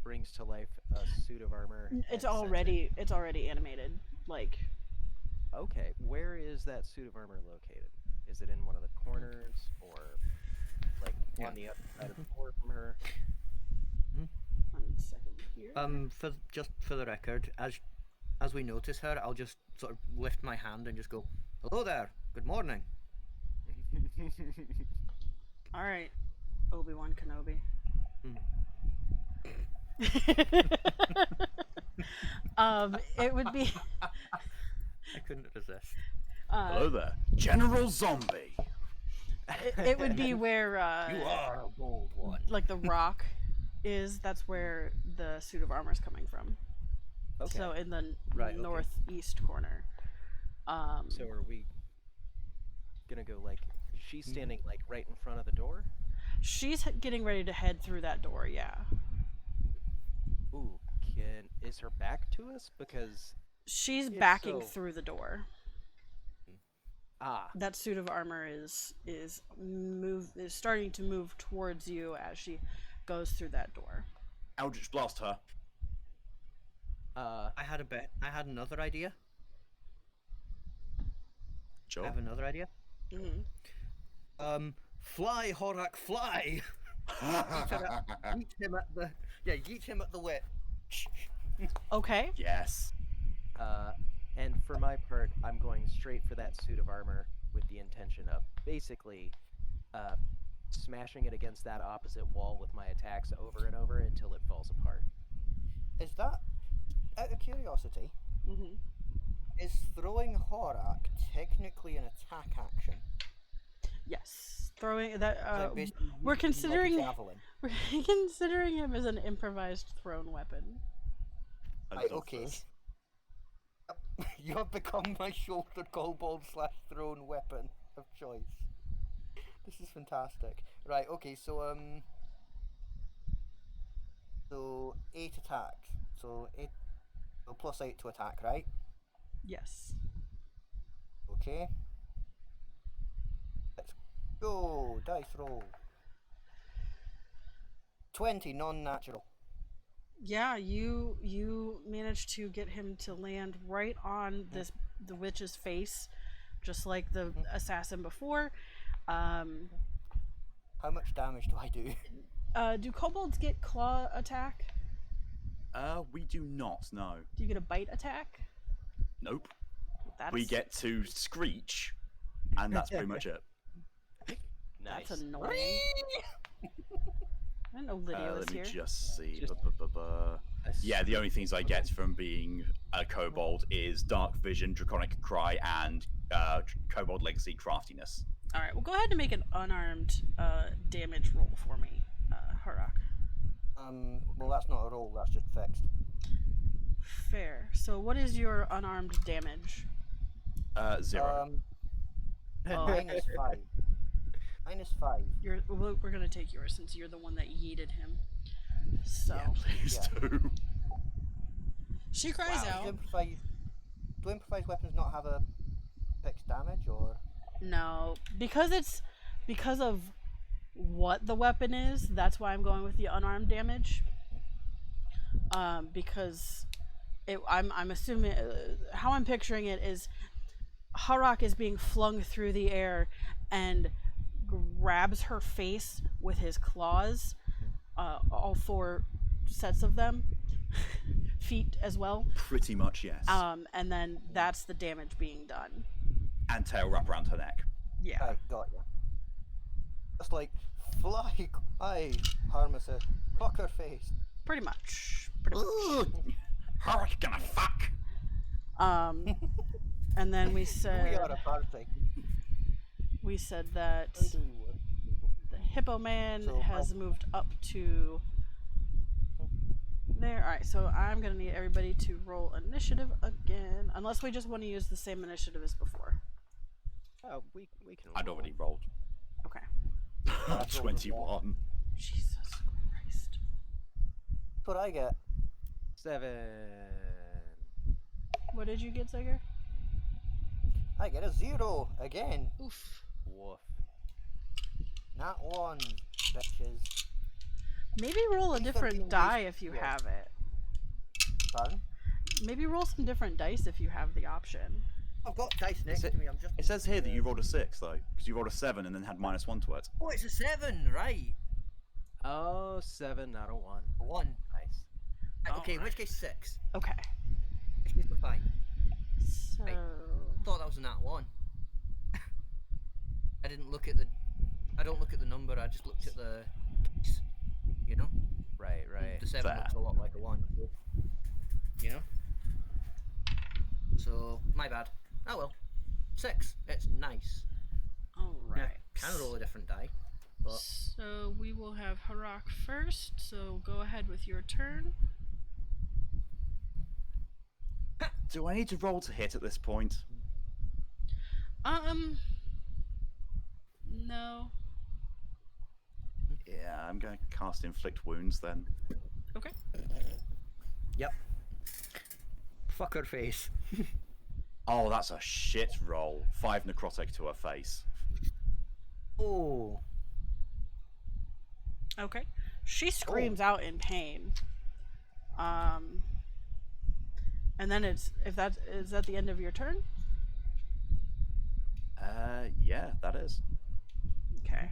brings to life a suit of armor. and It's sends already animated. Like, Okay, where is that suit of armor located? Is it in one of the corners, or like on the other side of the floor from her? 1 second here. For the record, as we notice her, I'll just sort of lift my hand and just go, "Hello there, good morning." All right, Obi-Wan Kenobi. It would be. I couldn't resist. Hello there. General Zombie. It would be where You are a bold one. like the rock is. That's where the suit of armor is coming from. Okay. So in the Right, okay. northeast corner. So are we gonna go like? Is she standing like right in front of the door? She's getting ready to head through that door. Yeah. Ooh, is her back to us? Because She's If backing so- through the door. That suit of armor is starting to move towards you as she goes through that door. Eldritch Blast her. I had another idea. Sure. I have another idea. Mm-hmm. Fly, Horak, fly! Yeet him at the wit. Okay. Yes. And for my part, I'm going straight for that suit of armor with the intention of basically smashing it against that opposite wall with my attacks over and over until it falls apart. Is that, out of curiosity, Hmm. is throwing Horak technically an attack action? Yes, throwing that. Like basically we're using considering like a javelin? we're considering him as an improvised thrown weapon. I Right, love okay. this. You have become my shoulder kobold / thrown weapon of choice. This is fantastic. Right, okay, so so 8 attacks. So 8 so +8 to attack, right? Yes. Okay. Let's go. Dice roll. 20 non-natural. Yeah, you managed to get him to land right on the witch's face, just like the assassin before. How much damage do I do? Do kobolds get claw attack? We do not, no. Do you get a bite attack? Nope. That's, We get to screech, and that's pretty much it. Nice. That's annoying. I didn't know Lydia was Let me here. just see. Just- Yeah, the only things I get from being a kobold is dark vision, draconic cry, and kobold legacy craftiness. All right, well, go ahead and make an unarmed damage roll for me, Harak. Well, that's not a roll. That's just fixed. Fair. So, what is your unarmed damage? 0. Oh, -5. -5. we're gonna take yours since you're the one that yeeted him. So Yeah, please Yeah. do. she cries Do out. improvised weapons not have a fixed damage, or? No, because of what the weapon is. That's why I'm going with the unarmed damage. Because I'm assuming how I'm picturing it is Harak is being flung through the air and grabs her face with his claws, all 4 sets of them, feet as well. Pretty much, yes. And then that's the damage being done. And tail wrap around her neck. Yeah. Right, got you. It's like, fly, Harmasa, fucker face. Pretty much. Pretty much. Ugh! Harak gonna fuck! And then we We said are a party. that the Hippo Man So, has moved up to there. All right, so I'm gonna need everybody to roll initiative again, unless we just want to use the same initiative as before. Oh, we can. I'd roll. already rolled. Okay. rolled as well. 21. Jesus Christ. That's what I get. 7. What did you get, Sager? I get a 0 again. Oof. Woof. Not 1, bitches. Maybe roll a These are different being die wasted if you here. have it. Pardon? Maybe roll some different dice if you have the option. I've got dice next it- to me. I'm just. It says here that you rolled a 6, though, because you rolled a 7 and then had -1 to it. Oh, it's a 7, right? Oh, 7, not a 1. A 1. Nice. Okay, in which case 6. Okay. Which means we're fine. So Thought that was a nat 1. I didn't look at the. I don't look at the number. I just looked at the. Dice, you know. Right, right. The 7 Fair. looks a lot like a 1. So, you know. So my bad. Oh well. 6. It's nice. all Yeah, right. can roll a different die, but So we will have Harak first. So go ahead with your turn. Do I need to roll to hit at this point? No. Yeah, I'm going to cast Inflict Wounds then. Okay. yep. Fucker face. Oh, that's a shit roll. 5 necrotic to her face. Oh. Okay. She screams out in pain. And then is that the end of your turn? Yeah, that is. Okay.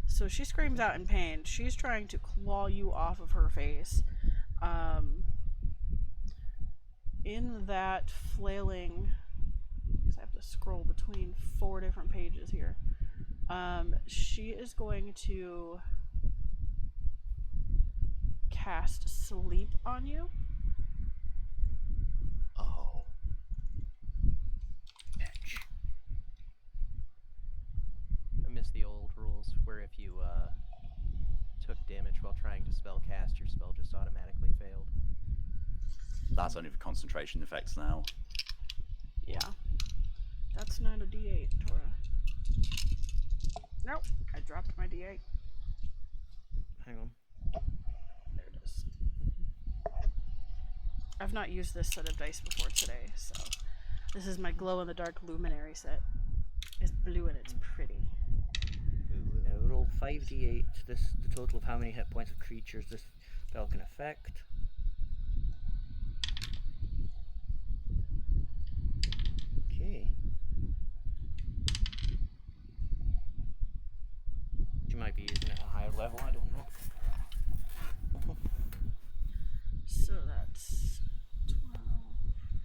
So she screams out in pain. She's trying to claw you off of her face. In that flailing, I guess I have to scroll between 4 different pages here. She is going to cast Sleep on you. Oh. Bitch. I miss the old rules where if you took damage while trying to spell cast, your spell just automatically failed. That's only for concentration effects now. Yeah. That's not a D8, Tora. Nope, I dropped my D8. Hang on. There it is. I've not used this set of dice before today, so this is my glow-in-the-dark luminary set. It's blue and it's pretty. Now roll 5d8. This the total of how many hit points of creatures this spell can affect. Okay. She might be using it at a higher level, I don't know. So that's 12,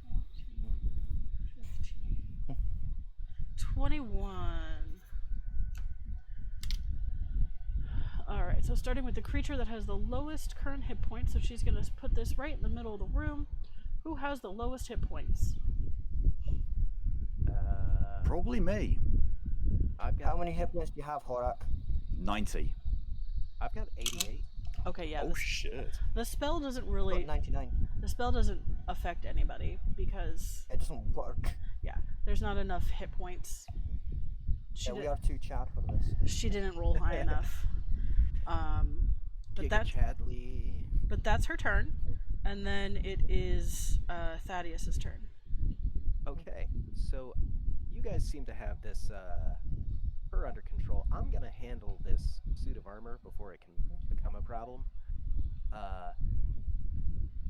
14, 15, 21. Alright, so starting with the creature that has the lowest current hit points, so she's going to put this right in the middle of the room. Who has the lowest hit points? Probably me. I've got How many hit points do you have, Horak? 90. I've got 88. Okay, yeah, Oh shit. the spell doesn't I've got really... 99. The spell doesn't affect anybody because, It doesn't work. yeah, there's not enough hit points. She, Yeah, we di- are too chat for this. she didn't roll high enough. But Giga Chadley. that's her turn, and then it is Thaddeus's turn. Okay, so you guys seem to have this her under control. I'm gonna handle this suit of armor before it can become a problem.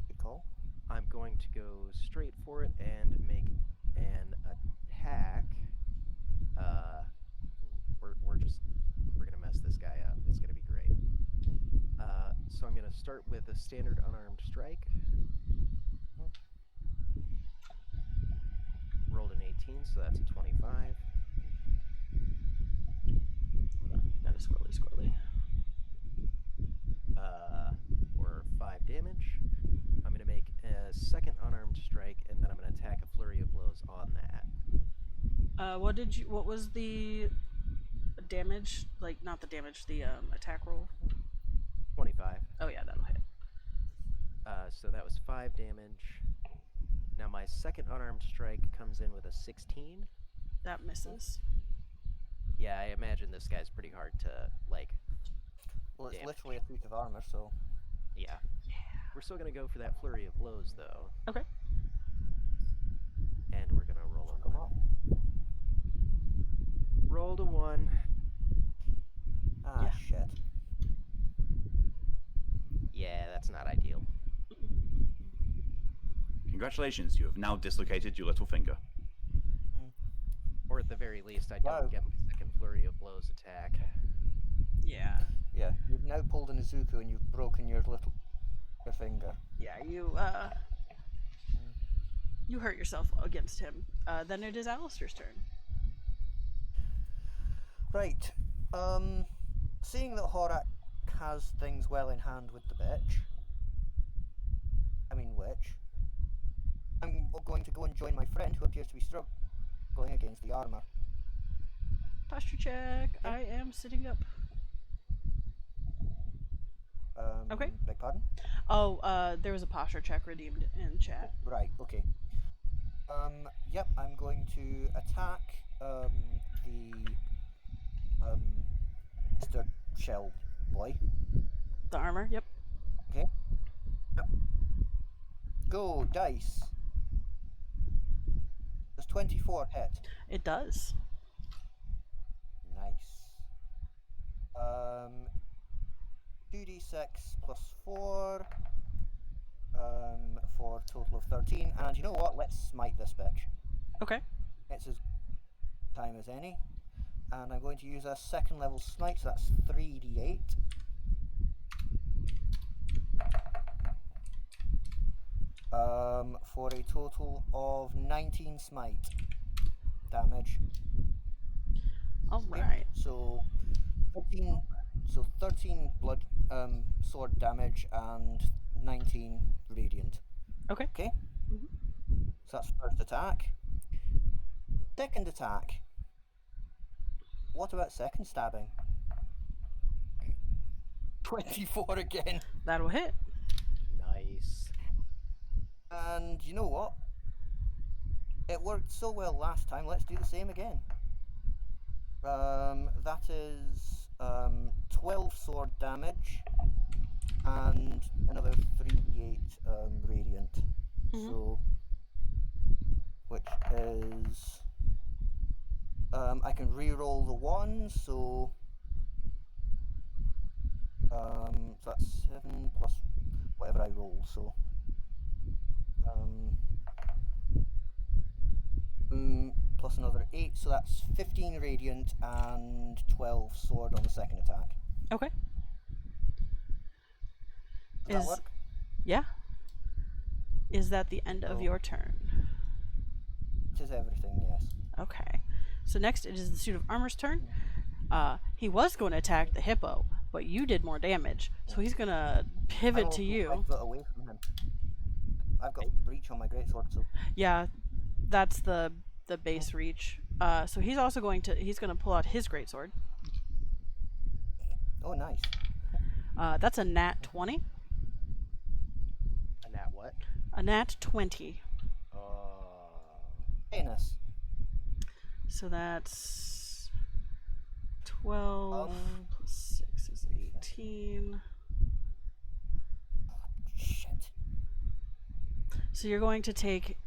Good call. I'm going to go straight for it and make an attack. We're gonna mess this guy up. It's gonna be great. So I'm gonna start with a standard unarmed strike. Rolled an 18, so that's a 25. That is squirrely. Or 5 damage. I'm gonna make a second unarmed strike, and then I'm gonna attack a flurry of blows on that. What was the damage? Like, not the damage, the attack roll? 25. Oh yeah, that'll hit. So that was 5 damage. Now my second unarmed strike comes in with a 16. That misses. Yeah, I imagine this guy's pretty hard to, like, Well, it's damage. literally a suit of armor, so. Yeah. We're still gonna go for that flurry of blows, though. Okay. And we're gonna roll a Come 1. on. Rolled a 1. Ah, Yeah. shit. Yeah, that's not ideal. Congratulations, you have now dislocated your little finger. Or at the very least, I don't Wow. get my second flurry of blows attack. Yeah. Yeah, you've now pulled an Izuku and you've broken your finger. Yeah, you hurt yourself against him. Then it is Alistair's turn. Right. Seeing that Horak has things well in hand with the witch, I'm going to go and join my friend who appears to be struggling against the armor. Posture check. I am sitting up. Okay. Beg pardon? Oh, there was a posture check redeemed in chat. Right, okay. Yep, I'm going to attack, Mr. Shell Boy. The armor, yep. Okay. Yep. Go, dice. Does 24 hit? It does. Nice. 2d6 plus 4, for a total of 13. And you know what? Let's smite this bitch. Okay. It's as time as any. And I'm going to use a second level smite, so that's 3d8. For a total of 19 smite damage. All Okay, right. So 13 blood sword damage and 19 radiant. Okay. Okay? Mhm. So that's first attack. Second attack. What about second stabbing? 24 again. That'll hit. Nice. And you know what? It worked so well last time. Let's do the same again. That is 12 sword damage and another 3d8 radiant. Mhm. So, which is I can re-roll the one, so that's 7 plus whatever I roll. So plus another 8, so that's 15 radiant and 12 sword on the second attack. Okay. Does that Is work? yeah. Is that the end of Oh. your turn? It is everything, yes. Okay. So next it is the suit of armor's turn. He was going to attack the hippo, but you did more damage, so he's gonna pivot to you. 5 foot away from him. I've got reach on my greatsword, so Yeah, that's the base reach. So he's also he's gonna pull out his greatsword. oh nice. That's a nat 20. And that what? A nat 20. Heinous. So that's 12 plus 6 is 18. Shit. So you're going to take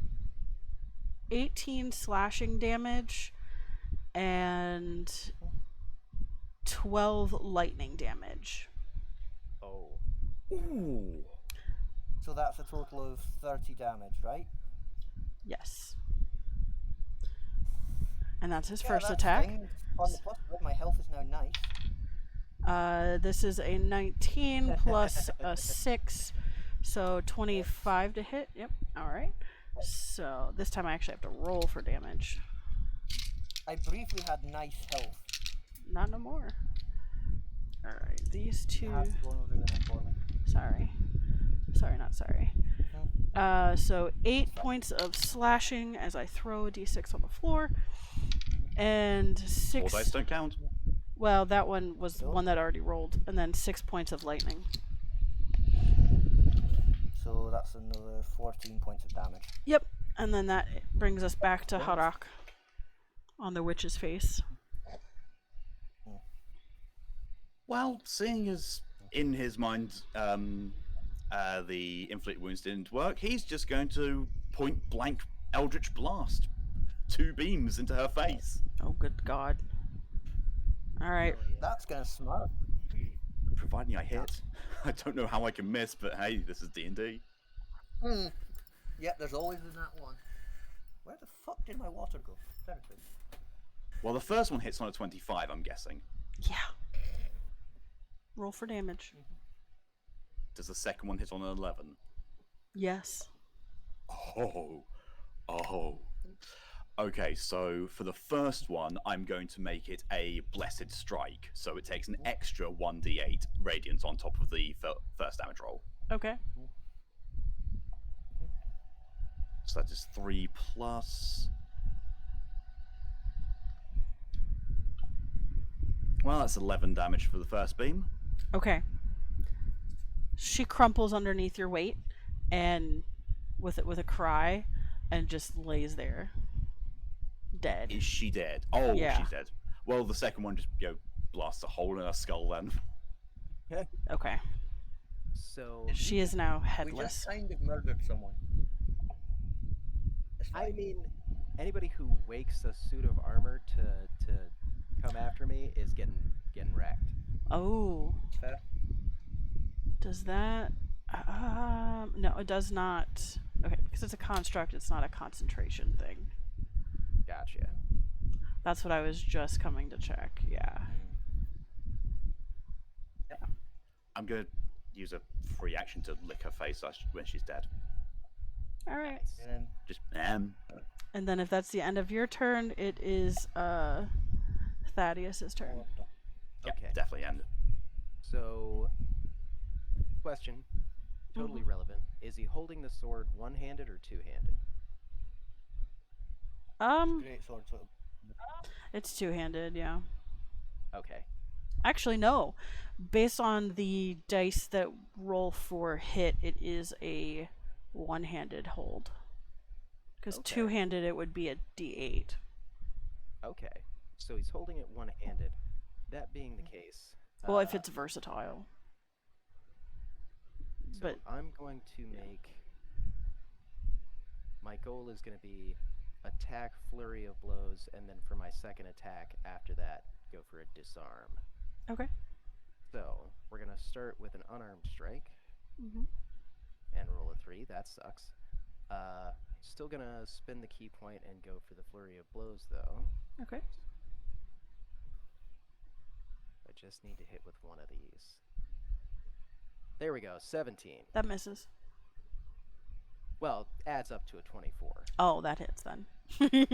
18 slashing damage and 12 lightning damage. Oh. Ooh. So that's a total of 30 damage, right? Yes. And that's his Yeah, first that's attack. fine. On the plus side, my health is now nice. This is a 19 plus a 6, so 25 to hit. Yep. All right. So this time I actually have to roll for damage. I briefly had nice health. Not no more. All right. These You two. have to go over there for me. Sorry. Sorry, not sorry. So 8 points of slashing as I throw a d6 on the floor, and 6. All dice don't count. Well, that one was Nope. one that already rolled, and then 6 points of lightning. So that's another 14 points of damage. Yep, and then that brings us back to Harak on the witch's face. Well, seeing as in his mind the inflict wounds didn't work, he's just going to point blank Eldritch Blast 2 beams into her face. Oh, good God. All right. That's gonna smart. Providing I hit. I don't know how I can miss, but hey, this is D&D. Yep, there's always that one. Where the fuck did my water go? Seriously. Well, the first one hits on a 25, I'm guessing. Yeah. Roll for damage. Does the second one hit on an 11? Yes. Oh. Okay, so for the first one, I'm going to make it a Blessed Strike. So it takes an extra 1d8 radiant on top of the first damage roll. Okay. So that is 3 plus. Well, that's 11 damage for the first beam. Okay. She crumples underneath your weight, and with a cry, and just lays there, dead. Is she dead? Oh, Yeah. she's dead. Well, the second one just blasts a hole in her skull then. Okay. So She is now We headless. just kind of murdered someone. It's I fine. mean, anybody who wakes a suit of armor to come after me is getting wrecked. Oh. Fair. Does that? No, it does not. Okay, because it's a construct, it's not a concentration thing. Gotcha. That's what I was just coming to check. Yeah. I'm going to use a free action to lick her face when she's dead. All right. Just, And then if that's the end of your turn, it is Thaddeus's turn. Order. Yeah, Okay. definitely end. So, question, totally relevant. Is he holding the sword one-handed or two-handed? Great sword, so It's two-handed, yeah. Okay. Actually, no. Based on the dice that roll for hit, it is a one-handed hold. Because Okay. two-handed, it would be a D8. Okay. So he's holding it one-handed. That being the case, Well, if it's versatile. so but- I'm going to make. My goal is going to be attack, flurry of blows, and then for my second attack after that, go for a disarm. Okay. So we're going to start with an unarmed strike Mm-hmm. and roll a 3. That sucks. Still going to spend the key point and go for the flurry of blows, though. Okay. I just need to hit with one of these. There we go, 17. That misses. Well, adds up to a 24. Oh, that hits then. Okay.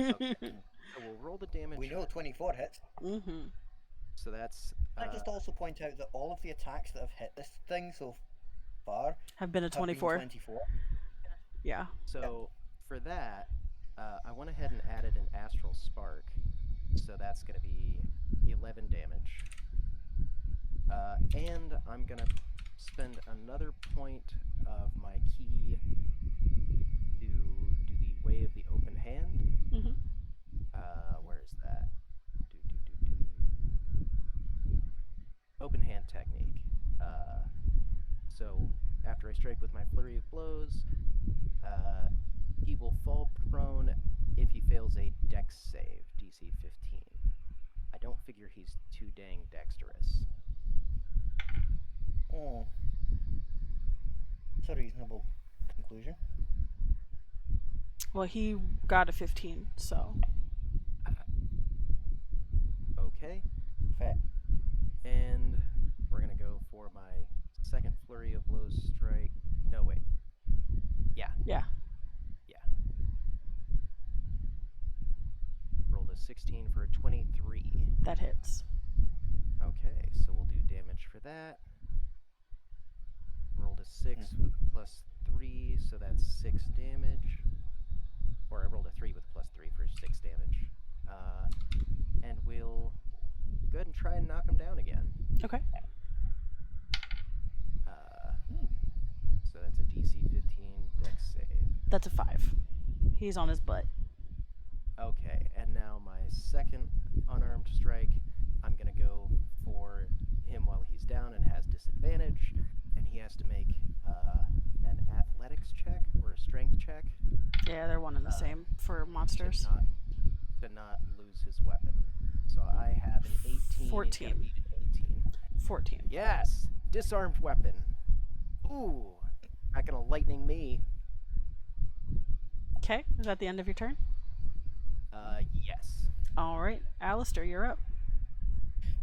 So we'll roll the damage. we know 24 hits. Mm-hmm. So that's. Can I just also point out that all of the attacks that have hit this thing so far Have been a have been 24. 24. Yeah. So for that, I went ahead and added an astral spark. So that's going to be 11 damage. And I'm going to spend another point of my key to do the Way of the Open Hand. Mm-hmm. Where is that? Open hand technique. So after I strike with my flurry of blows, he will fall prone if he fails a dex save, DC 15. I don't figure he's too dang dexterous. Oh. It's a reasonable conclusion. Well, he got a 15, so. Okay. Fair. And we're going to go for my second flurry of blows strike. No, wait. Yeah. Yeah. Rolled a 16 for a 23. That hits. Okay, so we'll do damage for that. Rolled a 6 with a +3, so that's 6 damage. Or I rolled a 3 with a +3 for 6 damage. And we'll go ahead and try and knock him down again. Okay. So that's a DC 15 dex save. That's a 5. He's on his butt. Okay, and now my second unarmed strike, I'm going to go for him while he's down and has disadvantage, and he has to make an athletics check or a strength check Yeah, they're one and the same for monsters. to not lose his weapon. So I have an 18. He's 14. gonna beat an 18. 14. Yes! Disarmed weapon. Ooh. Not going to lightning me. Okay, is that the end of your turn? Yes. All right, Alistair, you're up.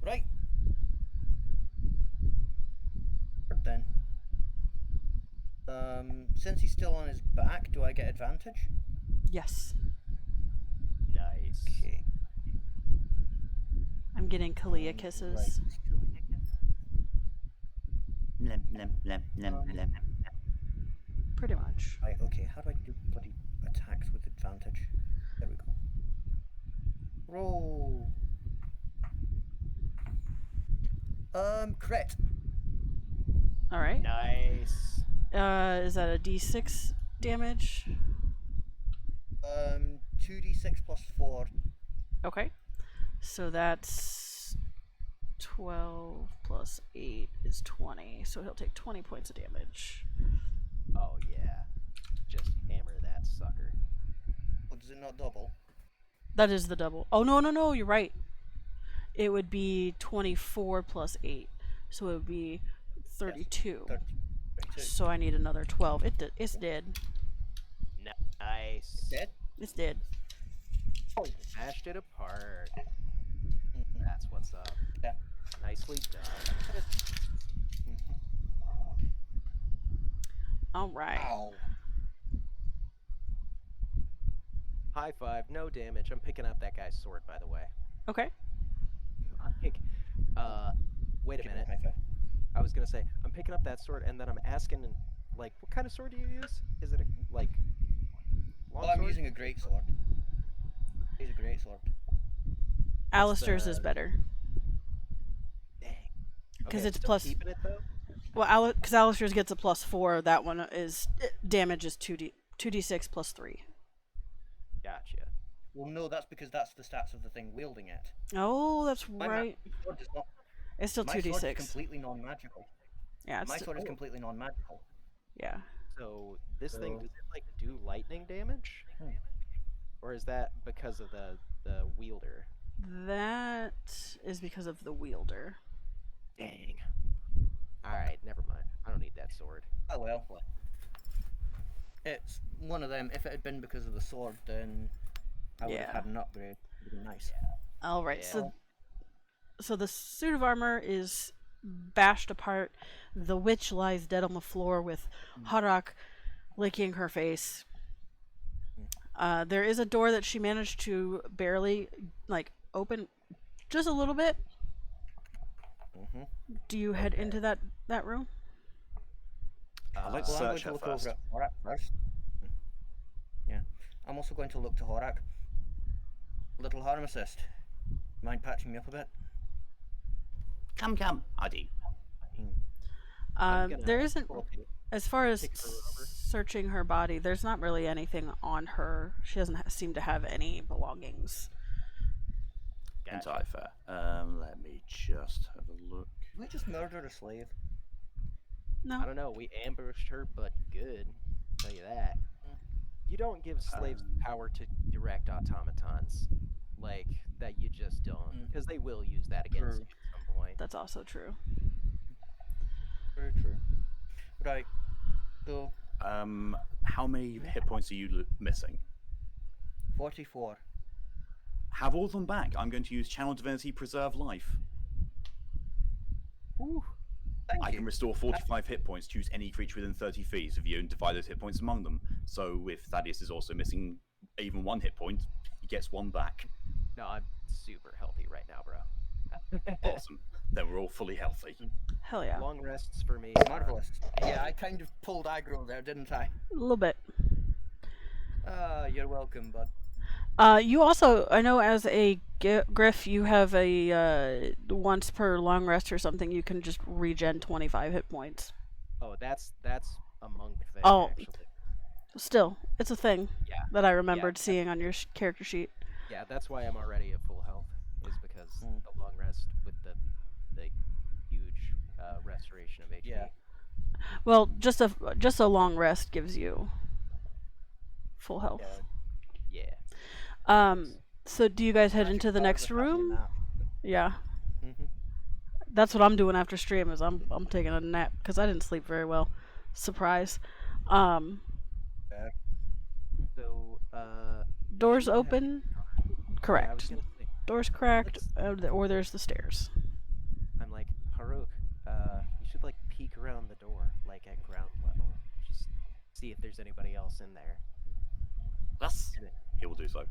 Right. Then. Since he's still on his back, do I get advantage? Yes. Nice. Okay. I'm getting Kalia kisses. Lem, lem, lem, lem, lem. Pretty much. Right, okay, how do I do bloody attacks with advantage? There we go. Roll. Crit. All right. Nice. Is that a D6 damage? 2d6 plus 4. Okay. So that's 12 plus 8 is 20. So he'll take 20 points of damage. Oh, yeah. Just hammer that sucker. Oh, does it not double? That is the double. Oh, no, you're right. It would be 24 plus 8. So it would be 32. 32. So I need another 12. It's dead. Nice. Dead? It's dead. Smashed it apart. Mhm. That's what's up. Yeah. Nicely done. All right. Ow. High five, no damage. I'm picking up that guy's sword, by the way. Okay. wait a Give him minute. high five. I was gonna say I'm picking up that sword, and then I'm asking, like, what kind of sword do you use? Is it a long Well, I'm sword? using a great sword. He's a great sword. Alistair's is the- better. Dang. 'Cause Okay, it's still plus- keeping it though. Well, because Alistair's gets a +4. That one is damage is 2d6 plus 3. Gotcha. Well, no, that's because that's the stats of the thing wielding it. Oh, that's My right. sword is not. It's still My sword is 2d6. completely non-magical. Yeah, My it's sword is completely non-magical. yeah. So this thing, So- does it like do lightning damage, Hmm. or is that because of the wielder? That is because of the wielder. Dang. All right, never mind. I don't need that sword. Oh well. It's one of them. If it had been because of the sword, then I would Yeah. have had an upgrade. It would have been nice. All right. Yeah. So the suit of armor is bashed apart. The witch lies dead on the floor with Harak licking her face. There is a door that she managed to barely open just a little bit. Mm-hmm. Do you head into that room? Let's Well, I'm going search to her look first. over at Horak first. Yeah. I'm also going to look to Horak. Little Harmacist. Mind patching me up a bit? Come, I do. I'm gonna There isn't, pull a- as far as pick her over. searching her body, there's not really anything on her. She doesn't seem to have any belongings. Gotcha. Entirely fair. Let me just have a look. Did we just murder a slave? No. I don't know. We ambushed her, but good. I'll tell you that. You don't give slaves the power to direct automatons like that. You just don't, because they will use that against True. you at some point. That's also true. Very true. Right. So, How many hit points are you missing? 44. Have all of them back. I'm going to use Channel Divinity Preserve Life. Ooh. Thank I you. can restore 45 hit points, choose any creature within 30 feet of you, and divide those hit points among them. So if Thaddeus is also missing even 1 hit point, he gets 1 back. No, I'm super healthy right now, bro. Awesome. Then we're all fully healthy. Hell yeah. Long rests for me. Marvelous. Yeah, I kind of pulled aggro there, didn't I? A little bit. You're welcome, bud. You also, I know as a Griff, you have a once per long rest or something, you can just regen 25 hit points. Oh, that's a monk thing. Oh. Actually. Still, it's a thing Yeah. that I remembered seeing on your character sheet. Yeah, that's why I'm already at full health. Is because the long rest with the huge restoration of HP. Yeah. Well, just a long rest gives you full health. Yeah. So do you guys head Magic into the powers next are happening room? now. Yeah. Mhm. That's what I'm doing after stream. Is I'm taking a nap because I didn't sleep very well. Surprise. So Doors should have- open. yeah, I was Correct. gonna say, Doors cracked, or there's the stairs. I'm like, Haruk, you should like peek around the door, like at ground level. Just see if there's anybody else in there. Yes. And He will do so.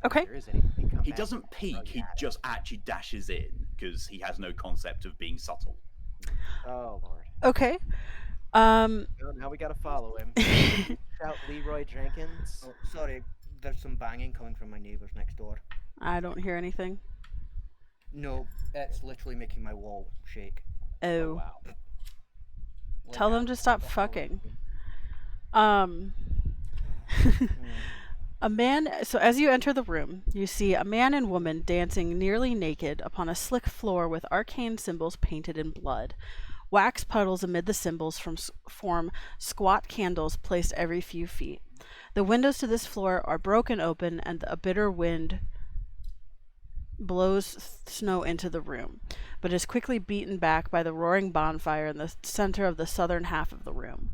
Okay. if there is anybody, come He back doesn't and peek, run he at it. just actually dashes in, because he has no concept of being subtle. Oh lord. Okay. Oh, now we gotta follow him. Shout Leroy Jenkins. Oh, sorry, there's some banging coming from my neighbours next door. I don't hear anything. No, it's literally making my wall shake. Oh. Wow. Like Tell them a- to stop a fucking. hurricane. A man. So as you enter the room, you see a man and woman dancing nearly naked upon a slick floor with arcane symbols painted in blood. Wax puddles amid the symbols form squat candles placed every few feet. The windows to this floor are broken open, and a bitter wind blows snow into the room, but is quickly beaten back by the roaring bonfire in the center of the southern half of the room.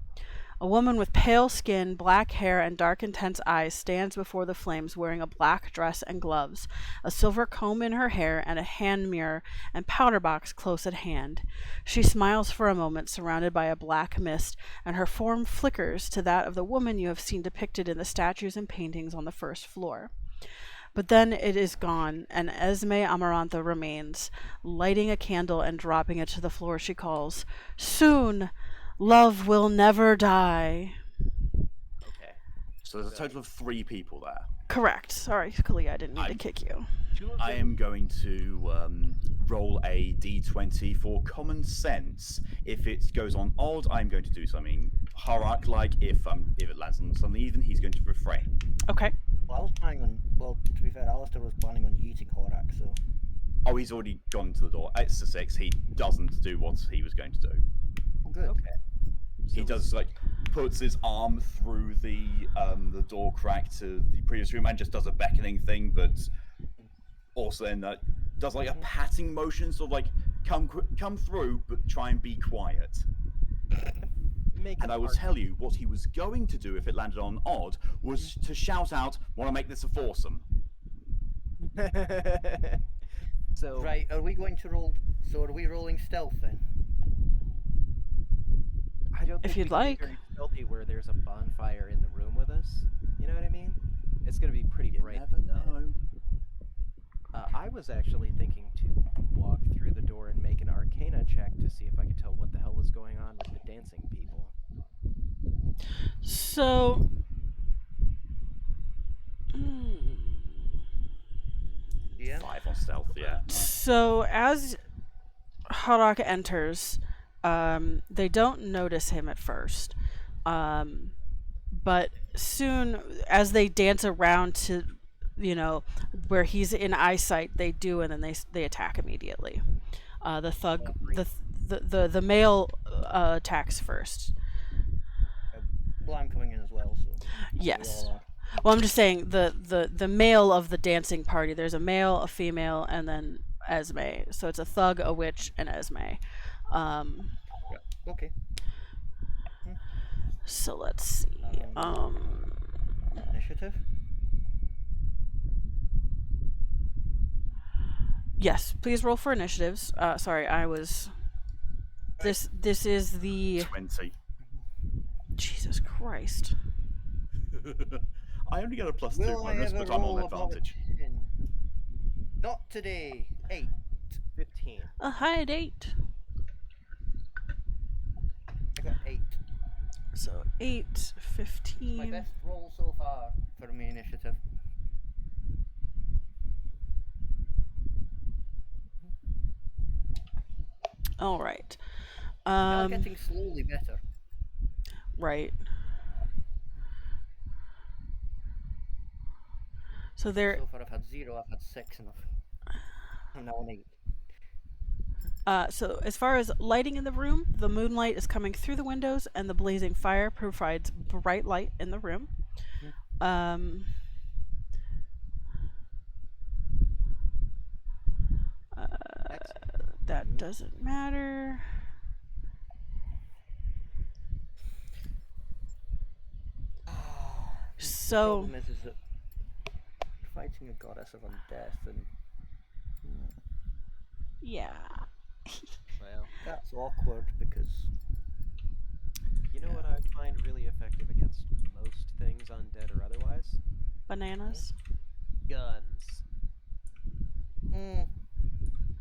A woman with pale skin, black hair, and dark, intense eyes stands before the flames wearing a black dress and gloves, a silver comb in her hair, and a hand mirror and powder box close at hand. She smiles for a moment, surrounded by a black mist, and her form flickers to that of the woman you have seen depicted in the statues and paintings on the first floor. But then it is gone, and Esme Amarantha remains, lighting a candle and dropping it to the floor. She calls, "Soon, love will never die." Okay. So there's a total of 3 people there. Correct. Sorry, Kalia, I didn't mean to I'm- kick you. Two of I them- am going to roll a d20 for common sense. If it goes on odd, I'm going to do something Harak-like. If it lands on something even, he's going to refrain. Okay. Well, I was planning on. Well, to be fair, Alistair was planning on eating Horak, so. Oh, he's already gone to the door. It's a 6. He doesn't do what he was going to do. Good. Okay. He does puts his arm through the door crack to the previous room and just does a beckoning thing, but also then does a patting motion, sort of come through, but try and be quiet. Make And an I will art- tell you what he was going to do if it landed on odd was to shout out, "Want to make this a foursome?" So Right, are we going to roll? So are we rolling stealth then? I don't If think you'd we can like. be very stealthy where there's a bonfire in the room with us. You know what I mean? It's gonna be pretty You bright. never know. I was actually thinking to walk through the door and make an Arcana check to see if I could tell what the hell was going on with the dancing people. So. Yeah. 5 on stealth, yeah. So as Harak enters, they don't notice him at first, but soon as they dance around to, where he's in eyesight, they do, and then they attack immediately. The thug, the male attacks first. Well, I'm coming in as well, so. we Yes. all are. Well, I'm just saying the male of the dancing party. There's a male, a female, and then Esme. So it's a thug, a witch, and Esme. Okay. So let's see. Initiative. Yes, please roll for initiatives. Sorry, I was. This is the 20. Jesus Christ. I only get a +2 Will I bonus, ever but I'm roll on above advantage. 10? Not today. 8. 15. A high date. I got 8. So 8, My 15. best roll so far for my initiative. All right. Now getting slowly better. Right. So there. So far I've had 0, I've had 6 enough. I'm now on 8. So as far as lighting in the room, the moonlight is coming through the windows, and the blazing fire provides bright light in the room. That doesn't matter. So Problem is that fighting a goddess of undeath, and yeah, Well, that's awkward because you know what I find really effective against most things, undead or otherwise? bananas. Guns.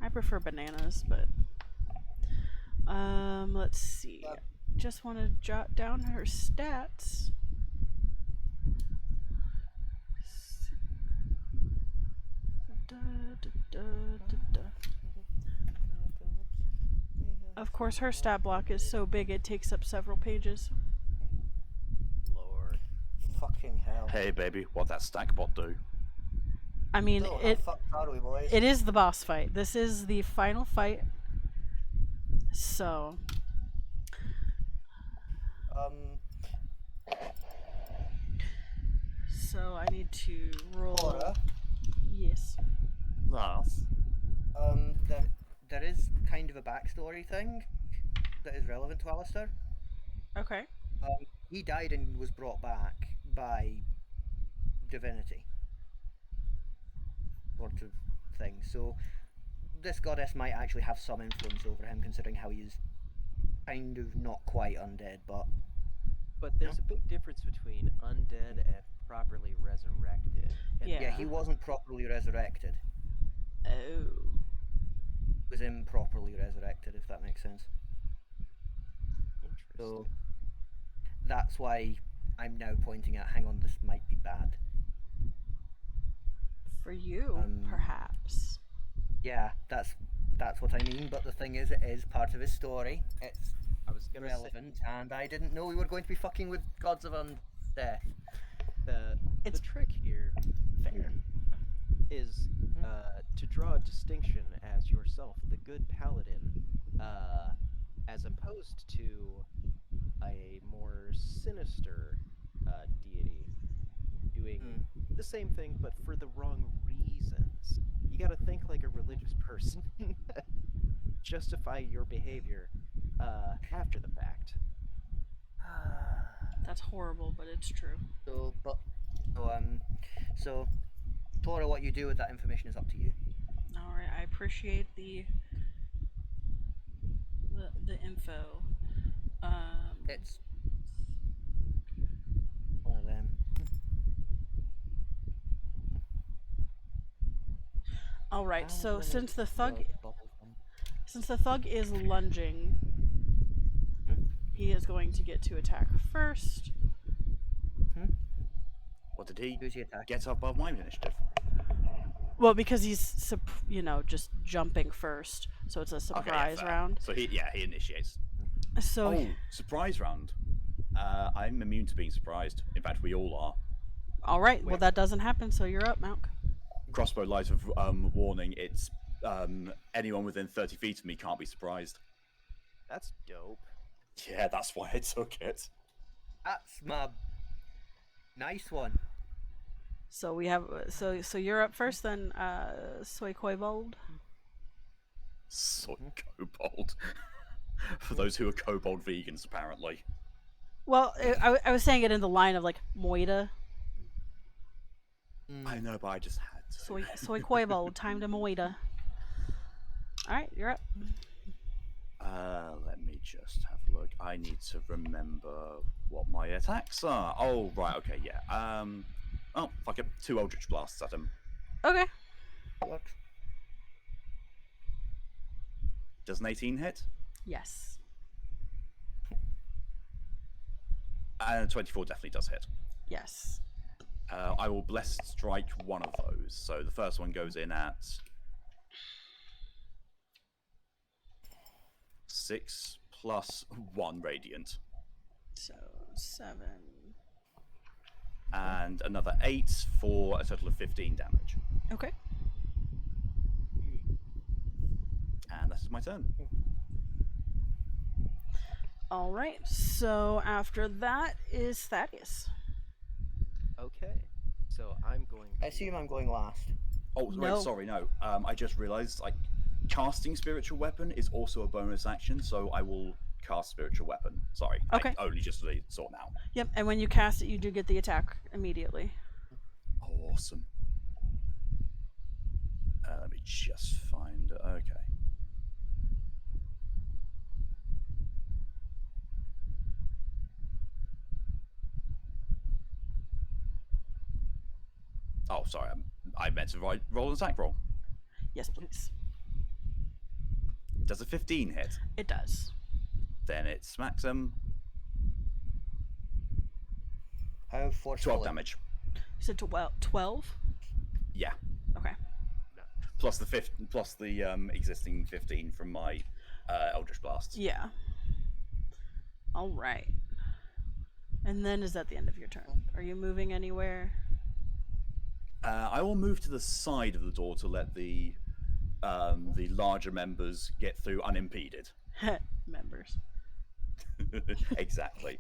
I prefer bananas, but let's see. Just want to jot down her stats. Of course, her stat block is so big it takes up several pages. Lord. fucking hell. Hey, baby, what that stack bot do? I mean, So, how it fucked are we, boys? it is the boss fight. This is the final fight. So, I need to roll. Laura, Yes. That's there is kind of a backstory thing that is relevant to Alistair. Okay. He died and was brought back by divinity. Sort of thing. So this goddess might actually have some influence over him, considering how he's kind of not quite undead, but But there's a big difference between undead and properly resurrected. And Yeah. Yeah, he wasn't properly resurrected. Oh. He was improperly resurrected, if that makes sense. Interesting. So that's why I'm now pointing out, hang on, this might be bad. For you, perhaps. Yeah, that's what I mean, but the thing is, it is part of his story. It's I was gonna say relevant, and I didn't know we were going to be fucking with gods of undeath. the It's- trick here Fair. is to draw a distinction as yourself, the good paladin, as opposed to a more sinister deity doing the same thing but for the wrong reasons. You gotta think like a religious person. Justify your behavior after the fact. That's horrible, but it's true. So, Tora, what you do with that information is up to you. All right, I appreciate the info. It's one of them. All right. So One since of the thug bubbles one. is lunging, he is going to get to attack first. What did he Who's he attacking? get above my initiative? Well, because he's just jumping first, so it's a Okay, yeah, surprise fair. round. So he initiates. So Oh, surprise round. I'm immune to being surprised. In fact, we all are. all right. Well, that doesn't happen. So you're up, Malk. Crossbow light of warning. It's anyone within 30 feet of me can't be surprised. That's dope. Yeah, that's why I took it. That's my nice one. So we have so you're up first then, Soy Koivold. Soy kobold. For those who are kobold vegans, apparently. Well, I was saying it in the line of like Moida. I know, but I just had to. Soy Koivold, time to Moida. All right, you're up. Let me just have a look. I need to remember what my attacks are. Oh, right, okay, yeah. Oh, fuck it. 2 Eldritch Blasts at him. Okay. Works. Does an 18 hit? Yes. And 24 definitely does hit. Yes. I will Blessed Strike one of those. So the first one goes in at 6 plus 1 Radiant. So 7. And another 8 for a total of 15 damage. Okay. And that is my turn. All right. So after that is Thaddeus. Okay. So I'm going I assume I'm going last. Oh, wait, No. sorry, no. I just realized, like, casting Spiritual Weapon is also a bonus action, so I will cast Spiritual Weapon. Sorry. Okay. I only just saw now. Yep. And when you cast it, you do get the attack immediately. Oh, awesome. Let me just find it. Okay. Oh, sorry. I meant to roll an attack roll. Yes, please. Does a 15 hit? It does. Then it smacks him. How forcefully? 12 damage. You said 12? Yeah. Okay. Plus the existing 15 from my Eldritch Blasts. Yeah. All right. And then is that the end of your turn? Are you moving anywhere? I will move to the side of the door to let the larger members get through unimpeded. Members. Exactly.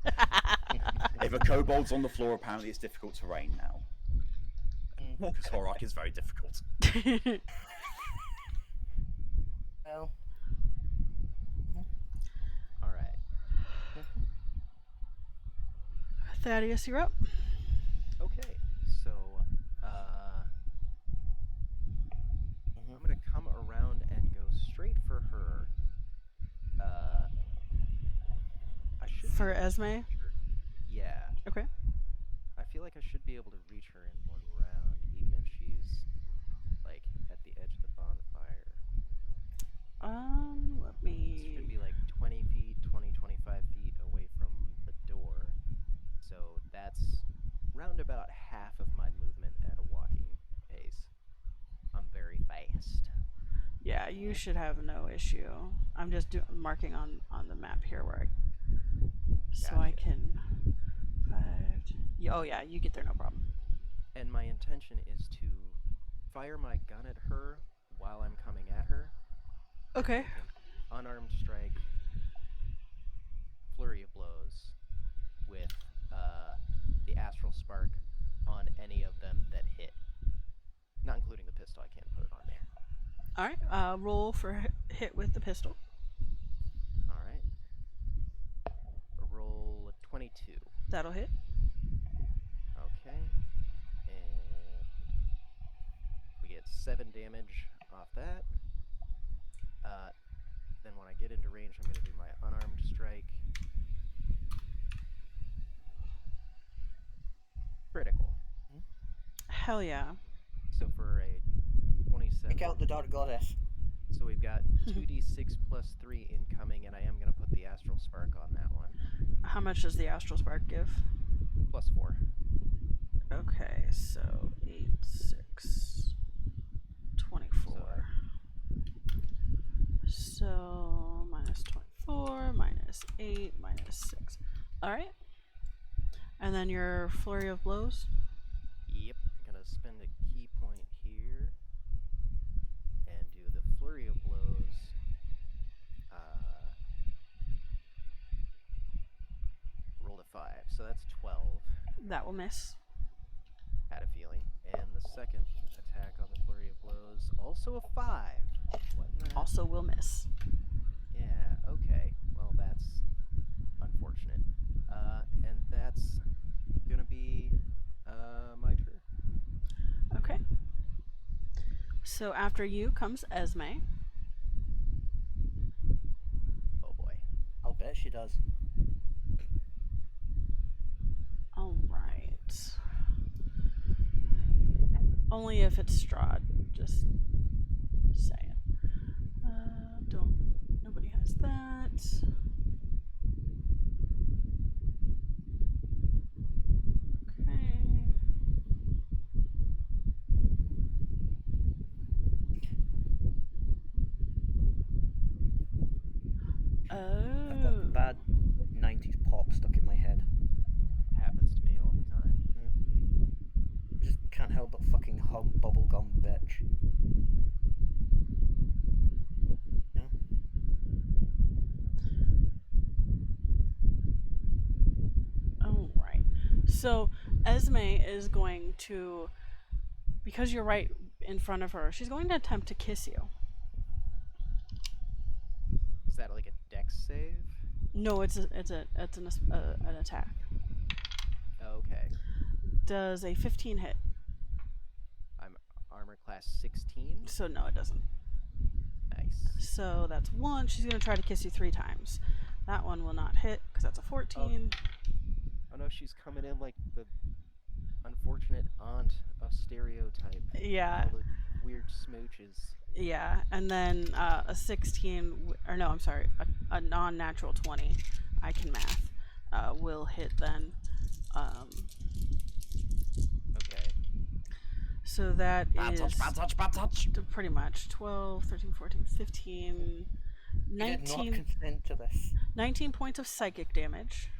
If a kobold's on the floor, apparently it's difficult terrain now. Because Horak is very difficult. Well, All right. Thaddeus, you're up. Okay. So I'm gonna come around and go straight for her. I should be For able to Esme? reach her. Yeah. Okay. I feel like like I should be able to reach her in one round, even if she's like at the edge of the bonfire. Let It me. should be like 20 feet, 25 feet away from the door. So that's round about half of my movement at a walking pace. I'm very fast. Yeah, you should have no issue. I'm just marking on the map here where so I Gotcha. can. Oh yeah, you get there no problem. And my intention is to fire my gun at her while I'm coming at her. Okay. Make an unarmed strike, flurry of blows with the astral spark on any of them that hit. Not including the pistol, I can't put it on there. All right. Roll for hit with the pistol. Alright. Roll 22. That'll hit. Okay. And we get 7 damage off that. Then when I get into range, I'm going to do my unarmed strike. Critical. Hell yeah. So for a 27. Pick out the Dark Goddess. So we've got 2d6 plus 3 incoming, and I am going to put the astral spark on that one. How much does the astral spark give? Plus 4. Okay, so 8, 6, 24. So minus 24, minus 8, minus 6. All right. And then your flurry of blows. Yep. Gonna spend a key point here and do the flurry of blows. Rolled a 5, so that's 12. That will miss. Had a feeling. And the second attack on the flurry of blows, also a 5. What in the- Also will miss. Yeah, okay. Well, that's unfortunate. And that's gonna be my turn. Okay. So after you comes Esme. Oh boy. I'll bet she does. All right. Only if it's Strahd. Just saying. Nobody has that. Okay. I've got Oh. bad 90s pop stuck in my head. Happens to me all the time. I just can't help but fucking hum bubblegum bitch. Yeah? Oh, right. So Esme is going to, because you're right in front of her, she's going to attempt to kiss you. Is that like a dex save? No, it's an attack. Okay. Does a 15 hit? I'm armor class 16. So no, it doesn't. Nice. So that's 1. She's going to try to kiss you 3 times. That one will not hit because that's a 14. Oh no, she's coming in like the unfortunate aunt of stereotype. Yeah, All the weird smooches. yeah. And then a 16, or no, I'm sorry, a non-natural 20. I can math. Will hit then. Okay. So that Bad is touch, bad touch, bad touch. pretty much 12, 13, 14, 15, You did not 19, consent to this. 19 points of psychic damage.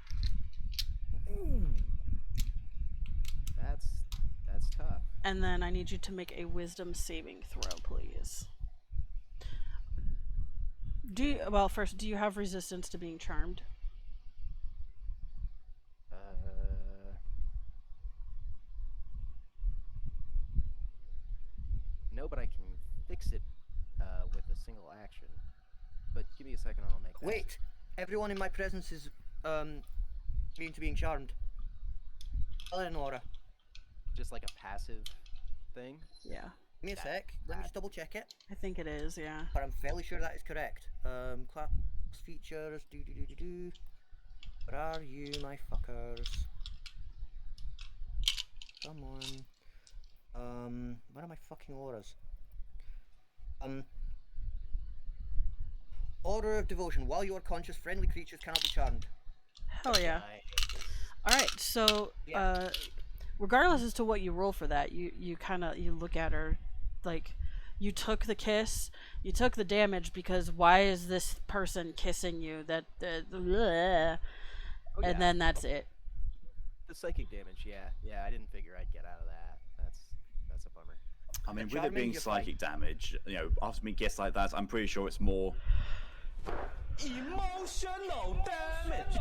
That's tough. And then I need you to make a wisdom saving throw, please. Well, first, do you have resistance to being charmed? No, but I can fix it with a single action. But give me a second, and I'll make that. Wait! Everyone in my presence is immune to being charmed. Other than Laura. Just like a passive thing. Yeah, Give me a sec. Let me just double check it. I think it is, yeah. But I'm fairly sure that is correct. Class features. Where are you, my fuckers? Come on. Where are my fucking auras? Aura of devotion. While you are conscious, friendly creatures cannot be charmed. Hell yeah. Nice. All right, so Yeah. regardless as to what you roll for that, you kind of you look at her like you took the kiss, you took the damage because why is this person kissing you? Oh, And yeah. then that's it. The psychic damage, yeah. I didn't figure I'd get out of that. That's a bummer. I mean, with it charming, being you're fine. psychic damage, after me guess like that, I'm pretty sure it's more. Emotional damage.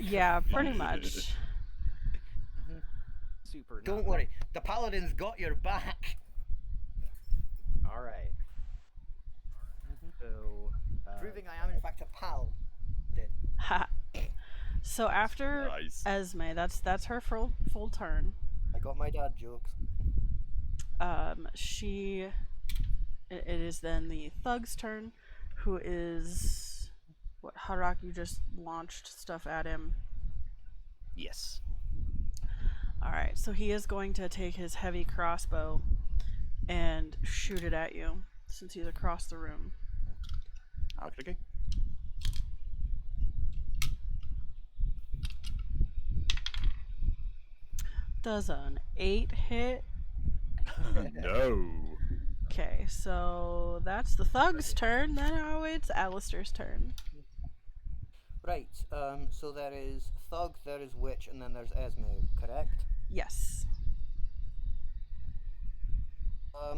Yeah, pretty much. Super. Don't not worry, the paladin's got your back. All right. So. Proving I am in fact a pal. Ha. So after Nice. Esme, that's her full turn. I got my dad jokes. It is then the thug's turn, who is what Harak, you just launched stuff at him. Yes. All right, so he is going to take his heavy crossbow and shoot it at you since he's across the room. Okay. Does an 8 hit? No. Okay, so that's the thug's turn. Now it's Alistair's turn. Right, so there is Thug, there is Witch, and then there's Esme, correct? Yes.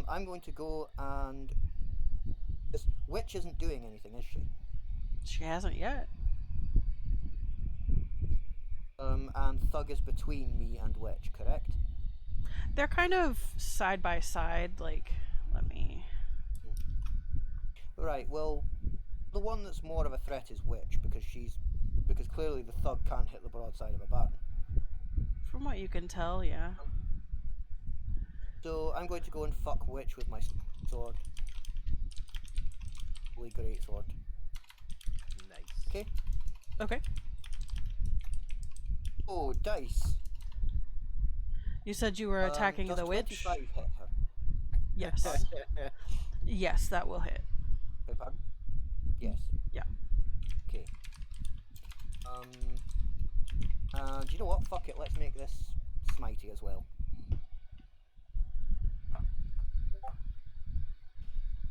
I'm going to go and... This Witch isn't doing anything, is she? She hasn't yet. And Thug is between me and Witch, correct? They're kind of side by side, like, let me... Right, well, the one that's more of a threat is Witch, because clearly the Thug can't hit the broadside of a baron. From what you can tell, yeah. So I'm going to go and fuck Witch with my sword. Holy great sword. Nice. Okay. Okay. Oh, dice. You said you were attacking does the witch? 25 hit her? Yes. Yes, that will hit. Beg pardon? Yes. Yeah. Okay. And you know what? Fuck it. Let's make this smitey as well.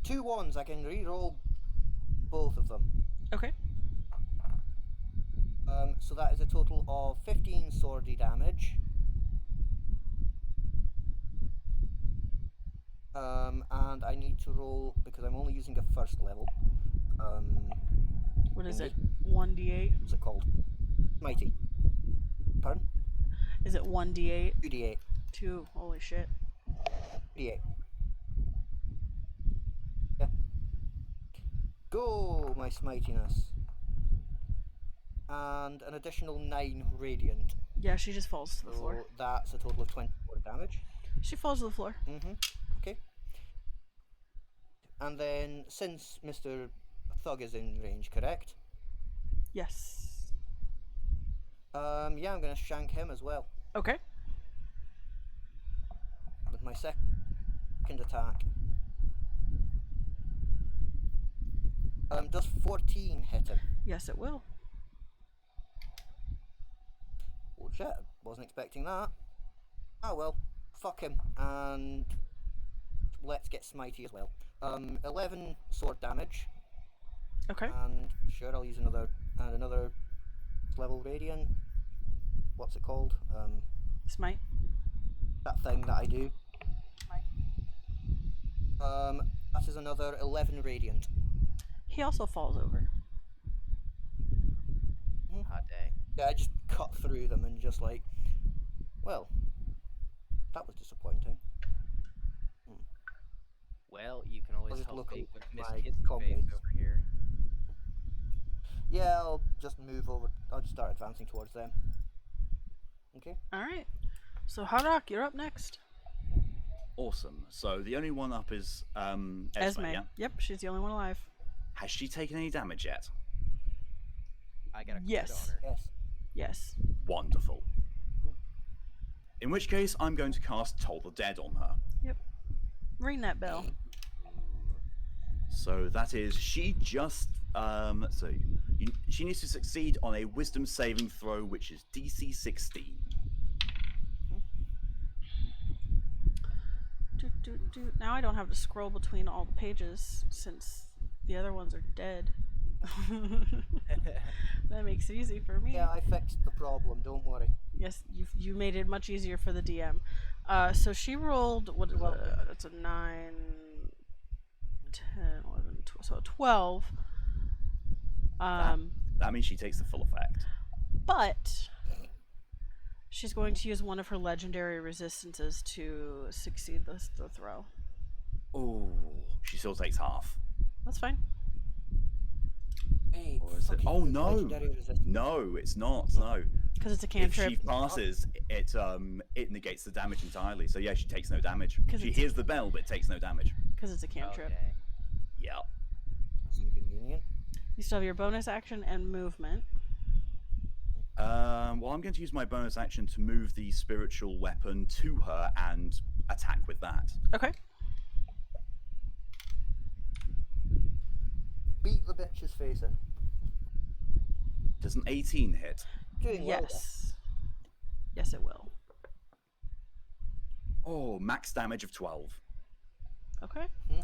2 wands. I can re-roll both of them. Okay. So that is a total of 15 swordy damage. And I need to roll, because I'm only using a first level. What is Thingy. it? 1d8? What's it called? Mighty. Pardon? Is it 1d8? 2d8. 2. Holy shit. 2d8. Yeah. Go, my smitiness. And an additional 9 radiant. Yeah, she just falls to the So floor. that's a total of 24 damage. She falls to the floor. Okay. And then, since Mr. Thug is in range, correct? Yes. Yeah, I'm gonna shank him as well Okay. with my second attack. Does 14 hit him? Yes, it will. Oh shit, wasn't expecting that. Oh well, fuck him, and let's get smitey as well. 11 sword damage, Okay. and sure I'll use another level radiant. What's it called? Smite. That thing that I do. That is another 11 radiant. He also falls over. Hot day. Yeah, I just cut through them and just like, well, that was disappointing. Well, you can always just help look me at with Miss my Kissy Face comrades. over here. Yeah, I'll just move over. I'll just start advancing towards them. Okay. Alright. So, Harak, you're up next. Awesome. So the only one up is Esme. Esme. Yeah? Yep, she's the only one alive. Has she taken any damage yet? I got a crit Yes. on her. Yes. Yes. Wonderful. In which case, I'm going to cast Toll the Dead on her. Yep. Ring that bell. So that is she just she needs to succeed on a Wisdom saving throw, which is DC 16. Now I don't have to scroll between all the pages since the other ones are dead. That makes it easy for me. Yeah, I fixed the problem. Don't worry. Yes, you made it much easier for the DM. So she rolled what is it's a 9, 10, 11, 12, so 12. That means she takes the full effect. But she's going to use one of her legendary resistances to succeed the throw. Oh, she still takes half. That's fine. Hey, Or is it? fucking Oh no, legendary resistance. no, it's not. No, Because it's a if cantrip. she passes, it negates the damage entirely. So yeah, she takes no damage. 'Cause She it's- hears the bell, but takes no damage. Because it's a cantrip. Okay. Yeah. It's inconvenient. You still have your bonus action and movement. Well, I'm going to use my bonus action to move the spiritual weapon to her and attack with that. Okay. Beat the bitch's face in. Does an 18 hit? Doing well. Yes. Yes, it will. Oh, max damage of 12. Okay. Hmm.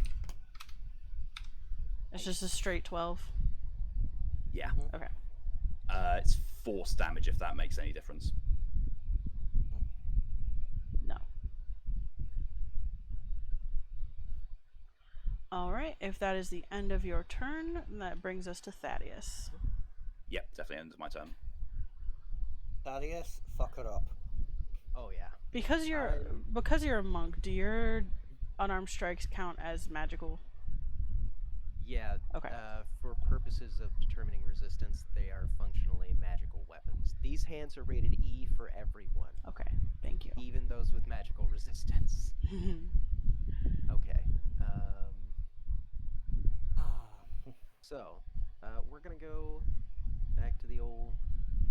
It's just a straight 12. Yeah. Okay. It's force damage if that makes any difference. No. Alright, if that is the end of your turn, that brings us to Thaddeus. Yep, definitely ends my turn. Thaddeus, fuck her up. Oh yeah. Because you're a monk, do your unarmed strikes count as magical? Yeah. Okay. For purposes of determining resistance, they are functionally magical weapons. These hands are rated E for everyone, Okay, thank you. even those with magical resistance. Okay. So, we're gonna go back to the old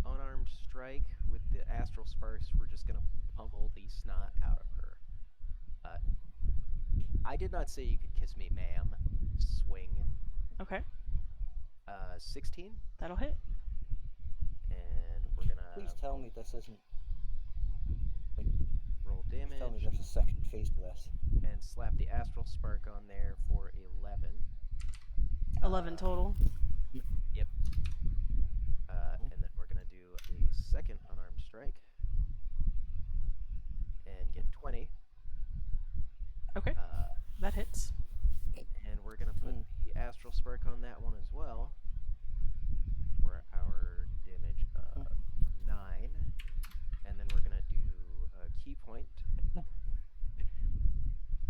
unarmed strike with the astral sparks. We're just gonna pummel the snot out of her. I did not say you could kiss me, ma'am. Swing. Okay, 16, that'll hit. and we're gonna Please tell me this isn't. roll Tell me damage there's a second phase to this. and slap the astral spark on there for 11. 11 total. Yep. And then we're gonna do a second unarmed strike and get 20. Okay, that hits. And we're gonna put the astral spark on that one as well for our damage of 9. And then we're gonna do a key point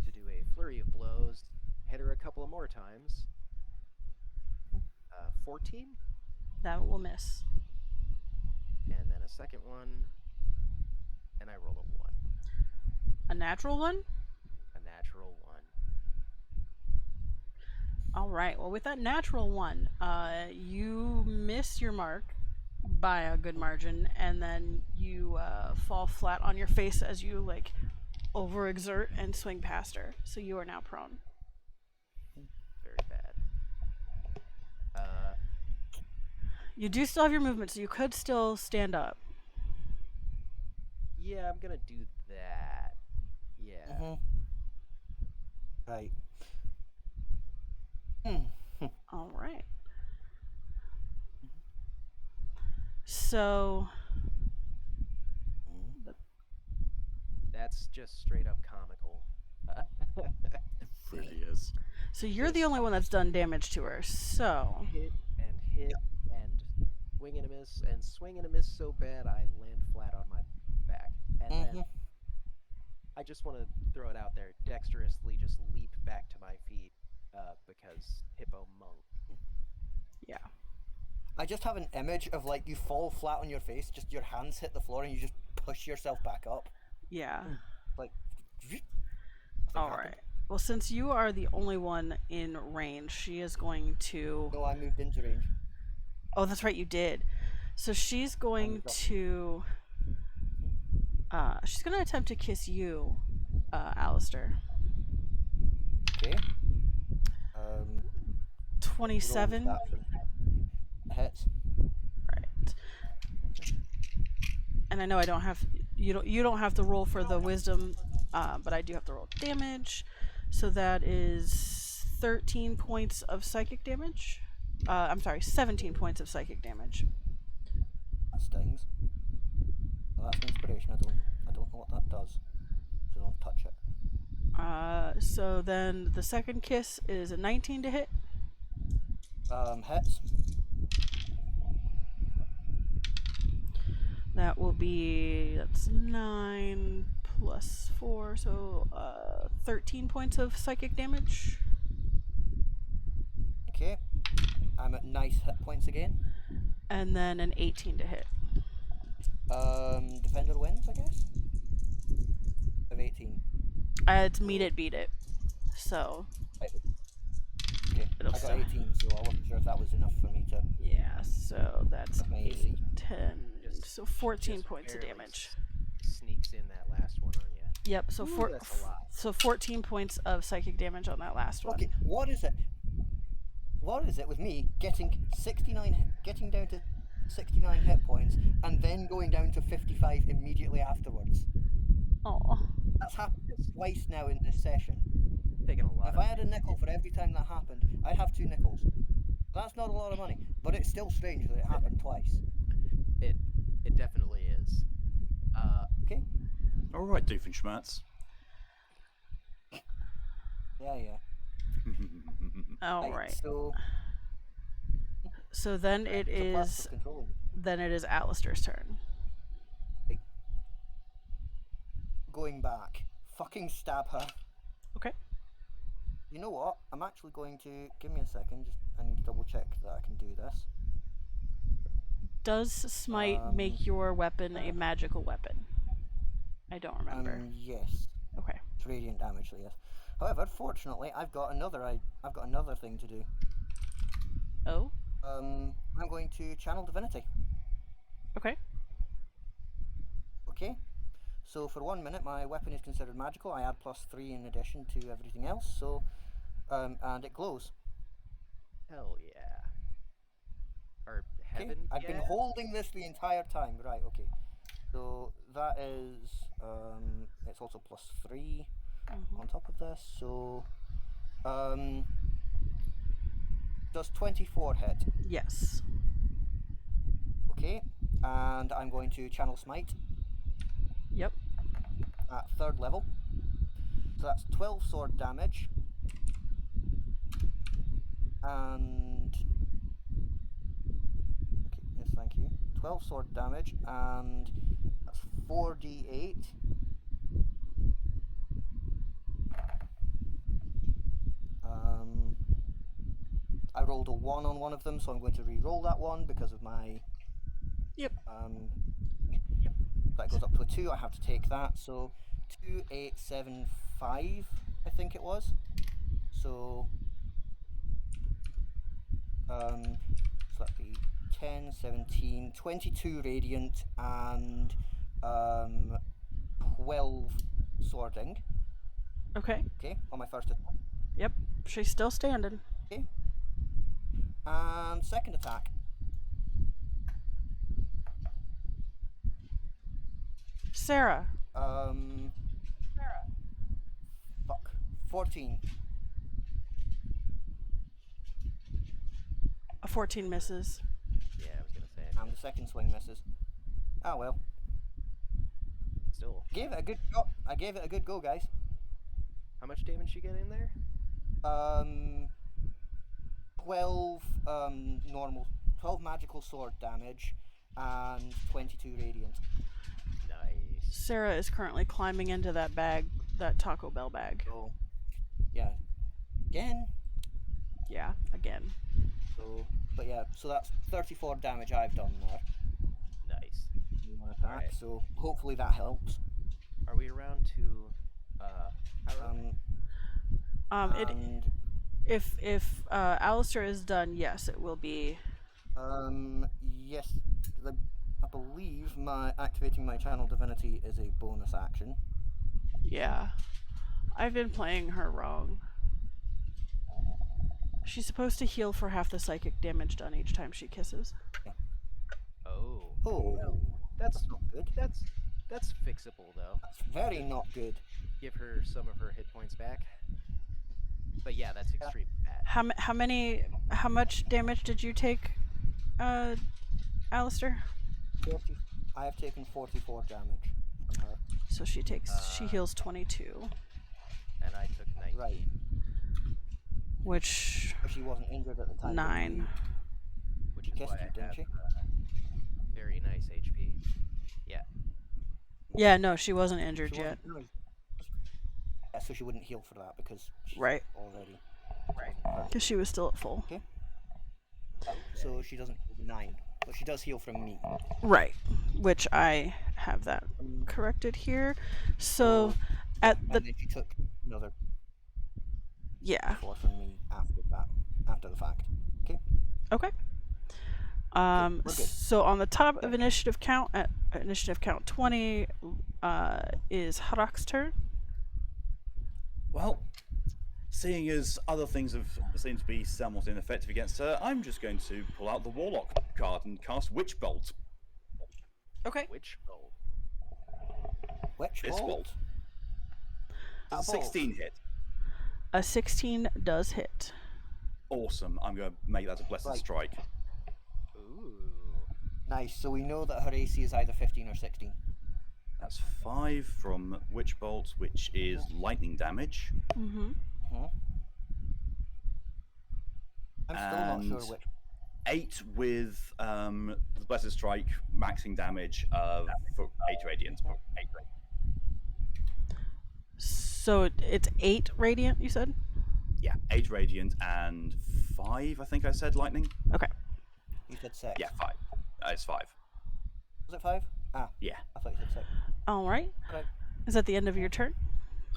to do a flurry of blows. Hit her a couple of more times. 14, That will miss. and then a second one, and I roll a 1. A natural one? A natural 1. Alright, well, with that natural one, you miss your mark by a good margin, and then you fall flat on your face as you, like, overexert and swing past her. So you are now prone. Very bad. You do still have your movement, so you could still stand up. Yeah, I'm gonna do that. Yeah. Right. Alright. So, That's just straight up comical. It really is. so you're the only one that's done damage to her, so... hit and swing and a miss and swing and a miss so bad I land flat on my back. And then I just want to throw it out there, dexterously just leap back to my feet because hippo monk. Yeah. I just have an image of like you fall flat on your face, just your hands hit the floor and you just push yourself back up. Yeah. Like, Alright. Well, since you are the only one in range, she is going to... No, I moved into range. Oh, that's right, you did. So she's going got- to She's gonna attempt to kiss you, Alistair. Okay. Roll with 27. that for hits. Right. And I know I don't have you don't have to roll for the wisdom, but I do have to roll damage. So that is 13 points of psychic damage. I'm sorry, 17 points of psychic damage. That stings. Well, that's an inspiration. I don't know what that does. So don't touch it. So then the second kiss is a 19 to hit. Hits. That will be, that's 9 plus 4, so 13 points of psychic damage. Okay. I'm at nice hit points again. And then an 18 to hit. Defender wins, I guess. Of 18. It's meet it, beat it. So, Right. Okay. It'll I got still- 18, so I wasn't sure if that was enough for me to. yeah, so that's That's my AC. 8, 10, so 14 Just points of barely damage. Sneaks in that last one on you. Yep, so Ooh, that's a lot. so 14 points of psychic damage on that last one. Okay, what is it? What is it with me getting down to 69 hit points and then going down to 55 immediately afterwards? Oh, That's happened twice now in this session. Taking a lot If of I had a nickel for every time that happened, I'd have 2 nickels. That's not a lot of money, but it's still strange that it happened twice. It definitely is. Okay? All right, Doofenshmirtz. Yeah. all Right, right. So, So then it so plus is for control. Alistair's turn. Going back. Fucking stab her. Okay. You know what? I'm actually going to give me a second. I need to double check that I can do this. Does smite make your weapon a magical weapon? I don't remember. Yes. Okay. It's radiant damage, so yes. However, fortunately, I've got another thing to do. Oh. I'm going to channel divinity. Okay. Okay. So for 1 minute, my weapon is considered magical. I add +3 in addition to everything else. So, and it glows. Hell yeah. Or Okay. heaven. I've been yeah? holding this the entire time. Right. Okay. So that is it's also +3 on top of this. So does 24 hit? Yes. Okay. And I'm going to channel smite Yep. at 3rd level. So that's 12 sword damage. And okay, yes, thank you. 12 sword damage, and that's 4d8. I rolled a 1 on one of them, so I'm going to re-roll that one because of my. Yep. That goes up to a 2. I have to take that. So 2, 8, 7, 5, I think it was. So that'd be 10, 17, 22 radiant, and 12 swording. Okay. Okay, on my first attack. Yep. She's still standing. Okay. And second attack. Sarah. Fuck. 14. A 14 misses. Yeah, I was gonna say. And the second swing misses. Ah well. Still. Gave it a good go. I gave it a good go, guys. How much damage you get in there? 12 normal, 12 magical sword damage, and 22 radiant. Nice. Sarah is currently climbing into that bag, that Taco Bell bag. So, yeah. Again. Yeah, again. So, but yeah, so that's 34 damage I've done there. Nice. in one attack. Alright. So hopefully that helps. Are we around to Harold? And If Alistair is done, yes, it will be. yes, I believe my activating my channel divinity is a bonus action. Yeah. I've been playing her wrong. She's supposed to heal for half the psychic damage done each time she kisses. Oh. Oh, Well, that's not good. that's fixable though. That's very not good. Give her some of her hit points back. But yeah, that's extremely bad. How much damage did you take, Alistair? 40, I have taken 44 damage from her. So she heals 22, And I took 19. Right. which But she wasn't injured at the time. 9. Which She is kissed why you, I didn't have she? very nice HP. Yeah. Yeah, no, she wasn't injured She yet. wasn't- no. Yeah, so she wouldn't heal for that because she's Right. already. Right. Because she was still at full. Okay. So she doesn't heal the 9, but she does heal from me. Right. Which I have that corrected here. So at And the then she took another yeah. 4 from me after the fact. Okay. Okay. we're good. So on the top of initiative count at initiative count 20 is Harak's turn. Well, seeing as other things have seemed to be somewhat ineffective against her, I'm just going to pull out the Warlock card and cast Witch Bolt. Okay. Which bolt? Witch This bolt. bolt. That bolt. 16 hit. A 16 does hit. Awesome. I'm going to make that a Blessed Right. Strike. Ooh. Nice. So we know that her AC is either 15 or 16. That's 5 from Witch Bolt, which is lightning damage. Mm-hmm. I'm still not And- sure which. 8 with the Blessed Strike, maxing damage of for 8 radiant. So it's 8 radiant, you said? Yeah, 8 radiant and 5, I think I said lightning. Okay. You said 6. Yeah, 5. It's 5. Was it 5? Ah, Yeah. I thought you said 6. All right. Right. Is that the end of your turn?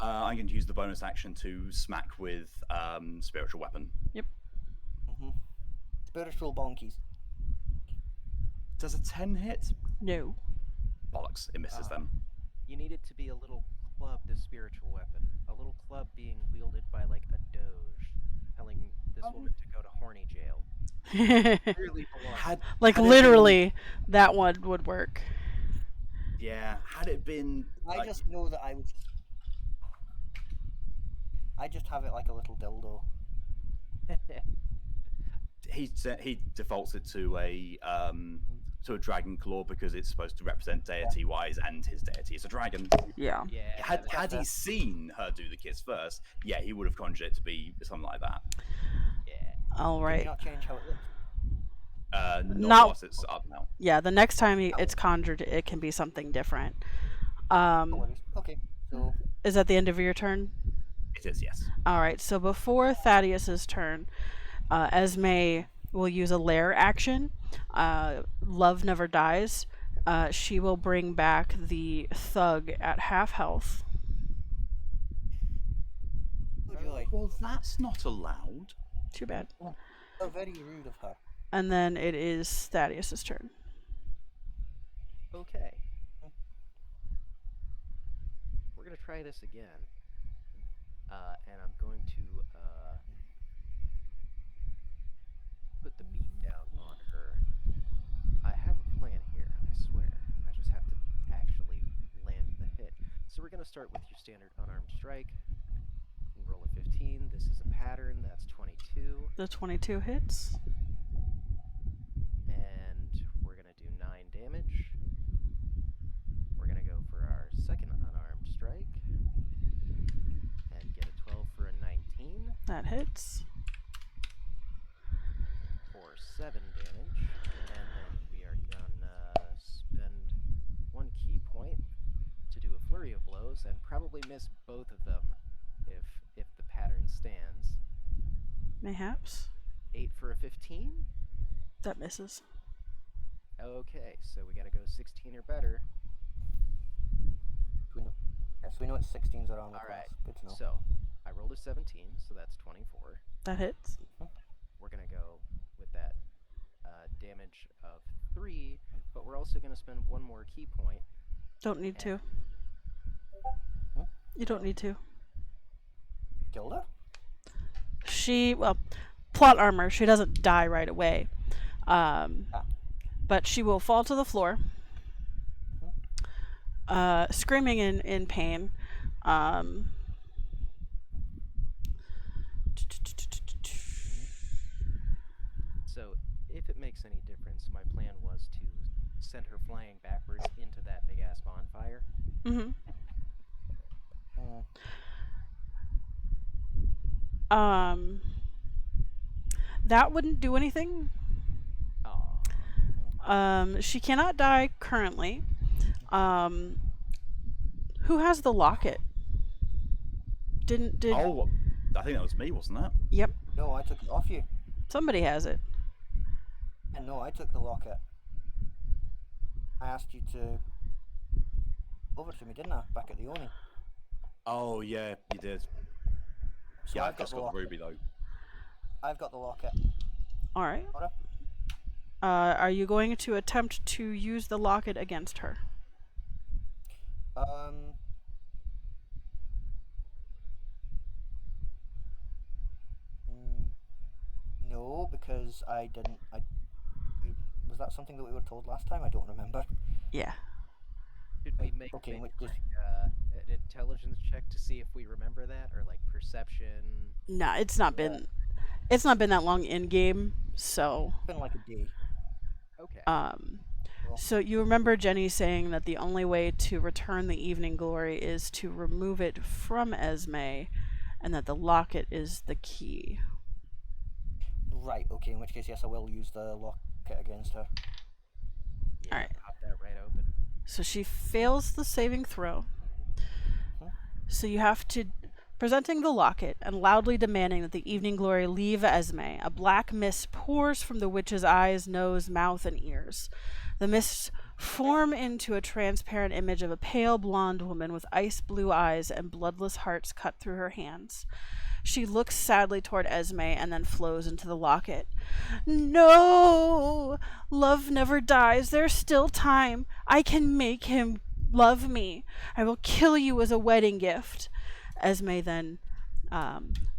I'm going to use the bonus action to smack with Spiritual Weapon. Spiritual bonkies. Does a 10 hit? No. Bollocks, it misses them. You need it to be a little clubbed spiritual weapon. A little club being wielded by like a doge, telling this woman to go to horny jail. Clearly belongs. Like had it literally, that one would work. Yeah, had it been... I like- just know that I just have it like a little dildo. he defaults it to a dragon claw because it's supposed to represent deity-wise, and his deity is a dragon. Yeah. Yeah. Had he seen her do the kiss first, yeah, he would have conjured it to be something like that. Yeah. All Can you right. not change how it looks? Not whilst it's up now. Yeah, the next time it's conjured, it can be something different. No worries. Okay. So Is that the end of your turn? It is, yes. All right. So before Thaddeus's turn, Esme will use a lair action. Love Never Dies. She will bring back the thug at half health. would you like? Well, that's not allowed. Too bad. So very rude of her. And then it is Thaddeus's turn. Okay. We're gonna try this again, and I'm going to put the beat down on her. I have a plan here, I swear. I just have to actually land the hit. So we're gonna start with your standard unarmed strike. You can roll a 15. This is a pattern. That's 22, The 22 hits. and we're gonna do 9 damage. We're gonna go for our second unarmed strike and get a 12 for a 19 That hits. for 7 damage. And then we are gonna spend 1 key point to do a flurry of blows and probably miss both of them if the pattern stands. Mayhaps. 8 for a 15. That misses. Okay, so we gotta go 16 or better. We know. Yes, we know it's 16s are on the All right. class. Good to know. So I rolled a 17, so that's 24. That hits. We're gonna go with that damage of 3 but we're also going to spend one more key point. Don't need to. Hmm? You don't need to. Killed her? Well, plot armor. She doesn't die right away. But she will fall to the floor, screaming in pain. So, if it makes any difference, my plan was to send her flying backwards into that big ass bonfire. Mm-hmm. Mm. That wouldn't do anything. Aw. She cannot die currently. Who has the locket? Did Oh, I think that was me, wasn't that? Yep, No, I took it off you. somebody has it. And no, I took the locket. I asked you to over to me, didn't I? Back at the Oni. Oh yeah, you did. So Yeah, I've I've just the got the locket. ruby though. I've got the locket. All right. Alright. Are you going to attempt to use the locket against her? No, because I didn't. Was that something that we were told last time? I don't remember. Yeah. Should we make Okay, in maybe which case, an intelligence check to see if we remember that, or like perception? No, it's not been that long in game, so it's been like a day. Okay. so you remember Jenny saying that the only way to return the evening glory is to remove it from Esme, and that the locket is the key. Right. Okay. In which case, yes, I will use the locket against her. Yeah, alright. Pop that right open. So she fails the saving throw. So you have to, presenting the locket and loudly demanding that the evening glory leave Esme, a black mist pours from the witch's eyes, nose, mouth, and ears. The mists form into a transparent image of a pale blonde woman with ice blue eyes and bloodless hearts cut through her hands. She looks sadly toward Esme and then flows into the locket. No! Love never dies. There's still time. I can make him love me. I will kill you as a wedding gift. Esme then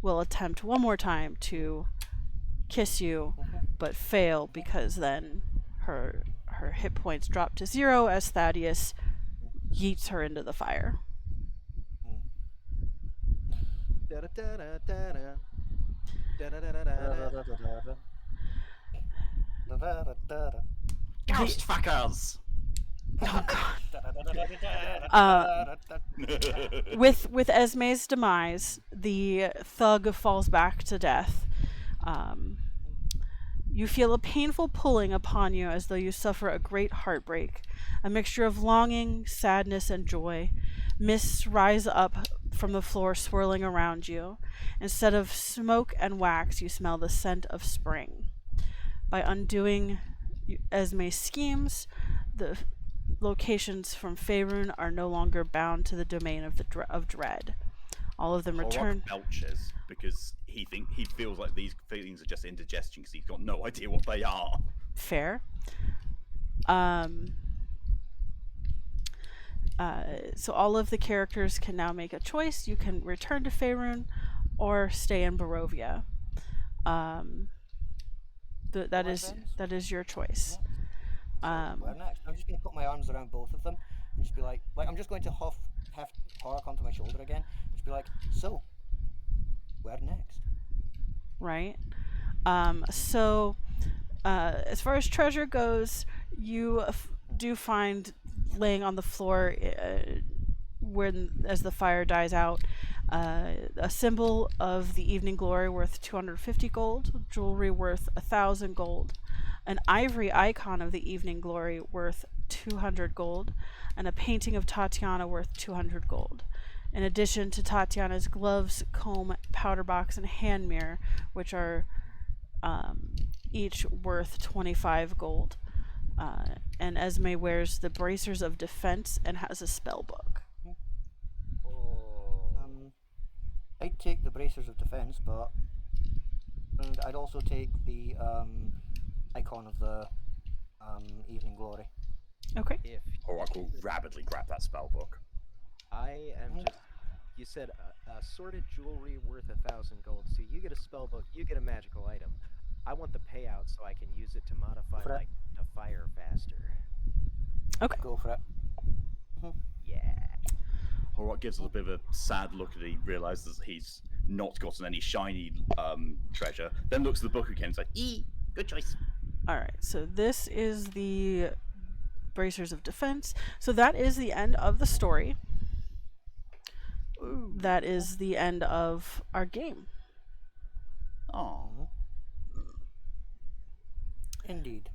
will attempt one more time to kiss you, but fail because then her hit points drop to 0 as Thaddeus yeets her into the fire. Da-da-da-da-da-da. Da-da-da-da-da-da. Ghost fuckers! With Esme's demise, the thug falls back to death. You feel a painful pulling upon you as though you suffer a great heartbreak, a mixture of longing, sadness, and joy. Mists rise up from the floor, swirling around you. Instead of smoke and wax, you smell the scent of spring. By undoing Esme's schemes, the locations from Faerun are no longer bound to the domain of dread. All of them return. Belches because he feels like these feelings are just indigestion because he's got no idea what they are. Fair. So all of the characters can now make a choice. You can return to Faerun or stay in Barovia. That is your choice. Where next? I'm just going to put my arms around both of them and just be like I'm just going to heft Horak onto my shoulder again. Just be like, so, where next? Right. So as far as treasure goes, you do find laying on the floor as the fire dies out a symbol of the evening glory worth 250 gold, jewelry worth 1,000 gold, an ivory icon of the evening glory worth 200 gold, and a painting of Tatiana worth 200 gold. In addition to Tatiana's gloves, comb, powder box, and hand mirror, which are each worth 25 gold. And Esme wears the bracers of defense and has a spell book. I'd take the bracers of defense, and I'd also take the icon of the evening glory. Okay. If Oracle will rapidly grab that spell book. I am just, you said assorted jewelry worth 1,000 gold. So you get a spell book, you get a magical item. I want the payout so I can use it to modify For it. like to fire faster. Okay. Go for it. Yeah. Horok gives a little bit of a sad look and he realizes he's not gotten any shiny treasure. Then looks at the book again and is like, good choice. All right. So this is the Bracers of Defense. So that is the end of the story. That is the end of our game. Oh. Indeed.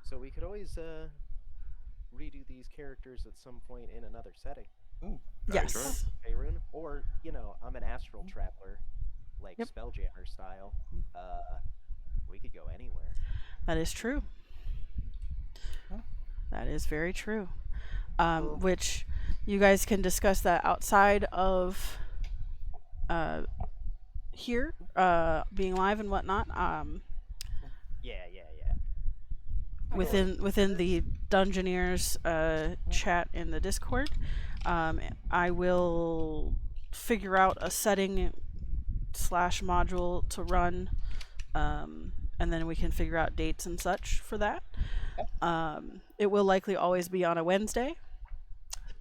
So we could always redo these characters at some point in another setting. Very Yes. Faerun, or I'm an astral traveler, like Yep. Spelljammer style. We could go anywhere. That is true. That is very true. Which you guys can discuss that outside of here, being live and whatnot. Yeah. Within the Dungeoneers chat in the Discord. I will figure out a setting / module to run, and then we can figure out dates and such for that. It will likely always be on a Wednesday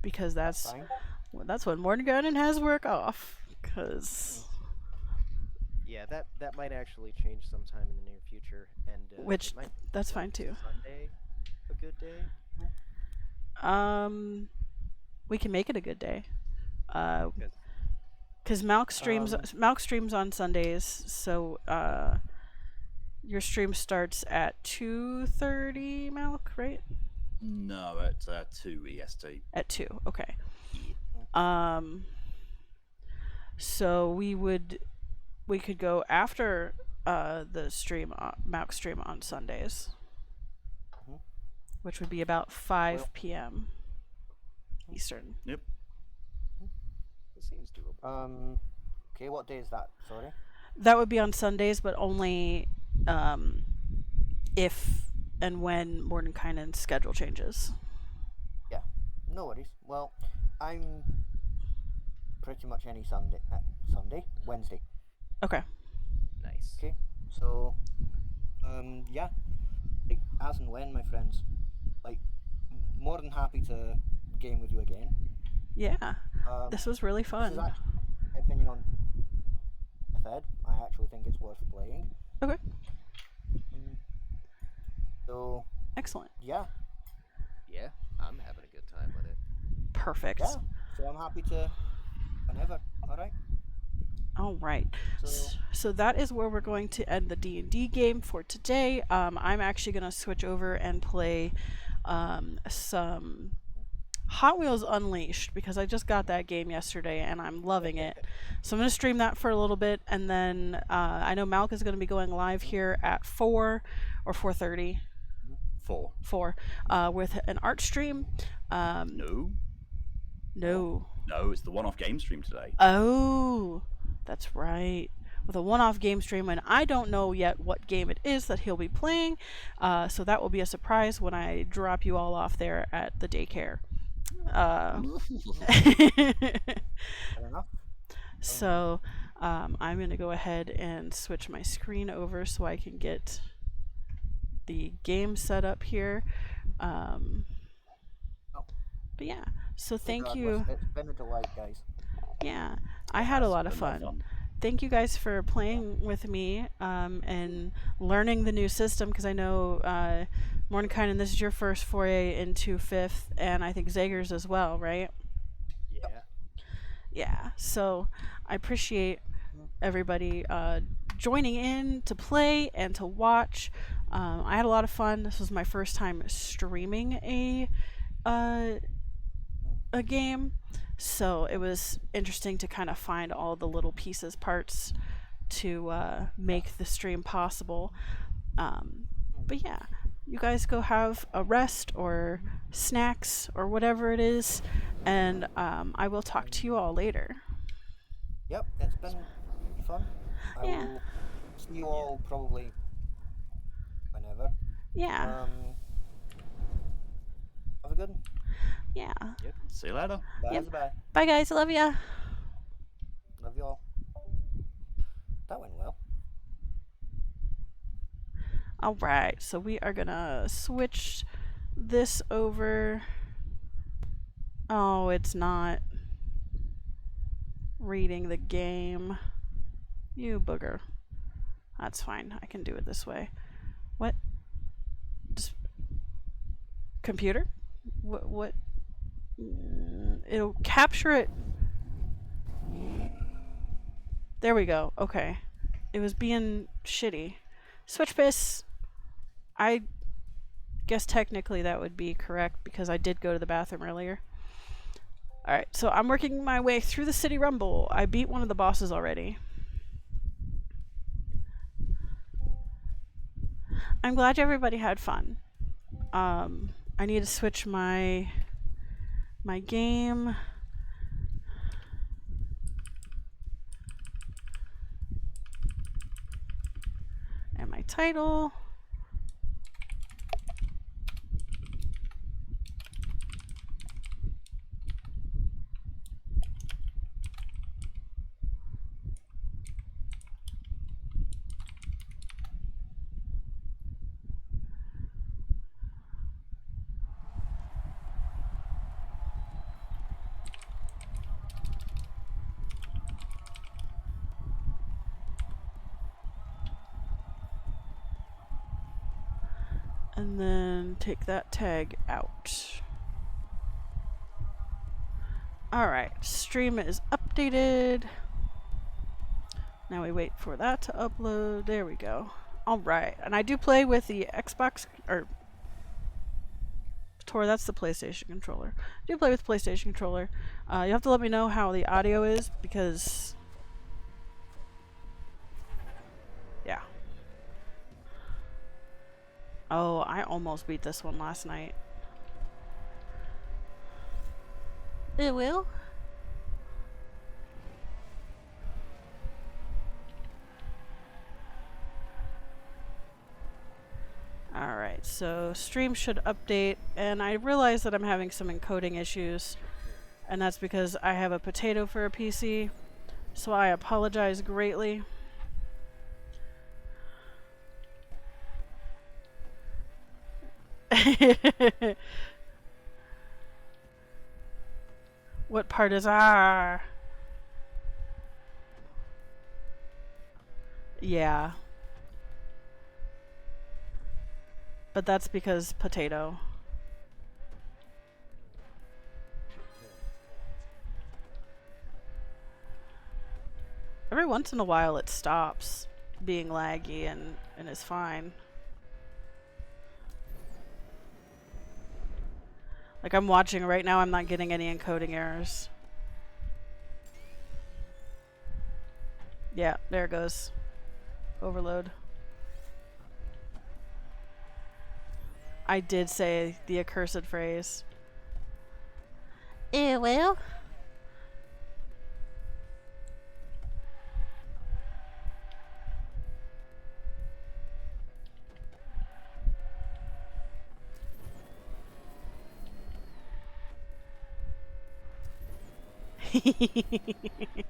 because that's Fine. when Mordengarden has work off. Because Yeah, that might actually change sometime in the near future, and Which- it might that's fine too. Sunday, a good day. We can make it a good day. Because Because Malk streams on Sundays, so your stream starts at 2:30, Malk, right? No, at 2 EST. At 2, okay. So we could go after the stream, Malk stream on Sundays, which would be about 5 p.m. Eastern. Yep. it seems doable. Okay, what day is that? Sorry. That would be on Sundays, but only if and when Mordenkainen's schedule changes. Yeah, no worries. Well, I'm pretty much any Wednesday. Okay. Nice. Okay, so, yeah, like, as and when, my friends, like, more than happy to game with you again. Yeah. This was really This is fun. actually my opinion on Fed. I actually think it's worth playing. Okay. So, Excellent. yeah, Yeah, I'm having a good time with it. Perfect. yeah. So I'm happy to whenever. All right. All right. So- So that is where we're going to end the D&D game for today. I'm actually going to switch over and play some Hot Wheels Unleashed because I just got that game yesterday and I'm loving it. So I'm going to stream that for a little bit, and then I know Malk is going to be going live here at 4 or 4:30. 4. With an art stream. No. No. No, it's the one-off game stream today. Oh, that's right. With a one-off game stream, and I don't know yet what game it is that he'll be playing. So that will be a surprise when I drop you all off there at the daycare. Fair enough. So I'm going to go ahead and switch my screen over so I can get the game set up here. But yeah, so thank you. Regardless, it's been a delight, guys. Yeah, I had a lot of Been a lot of fun. Thank you guys for playing with me and learning the new system, because I know Mordenkainen, this is your first foray into 5th, and I think Zagers as well, right? Yeah. Yeah, so I appreciate everybody joining in to play and to watch. I had a lot of fun. This was my first time streaming a game, so it was interesting to kind of find all the little pieces, parts to make the stream possible. But yeah, you guys go have a rest or snacks or whatever it is, and I will talk to you all later. Yep, it's been fun. I Yeah. will see you all probably whenever. Yeah. Have a good good. Yeah. See you later. Bye. Yep. Bye. Bye, guys. I love ya. Love you all. That went well. All right. So we are gonna switch this over. Oh, it's not reading the game. You booger. That's fine. I can do it this way. What? Just computer? What? It'll capture it. There we go. Okay. It was being shitty. Switch piss. I guess technically that would be correct because I did go to the bathroom earlier. Alright, so I'm working my way through the City Rumble. I beat one of the bosses already. I'm glad everybody had fun. I need to switch my game. And my title. And then take that tag out. Alright, stream is updated. Now we wait for that to upload. There we go. Alright, and I do play with the Xbox, or Tor, that's the PlayStation controller. I do play with the PlayStation controller. You have to let me know how the audio is, because... yeah. Oh, I almost beat this one last night. It will? Alright, so stream should update, and I realize that I'm having some encoding issues, and that's because I have a potato for a PC, so I apologize greatly. What part is R? Yeah. But that's because potato. Every once in a while it stops being laggy and is fine. Like I'm watching right now, I'm not getting any encoding errors. Yeah, there it goes. Overload. I did say the accursed phrase. Eh, well. It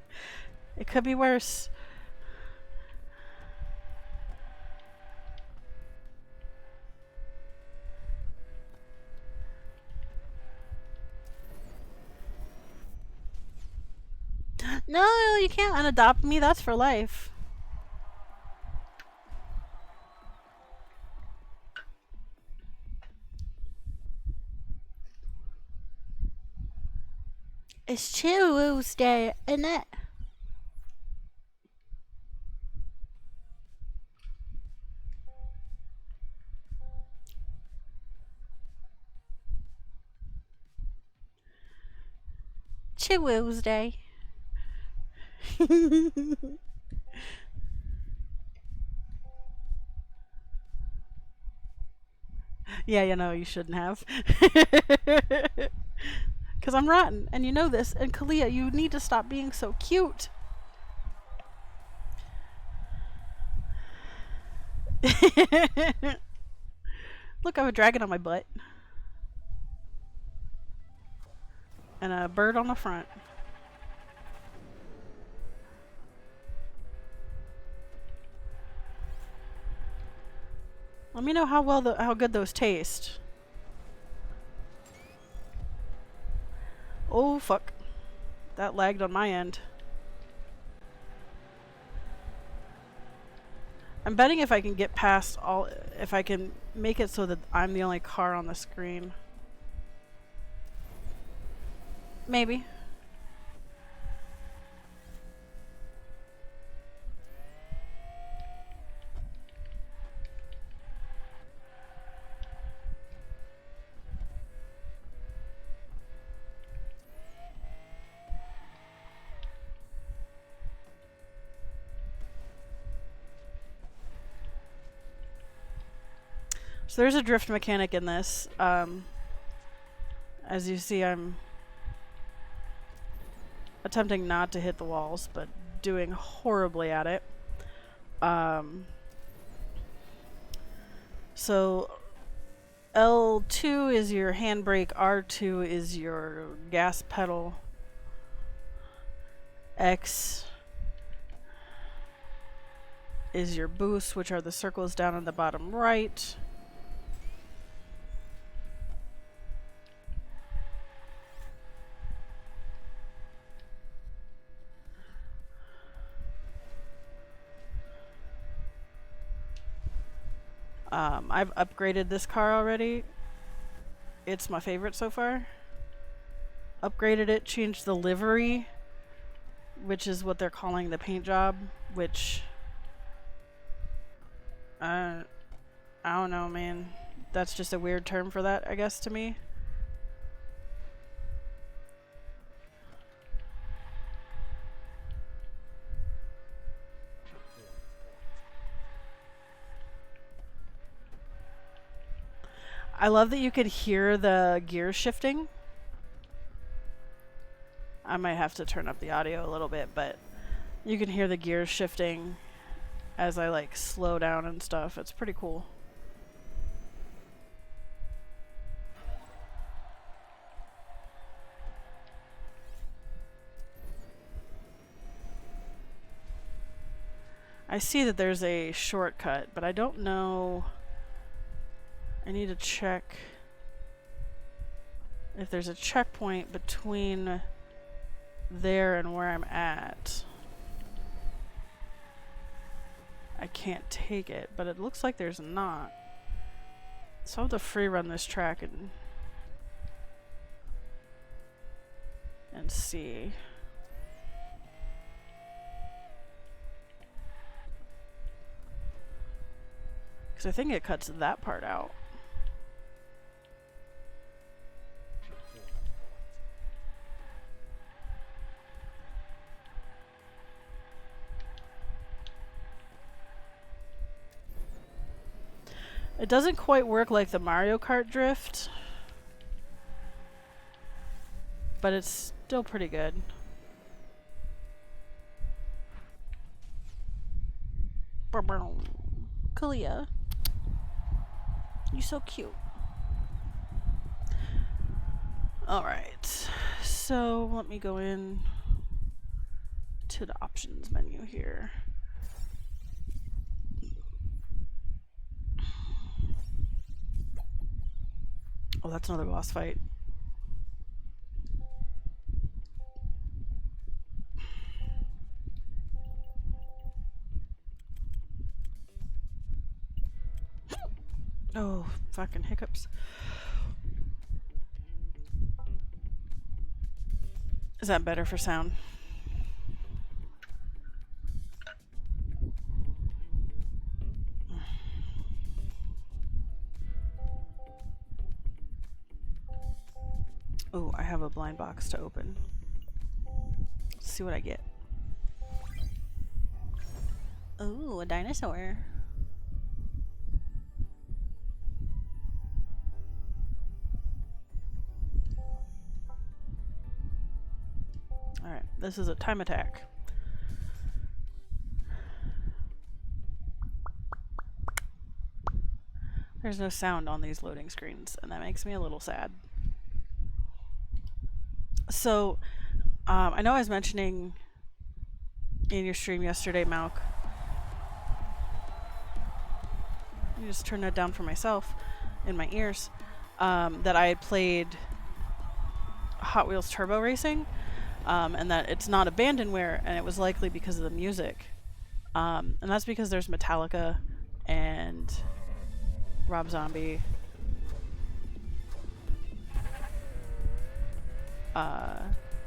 could be worse. No, you can't unadopt me. That's for life. It's Tuesday, isn't it? Tuesday. Yeah, you know, you shouldn't have. Because I'm rotten, and you know this. And Kalia, you need to stop being so cute. Look, I have a dragon on my butt. And a bird on the front. Let me know how good those taste. Oh fuck. That lagged on my end. I'm betting if I can get past if I can make it so that I'm the only car on the screen. Maybe. So there's a drift mechanic in this. As you see, I'm attempting not to hit the walls, but doing horribly at it. So L2 is your handbrake, R2 is your gas pedal, X is your boost, which are the circles down in the bottom right. I've upgraded this car already. It's my favorite so far. Upgraded it, changed the livery, which is what they're calling the paint job, which I don't know, man. That's just a weird term for that, I guess, to me. I love that you could hear the gears shifting. I might have to turn up the audio a little bit, but you can hear the gears shifting as I like slow down and stuff. It's pretty cool. I see that there's a shortcut, but I don't know. I need to check if there's a checkpoint between there and where I'm at. I can't take it, but it looks like there's not. So I'll have to free run this track and see. Because I think it cuts that part out. It doesn't quite work like the Mario Kart drift, but it's still pretty good. Kalia, you're so cute. Alright, so let me go in to the options menu here. Oh, that's another boss fight. Oh, fucking hiccups. Is that better for sound? Oh, I have a blind box to open. Let's see what I get. Oh, a dinosaur. Alright, this is a time attack. There's no sound on these loading screens, and that makes me a little sad. So, I know I was mentioning in your stream yesterday, Malk. Let me just turn that down for myself in my ears. That I had played Hot Wheels Turbo Racing, and that it's not abandonware, and it was likely because of the music. And that's because there's Metallica and Rob Zombie.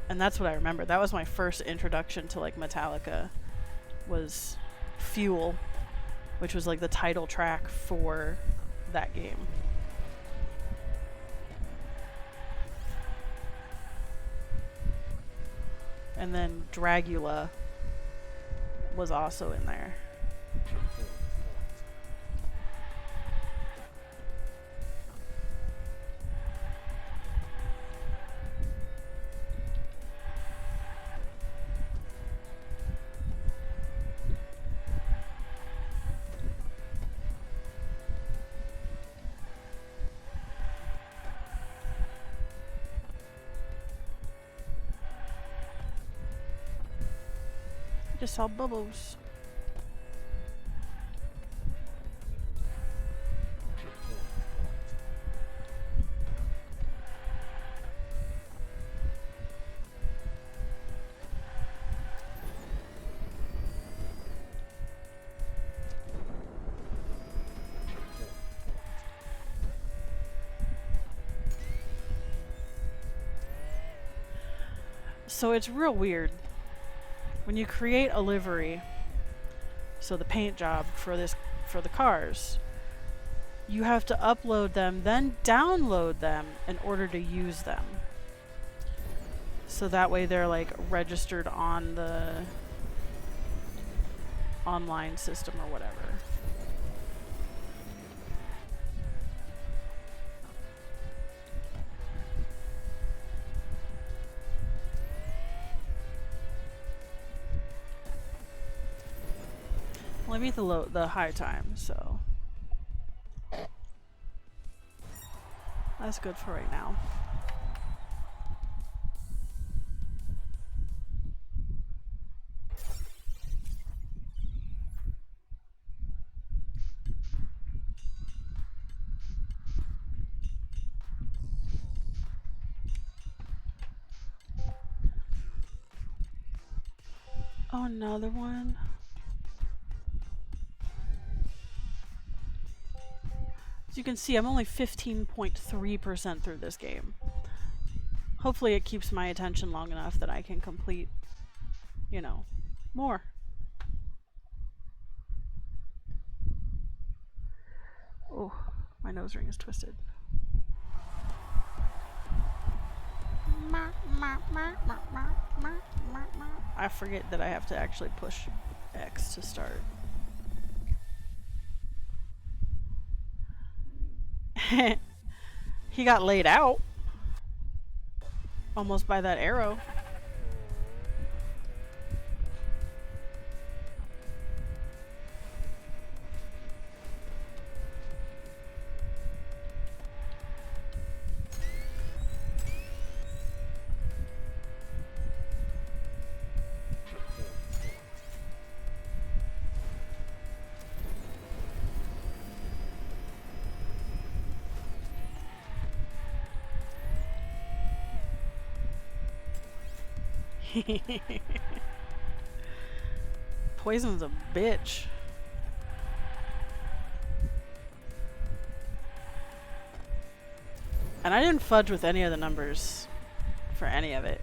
And that's what I remember. That was my first introduction to like Metallica, was Fuel, which was like the title track for that game. And then Dragula was also in there. Just saw bubbles. So it's real weird. When you create a livery, so the paint job for the cars, you have to upload them, then download them in order to use them. So that way they're like registered on the online system or whatever. Let me hit the high time, so that's good for right now. Oh, another one. As you can see, I'm only 15.3% through this game. Hopefully it keeps my attention long enough that I can complete, you know, more. Oh, my nose ring is twisted. I forget that I have to actually push X to start. He got laid out almost by that arrow. Poison's a bitch. And I didn't fudge with any of the numbers for any of it.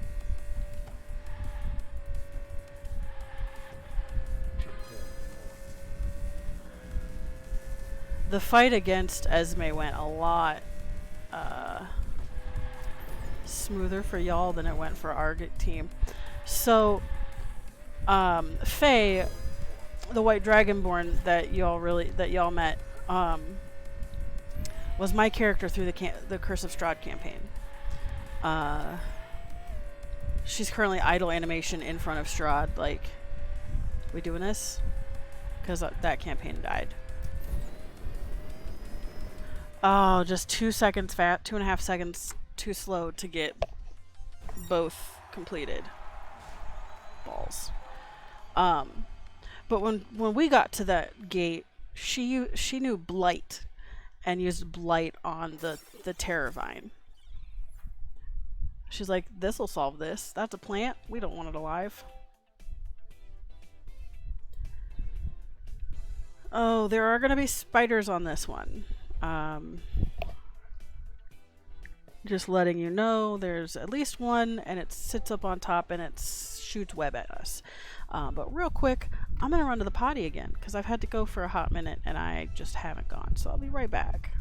The fight against Esme went a lot smoother for y'all than it went for our team. So, Faye, the White Dragonborn that y'all met, was my character through the Curse of Strahd campaign. She's currently idle animation in front of Strahd. Like, we doing this? Because that campaign died. Oh, just 2 seconds 2.5 seconds too slow to get both completed. Balls. But when we got to that gate, she knew Blight and used Blight on the Terravine. She's like, this'll solve this. That's a plant. We don't want it alive. Oh, there are going to be spiders on this one. Just letting you know, there's at least one, and it sits up on top and it shoots web at us. But real quick, I'm going to run to the potty again because I've had to go for a hot minute and I just haven't gone. So I'll be right back.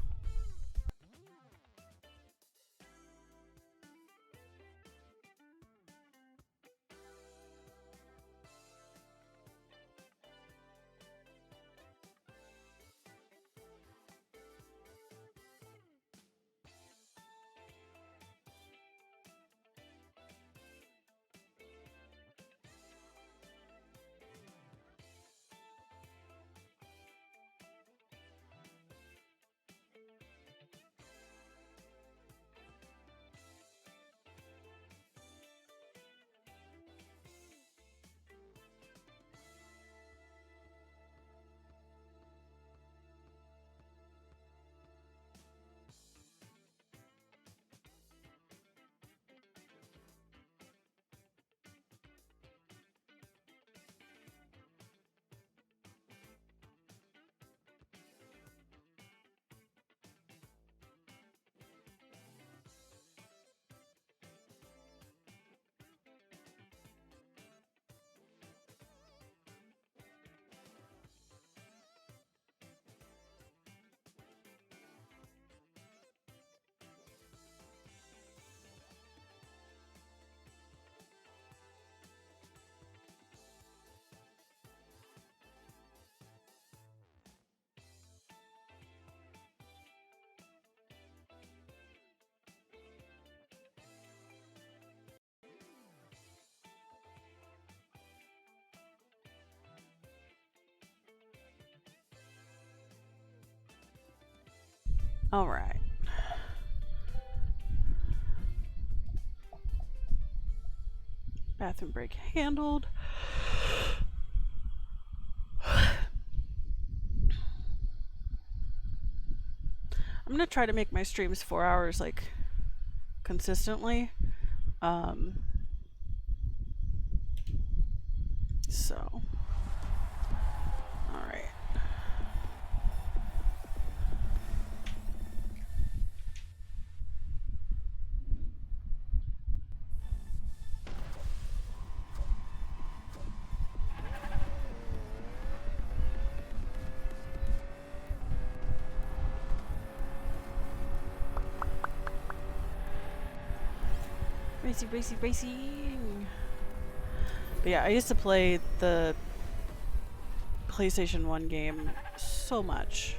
All right. Bathroom break handled. I'm gonna try to make my streams 4 hours like consistently. So, all right. Racing. But yeah, I used to play the PlayStation 1 game so much.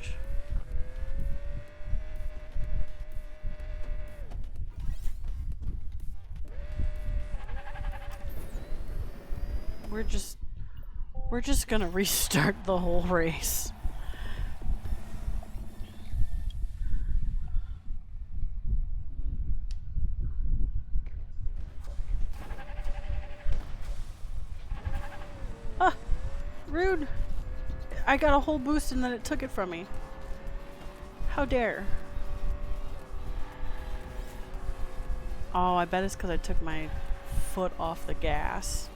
We're just gonna restart the whole race. Rude. I got a whole boost and then it took it from me. How dare. Oh, I bet it's because I took my foot off the gas.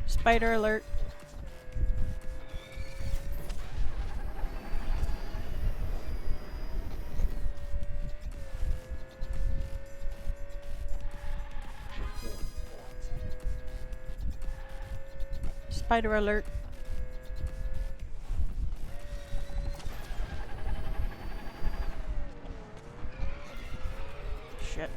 Spider alert. Spider alert. Shit.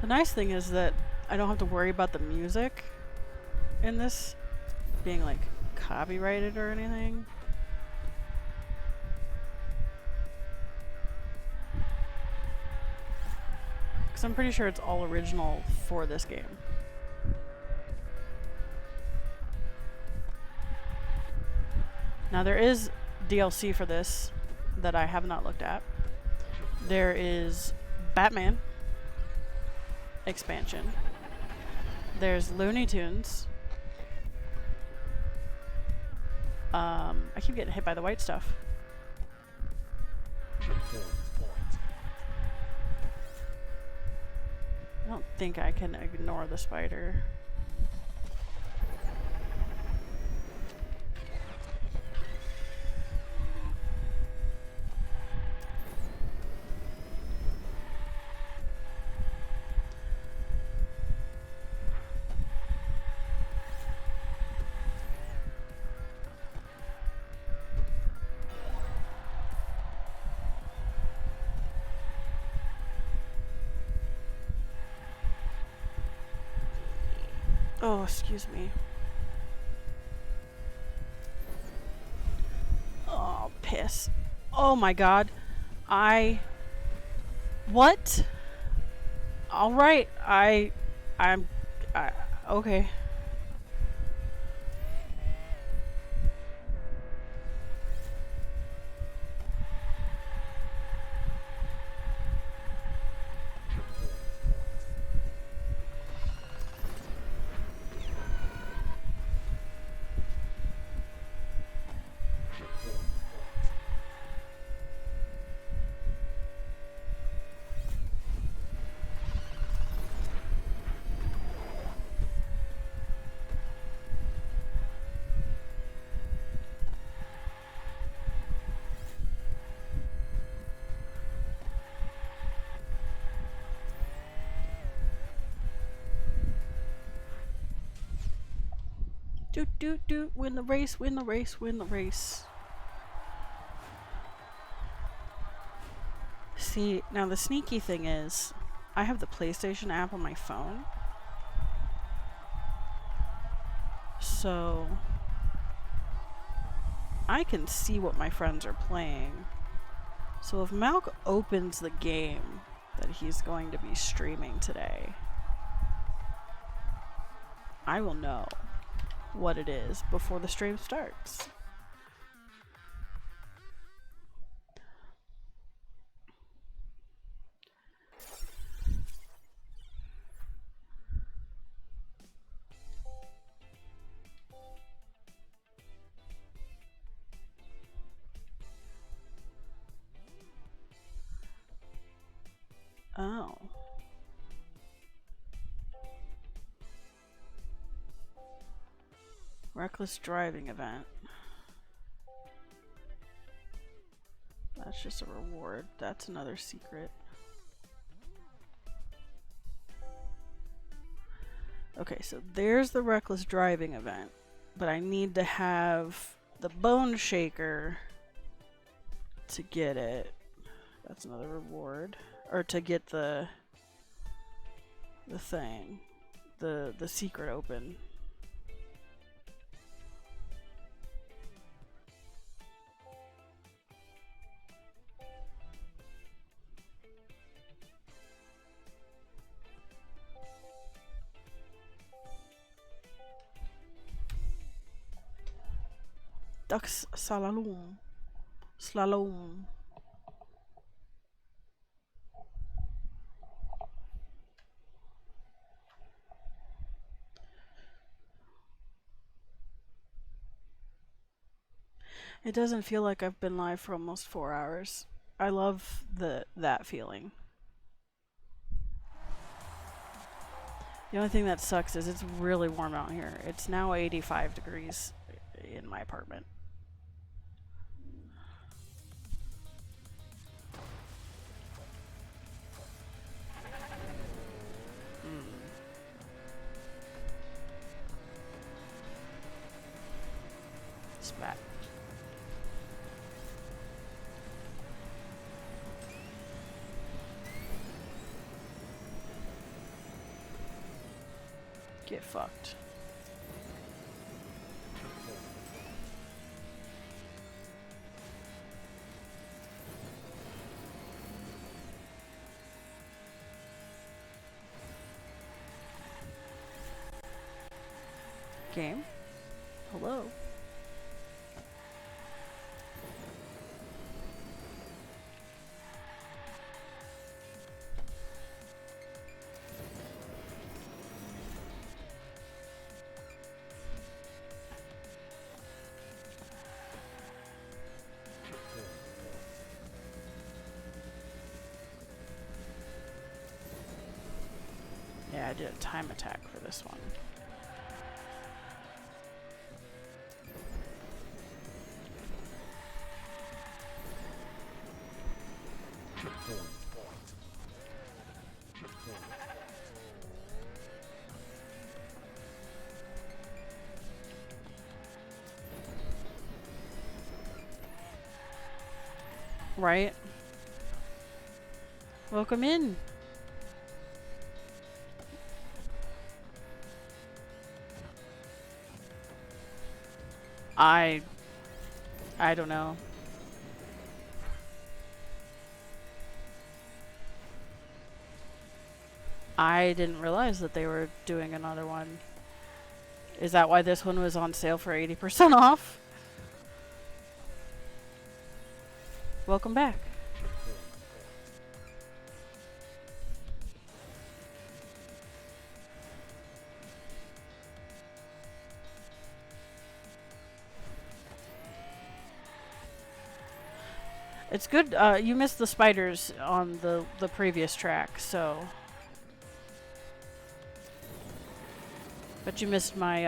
The nice thing is that I don't have to worry about the music in this being like copyrighted or anything. Because I'm pretty sure it's all original for this game. Now there is DLC for this that I have not looked at. There is Batman expansion. There's Looney Tunes. I keep getting hit by the white stuff. I don't think I can ignore the spider. Oh, excuse me. Oh, piss. Oh my god. What? Alright, okay. Do, win the race, win the race, win the race. See, now the sneaky thing is, I have the PlayStation app on my phone. So, I can see what my friends are playing. So if Malk opens the game that he's going to be streaming today, I will know what it is before the stream starts. Oh. Reckless driving event. That's just a reward. That's another secret. Okay, so there's the reckless driving event. But I need to have the bone shaker to get it. That's another reward. Or to get the thing. The secret open. Ducks slalom. Slalom. It doesn't feel like I've been live for almost 4 hours. I love that feeling. The only thing that sucks is it's really warm out here. It's now 85 degrees in my apartment. Spat. Get fucked. Game? Hello? Yeah, I did a time attack for this one. Right? Welcome in. I don't know. I didn't realize that they were doing another one. Is that why this one was on sale for 80% off? Welcome back. It's good. You missed the spiders on the previous track, so. But you missed my.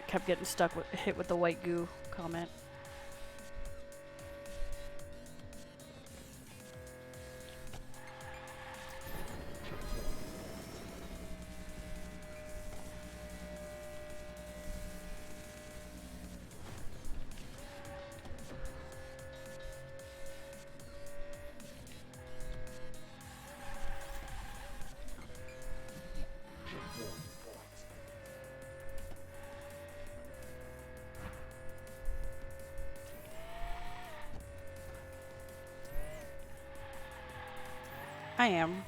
Kept getting stuck hit with the white goo comment. I am.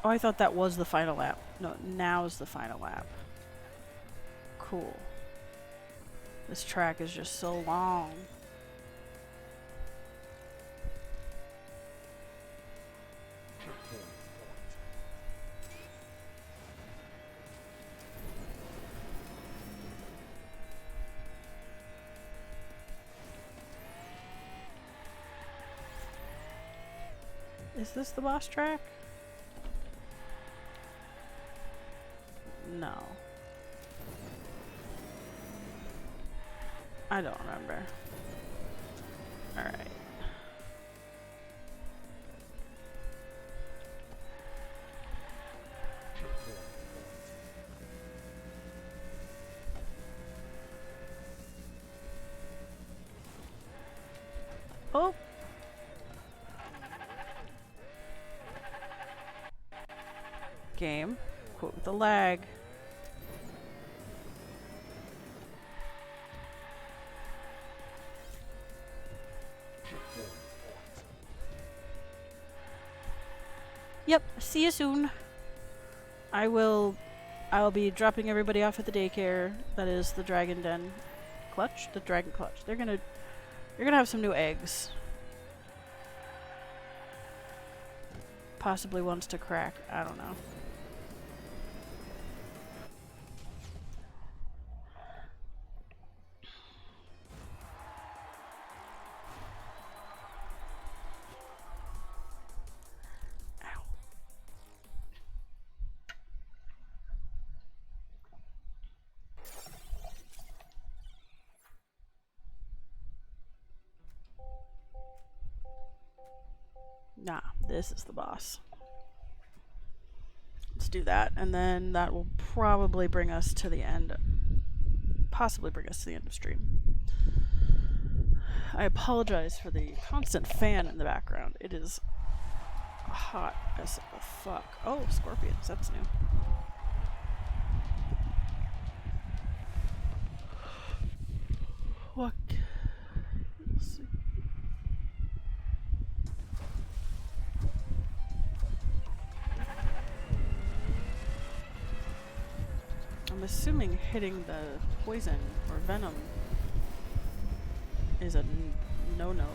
Oh, I thought that was the final lap. No, now's the final lap. Cool. This track is just so long. Is this the boss track? No. I don't remember. Alright. Oh! Game. Quote with the lag. Yep, see you soon. I'll be dropping everybody off at the daycare. That is the Dragon Den Clutch? The Dragon Clutch. You're gonna have some new eggs. Possibly ones to crack. I don't know. Nah, this is the boss. Let's do that, and then that will probably bring us to the end. Possibly bring us to the end of stream. I apologize for the constant fan in the background. It is hot as fuck. Oh, scorpions. That's new. What? Let's see. I'm assuming hitting the poison or venom is a no-no.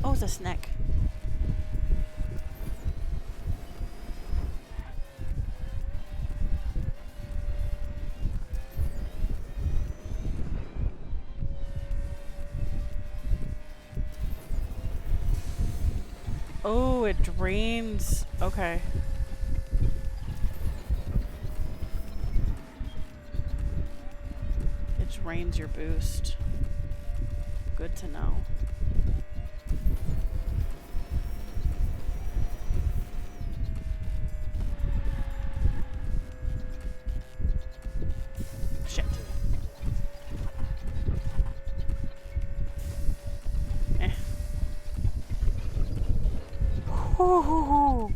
Oh, it's a snake. Oh, it drains. Okay. It drains your boost. Good to know. Shit. Eh. Ooh.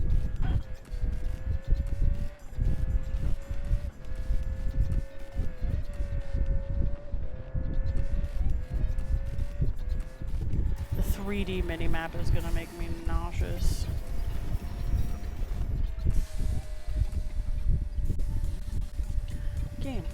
The 3D minimap is gonna make me nauseous. Game.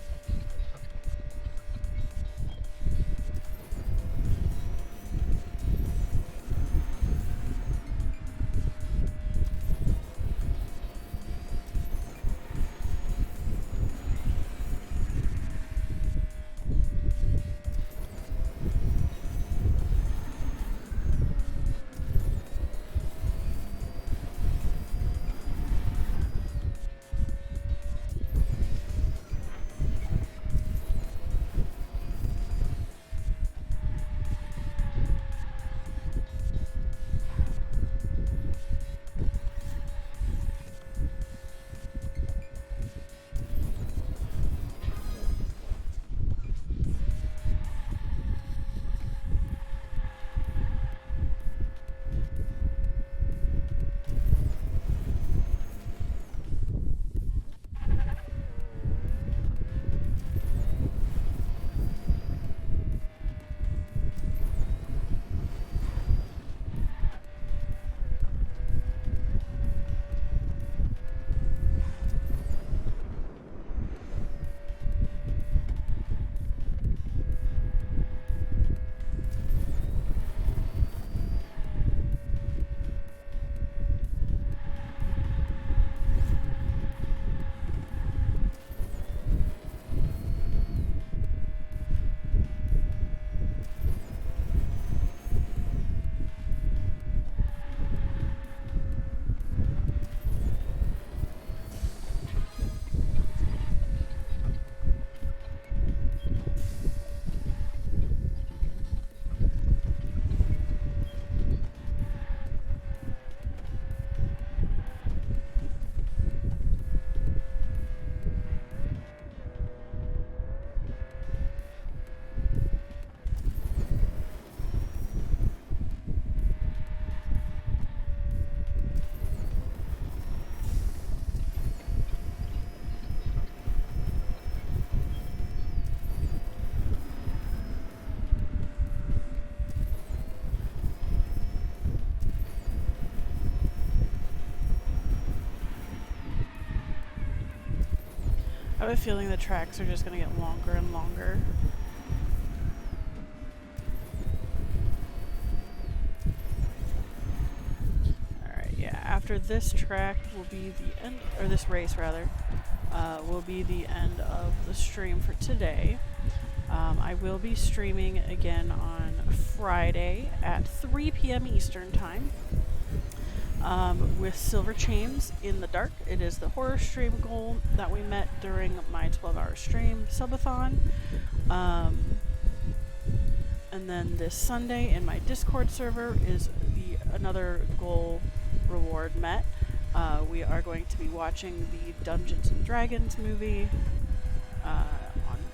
I have a feeling the tracks are just gonna get longer and longer. Alright, yeah, after this track will be the end, or this race rather, will be the end of the stream for today. I will be streaming again on Friday at 3 p.m. Eastern Time. with Silver Chains in the Dark. It is the horror stream goal that we met during my 12-hour stream subathon. And then this Sunday in my Discord server is another goal reward met. We are going to be watching the Dungeons and Dragons movie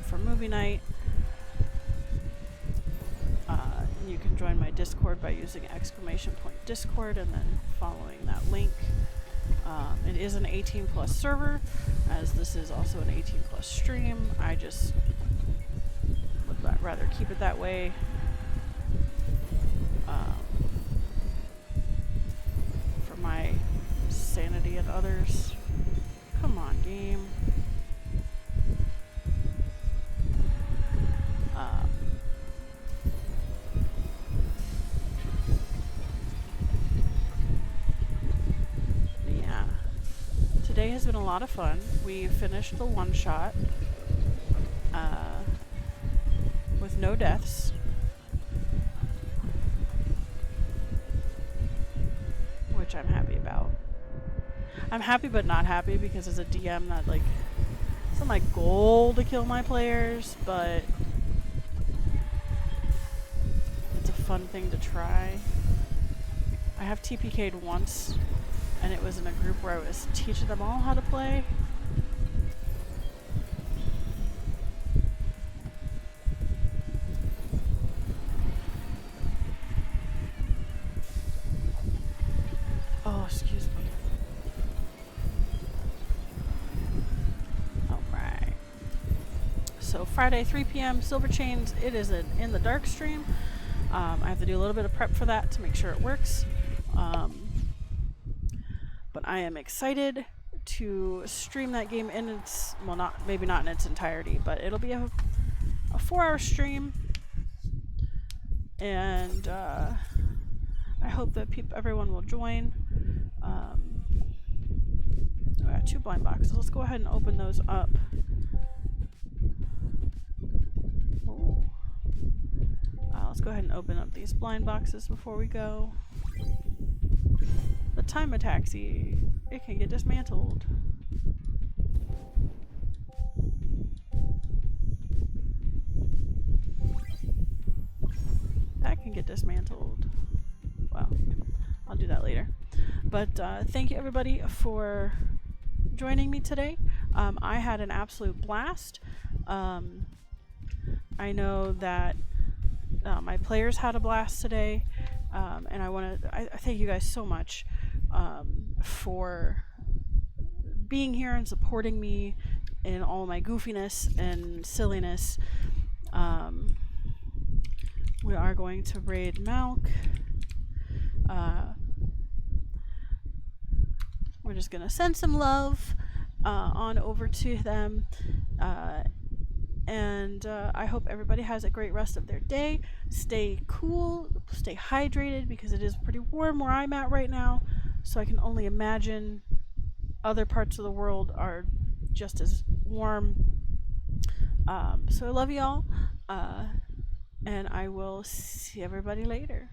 for movie night. You can join my Discord by using !Discord and then following that link. It is an 18 plus server, as this is also an 18 plus stream. I just would rather keep it that way. For my sanity and others. Come on, game. Yeah. Today has been a lot of fun. We finished the one-shot with no deaths. Which I'm happy about. I'm happy but not happy because as a DM that it's not my goal to kill my players, but it's a fun thing to try. I have TPK'd once and it was in a group where I was teaching them all how to play. Oh, excuse me. Alright. So Friday, 3 p.m., Silver Chains. It is an In the Dark stream. I have to do a little bit of prep for that to make sure it works. But I am excited to stream that game in its, well, maybe not in its entirety, but it'll be a 4-hour stream. And I hope that everyone will join. I got 2 blind boxes. Let's go ahead and open those up. Let's go ahead and open up these blind boxes before we go. The Time Taxi. It can get dismantled. That can get dismantled. Well, I'll do that later. But thank you everybody for joining me today. I had an absolute blast. I know that my players had a blast today, and I thank you guys so much for being here and supporting me in all my goofiness and silliness. We are going to raid Malk. We're just gonna send some love on over to them, and I hope everybody has a great rest of their day. Stay cool, stay hydrated, because it is pretty warm where I'm at right now, so I can only imagine other parts of the world are just as warm. So I love y'all, and I will see everybody later.